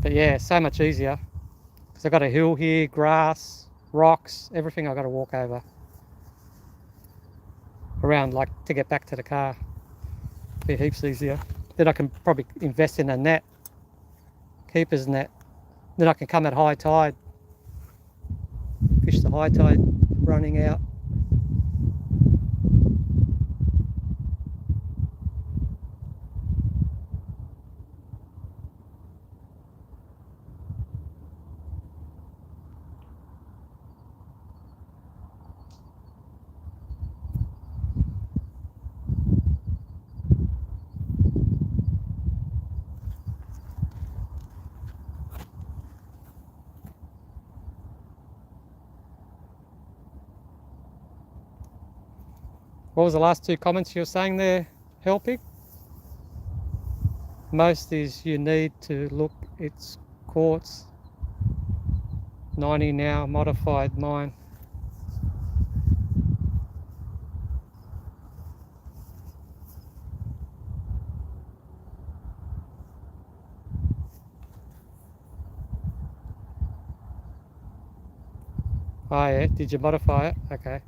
But yeah, so much easier. Because I've got a hill here, grass, rocks, everything I've got to walk over. Around, like, to get back to the car. Be heaps easier. Then I can probably invest in a net, keeper's net. Then I can come at high tide, fish the high tide running out. What was the last two comments you were saying there, Helpig? Most is you need to look, it's quartz. 90 now, modified mine. Oh yeah, did you modify it? Okay.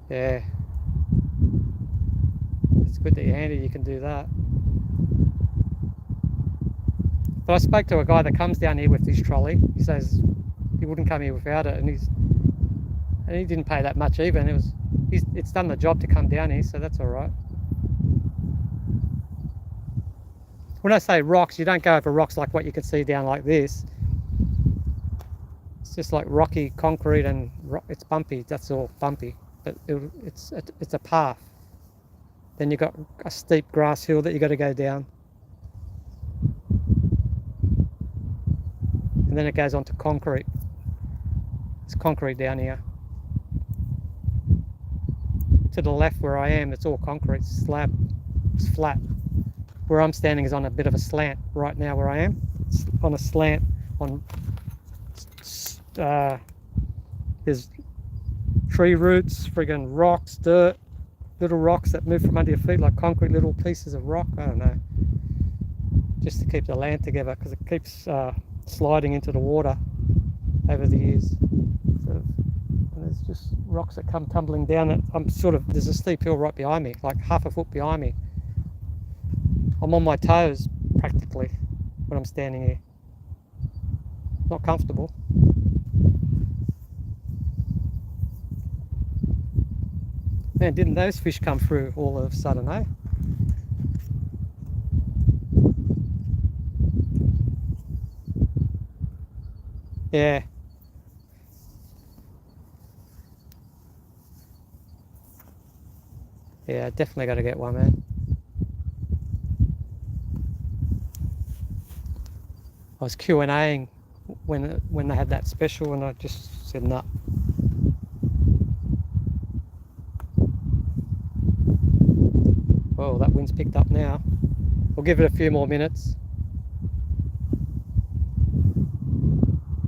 Yeah. It's good that you're handy, you can do that. But I spoke to a guy that comes down here with his trolley. He says he wouldn't come here without it, and he didn't pay that much either, and it's done the job to come down here, so that's all right. When I say rocks, you don't go over rocks like what you can see down like this. It's just like rocky concrete and it's bumpy. That's all bumpy, but it's a path. Then you've got a steep grass hill that you got to go down, and then it goes onto concrete. It's concrete down here. To the left where I am, it's all concrete slab. It's flat. Where I'm standing is on a bit of a slant right now. Where I am, it's on a slant. There's tree roots, friggin' rocks, dirt, little rocks that move from under your feet like concrete, little pieces of rock. I don't know, just to keep the land together, because it keeps sliding into the water over the years. And there's just rocks that come tumbling down it. There's a steep hill right behind me, like half a foot behind me. I'm on my toes practically when I'm standing here. Not comfortable. Man, didn't those fish come through all of a sudden, eh? Yeah. Yeah, definitely got to get one, man. I was Q&Aing when they had that special, and I just said no. Oh, that wind's picked up now. We'll give it a few more minutes.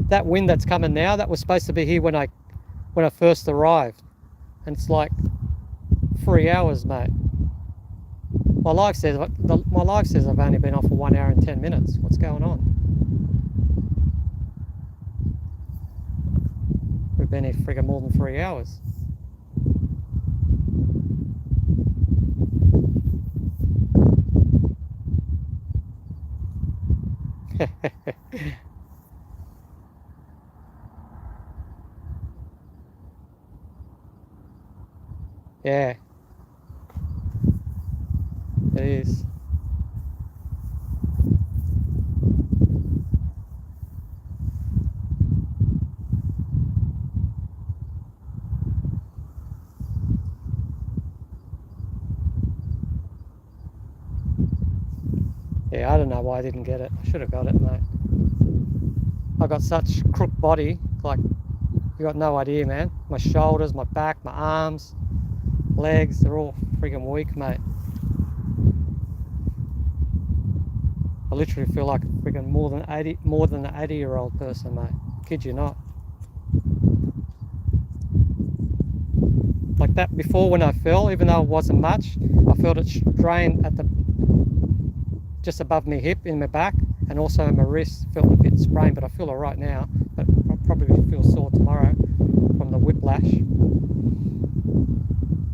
That wind that's coming now, that was supposed to be here when I first arrived, and it's like 3 hours, mate. My life says I've only been on for 1 hour and 10 minutes. What's going on? have been here friggin' more than 3 hours. Yeah, it is. Yeah, I don't know why I didn't get it. I should have got it, mate. I got such crook body, like, you got no idea, man. My shoulders, my back, my arms, legs, they're all friggin' weak, mate. I literally feel like friggin' more than an 80-year-old person, mate. Kid you not. Like that before when I fell, even though it wasn't much, I felt it strain at the just above my hip in my back, and also in my wrist. Felt a bit sprained, but I feel alright now. But I'll probably feel sore tomorrow from the whiplash.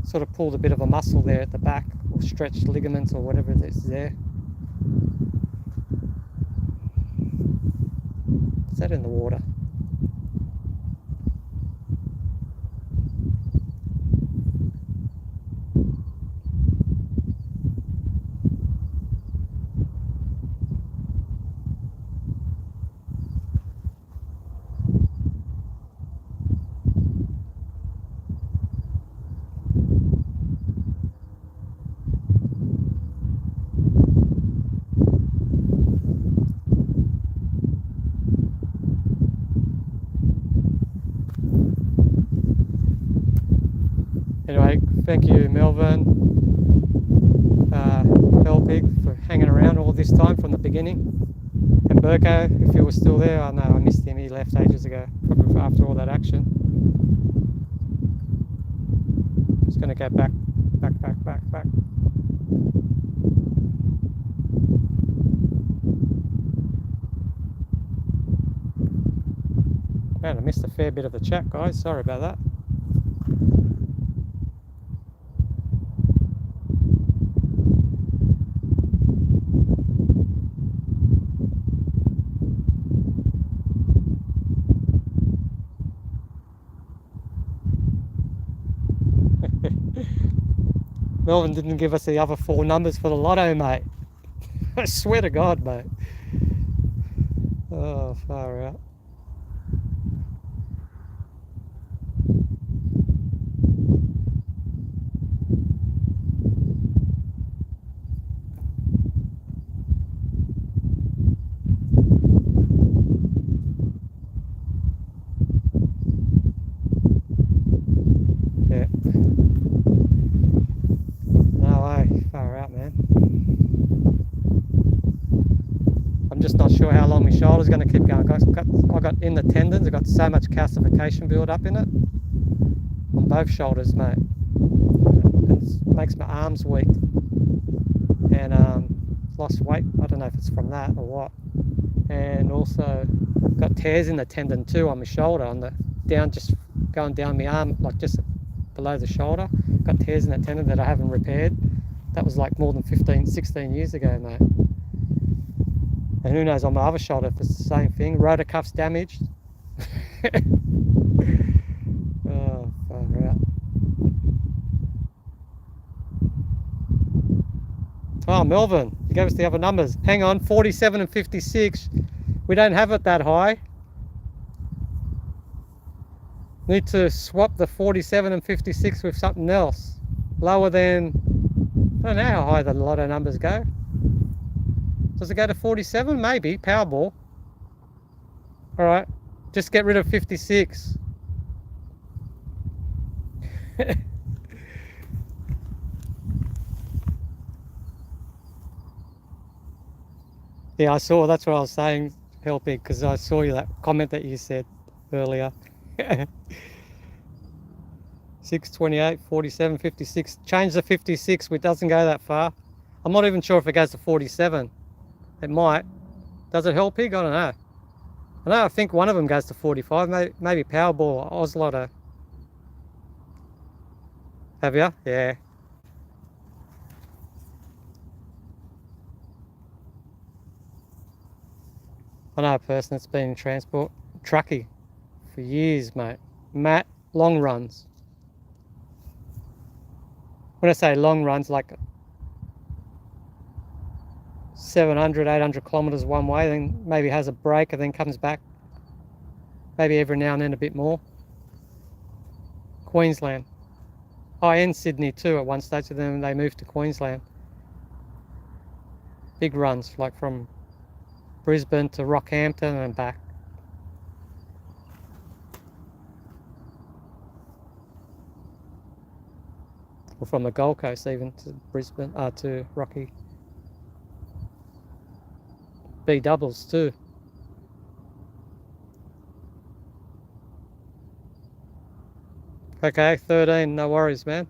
Sort of pulled a bit of a muscle there at the back, or stretched ligaments or whatever is there. Is that in the water? Anyway, thank you, Melvin, Pig, for hanging around all this time from the beginning. And Burko, if he was still there, I know I missed him, he left ages ago, probably after all that action. Just going to go back. Man, I missed a fair bit of the chat, guys, sorry about that. Melvin didn't give us the other 4 numbers for the lotto, mate. I swear to God, mate. Oh, far out. Yeah. No way, far out, man. I'm just not sure how long my shoulder's going to keep going. I got in the tendons, I got so much calcification built up in it on both shoulders, mate. It makes my arms weak, and lost weight. I don't know if it's from that or what. And also got tears in the tendon too on my shoulder, on the just going down my arm, like just below the shoulder. Got tears in that tendon that I haven't repaired. That was like more than 16 years ago, mate. And who knows on my other shoulder if it's the same thing. Rotor cuff's damaged. Oh, far out. Oh, Melvin, you gave us the other numbers. Hang on, 47 and 56. We don't have it that high. Need to swap the 47 and 56 with something else. Lower than, I don't know how high the lotto numbers go. Does it go to 47? Maybe, Powerball. Alright, just get rid of 56. Yeah, I saw, that's what I was saying, Helping, because I saw you that comment that you said earlier. 628, 47, 56. Change the 56, it doesn't go that far. I'm not even sure if it goes to 47. It might. Does it help, Pig? I don't know. I know, I think one of them goes to 45, maybe Powerball, Oz-Lotto. Have you? Yeah. I know a person that's been in transport, truckie, for years, mate. Matt, long runs. When I say long runs, like 700, 800 kilometres one way, then maybe has a break and then comes back. Maybe every now and then a bit more. Queensland. Oh, and Sydney too at one stage, so then they moved to Queensland. Big runs, like from Brisbane to Rockhampton and back. Or from the Gold Coast even to Brisbane, to Rocky. B doubles too. Okay, 13, no worries, man.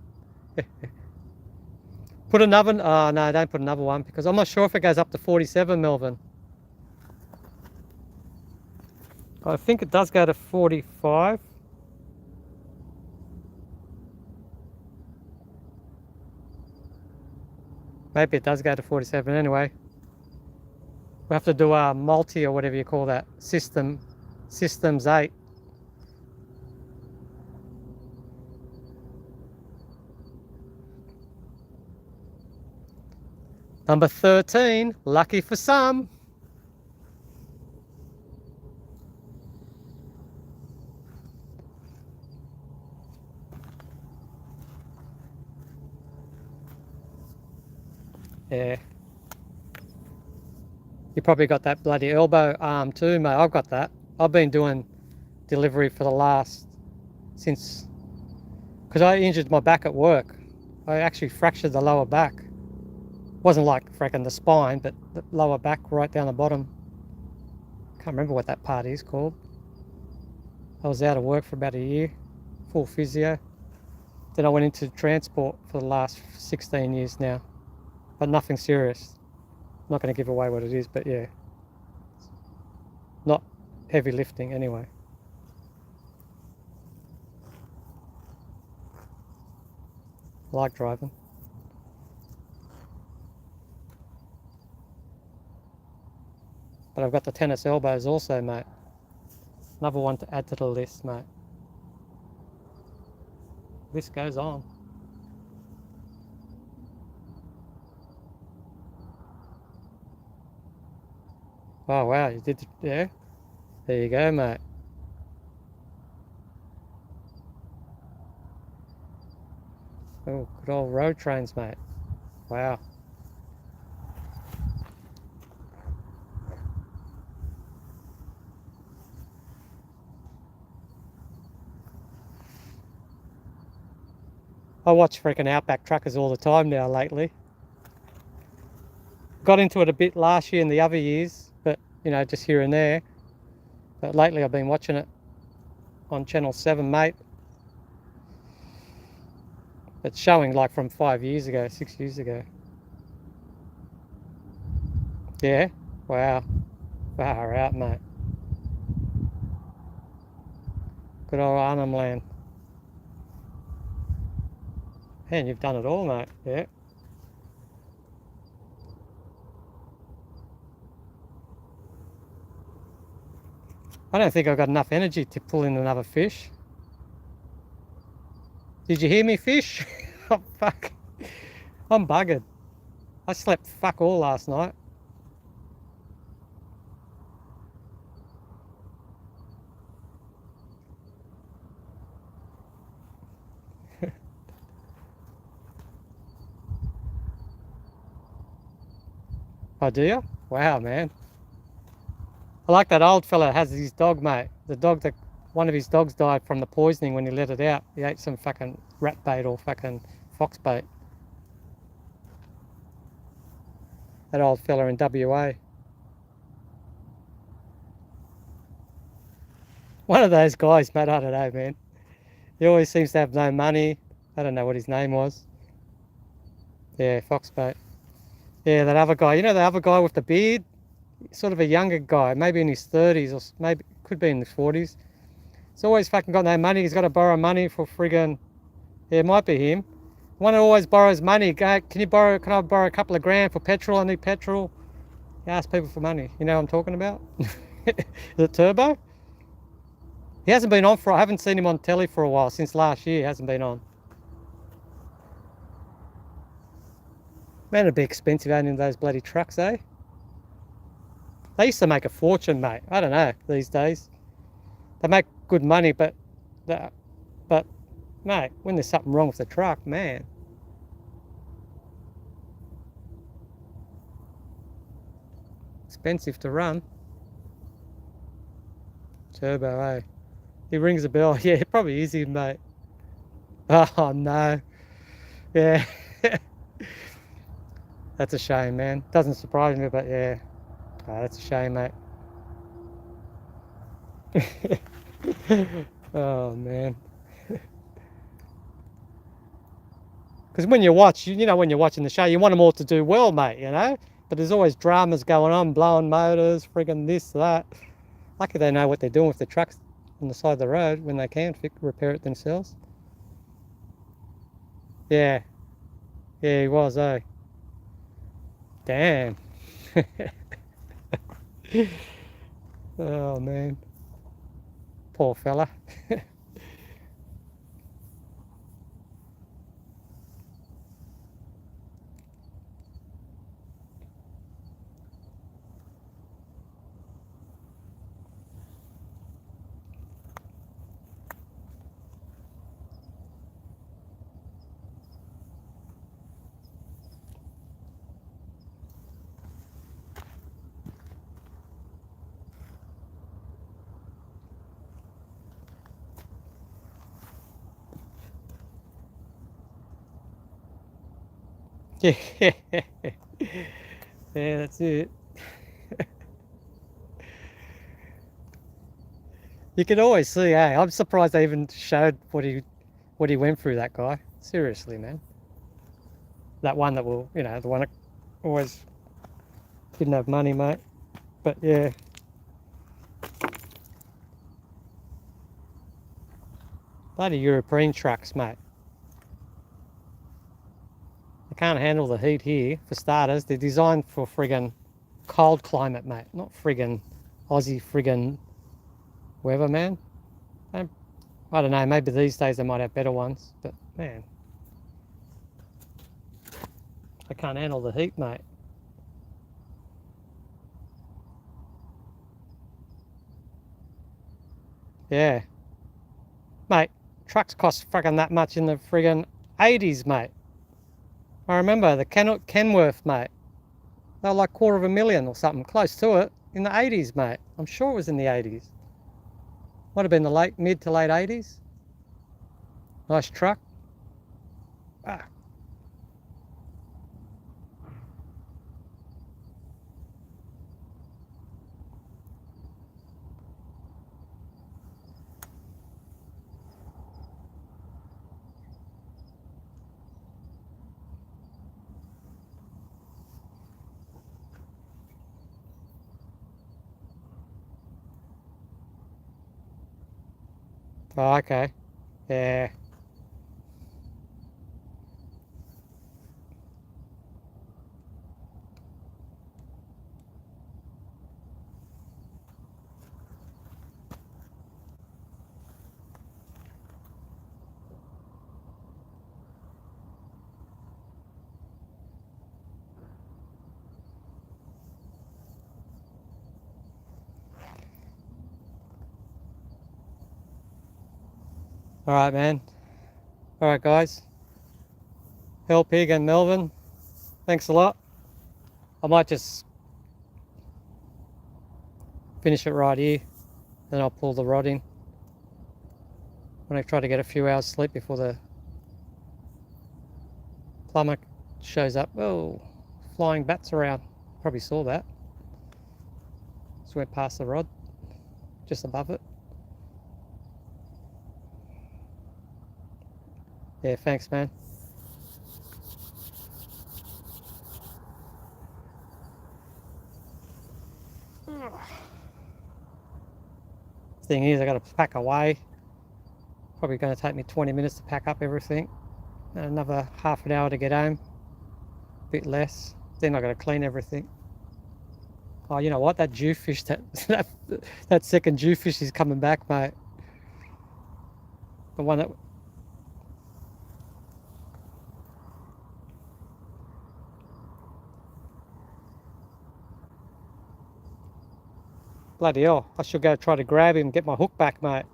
Put another, no, don't put another one, because I'm not sure if it goes up to 47, Melvin. I think it does go to 45. Maybe it does go to 47 anyway. We have to do a multi or whatever you call that. Systems 8. Number 13, lucky for some. Yeah. You probably got that bloody elbow arm too, mate. I've got that. I've been doing delivery for the last, because I injured my back at work. I actually fractured the lower back. Wasn't like fracking the spine, but the lower back right down the bottom. Can't remember what that part is called. I was out of work for about a year, full physio. Then I went into transport for the last 16 years now, but nothing serious. I'm not going to give away what it is, but yeah, not heavy lifting anyway. I like driving. But I've got the tennis elbows also, mate. Another one to add to the list, mate. List goes on. Oh wow, you did, yeah. There you go, mate. Oh, good old road trains, mate. Wow. I watch freaking Outback Truckers all the time now lately. Got into it a bit last year and the other years, but you know, just here and there. But lately I've been watching it on Channel 7, mate. It's showing like from 5 years ago, 6 years ago. Yeah, wow. Far out, mate. Good old Arnhem Land. Man, you've done it all, mate. Yeah. I don't think I've got enough energy to pull in another fish. Did you hear me, fish? Oh, fuck. I'm buggered. I slept fuck all last night. Oh, do you? Wow, man. I like that old fella that has his dog, mate. The dog that, one of his dogs died from the poisoning when he let it out. He ate some fucking rat bait or fucking fox bait. That old fella in WA. One of those guys, mate, I don't know, man. He always seems to have no money. I don't know what his name was. Yeah, fox bait. Yeah, that other guy. You know the other guy with the beard? sort of a younger guy, maybe in his 30s or maybe could be in his 40s. He's always fucking got no money. He's got to borrow money for friggin', yeah, it might be him. One who always borrows money. Can I borrow a couple of grand for petrol? I need petrol. He asks people for money. You know what I'm talking about? Is it Turbo? He hasn't been on I haven't seen him on telly for a while, since last year. He hasn't been on. Man, it'd be expensive owning those bloody trucks, eh? They used to make a fortune, mate. I don't know, these days. They make good money, but mate, when there's something wrong with the truck, man. Expensive to run. Turbo, eh? He rings a bell. Yeah, it probably is him, mate. Oh, no. Yeah. That's a shame, man. Doesn't surprise me, but yeah. Oh, that's a shame, mate. Oh, man. Because when you watch, you know, when you're watching the show, you want them all to do well, mate, you know? But there's always dramas going on, blowing motors, friggin' this, that. Lucky they know what they're doing with the trucks on the side of the road when they can repair it themselves. Yeah. Yeah, he was, eh? Damn. Oh, man. Poor fella. Yeah. Yeah, that's it. You can always see, hey, I'm surprised they even showed what he went through, that guy. Seriously, man. That one that will, you know, the one that always didn't have money, mate. But yeah. Bloody European trucks, mate. They can't handle the heat here, for starters. They're designed for friggin' cold climate, mate. Not friggin' Aussie friggin' weather, man. I don't know, maybe these days they might have better ones, but man. They can't handle the heat, mate. Yeah. Mate, trucks cost fucking that much in the friggin' 80s, mate. I remember the Kenworth, mate. They were like $250,000 or something, close to it, in the 80s, mate. I'm sure it was in the 80s. Might have been the mid to late 80s. Nice truck. Ah. Oh, okay. Yeah. All right, man. All right, guys. Hell Pig and Melvin, thanks a lot. I might just finish it right here, then I'll pull the rod in. I'm going to try to get a few hours sleep before the plumber shows up. Oh, flying bats around. Probably saw that. Just went past the rod, just above it. Yeah, thanks, man. Thing is, I got to pack away. Probably going to take me 20 minutes to pack up everything. And another half an hour to get home. A bit less. Then I got to clean everything. Oh, you know what? That Jewfish, that second Jewfish is coming back, mate. The one that... Bloody hell, I should go try to grab him and get my hook back, mate.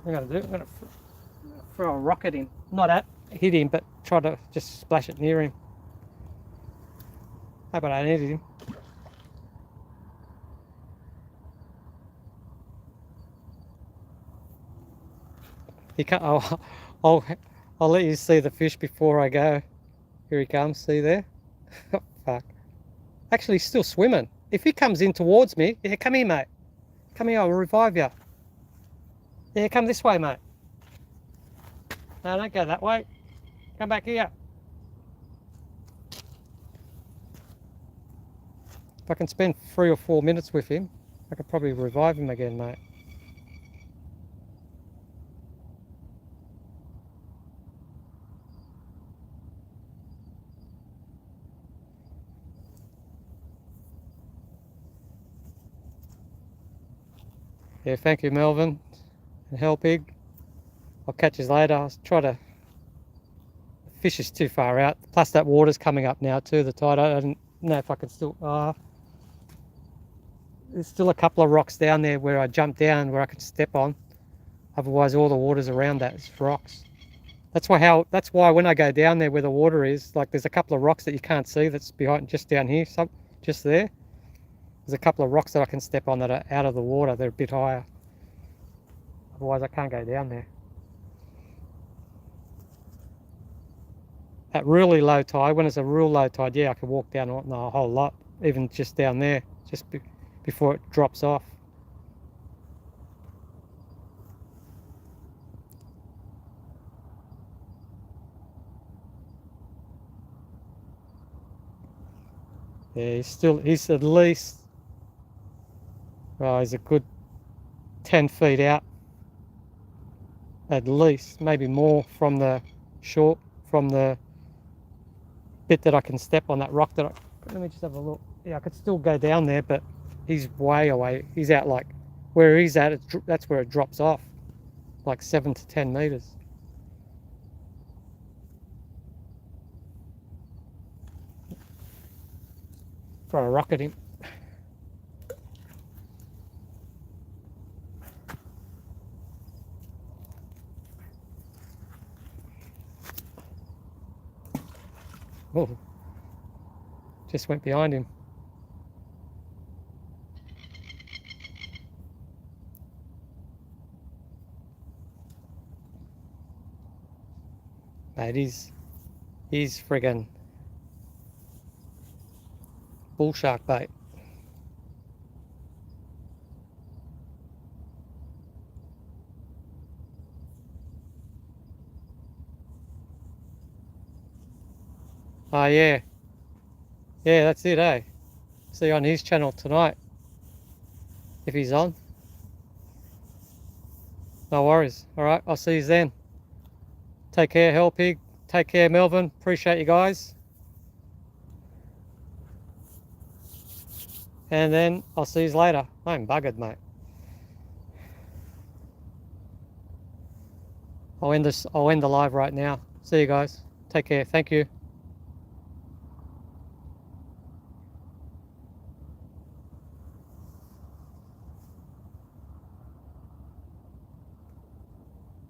What I'm going to throw a rock at him. Not hit him, but try to just splash it near him. Hope I don't hit him. He can't, I'll let you see the fish before I go. Here he comes, see there? Oh, fuck. Actually, he's still swimming. If he comes in towards me, yeah, come here, mate. Come here, I'll revive you. Yeah, come this way, mate. No, don't go that way. Come back here. If I can spend 3 or 4 minutes with him, I could probably revive him again, mate. Yeah, thank you, Melvin and Hell Pig. I'll catch you later. I'll try to... The fish is too far out. Plus that water's coming up now too, the tide. I don't know if I can still... there's still a couple of rocks down there where I jumped down where I could step on. Otherwise all the water's around that. It's rocks. That's why when I go down there where the water is, like there's a couple of rocks that you can't see that's behind, just down here, just there. There's a couple of rocks that I can step on that are out of the water. They're a bit higher. Otherwise I can't go down there. At really low tide, when it's a real low tide, yeah, I can walk down a whole lot, even just down there, just before it drops off. Yeah, he's at least, he's a good 10 feet out. At least, maybe more from the shore, from the bit that I can step on that rock that let me just have a look. Yeah, I could still go down there, but he's way away. He's out like, where he's at, that's where it drops off. Like 7 to 10 meters. Throw a rock at him. Oh, just went behind him. Mate, he's friggin' bull shark bait. Oh yeah, that's it, eh? See you on his channel tonight, if he's on. No worries. All right, I'll see you then. Take care, Hell Pig. Take care, Melvin. Appreciate you guys. And then I'll see you later. I'm buggered, mate. I'll end the live right now. See you guys. Take care. Thank you.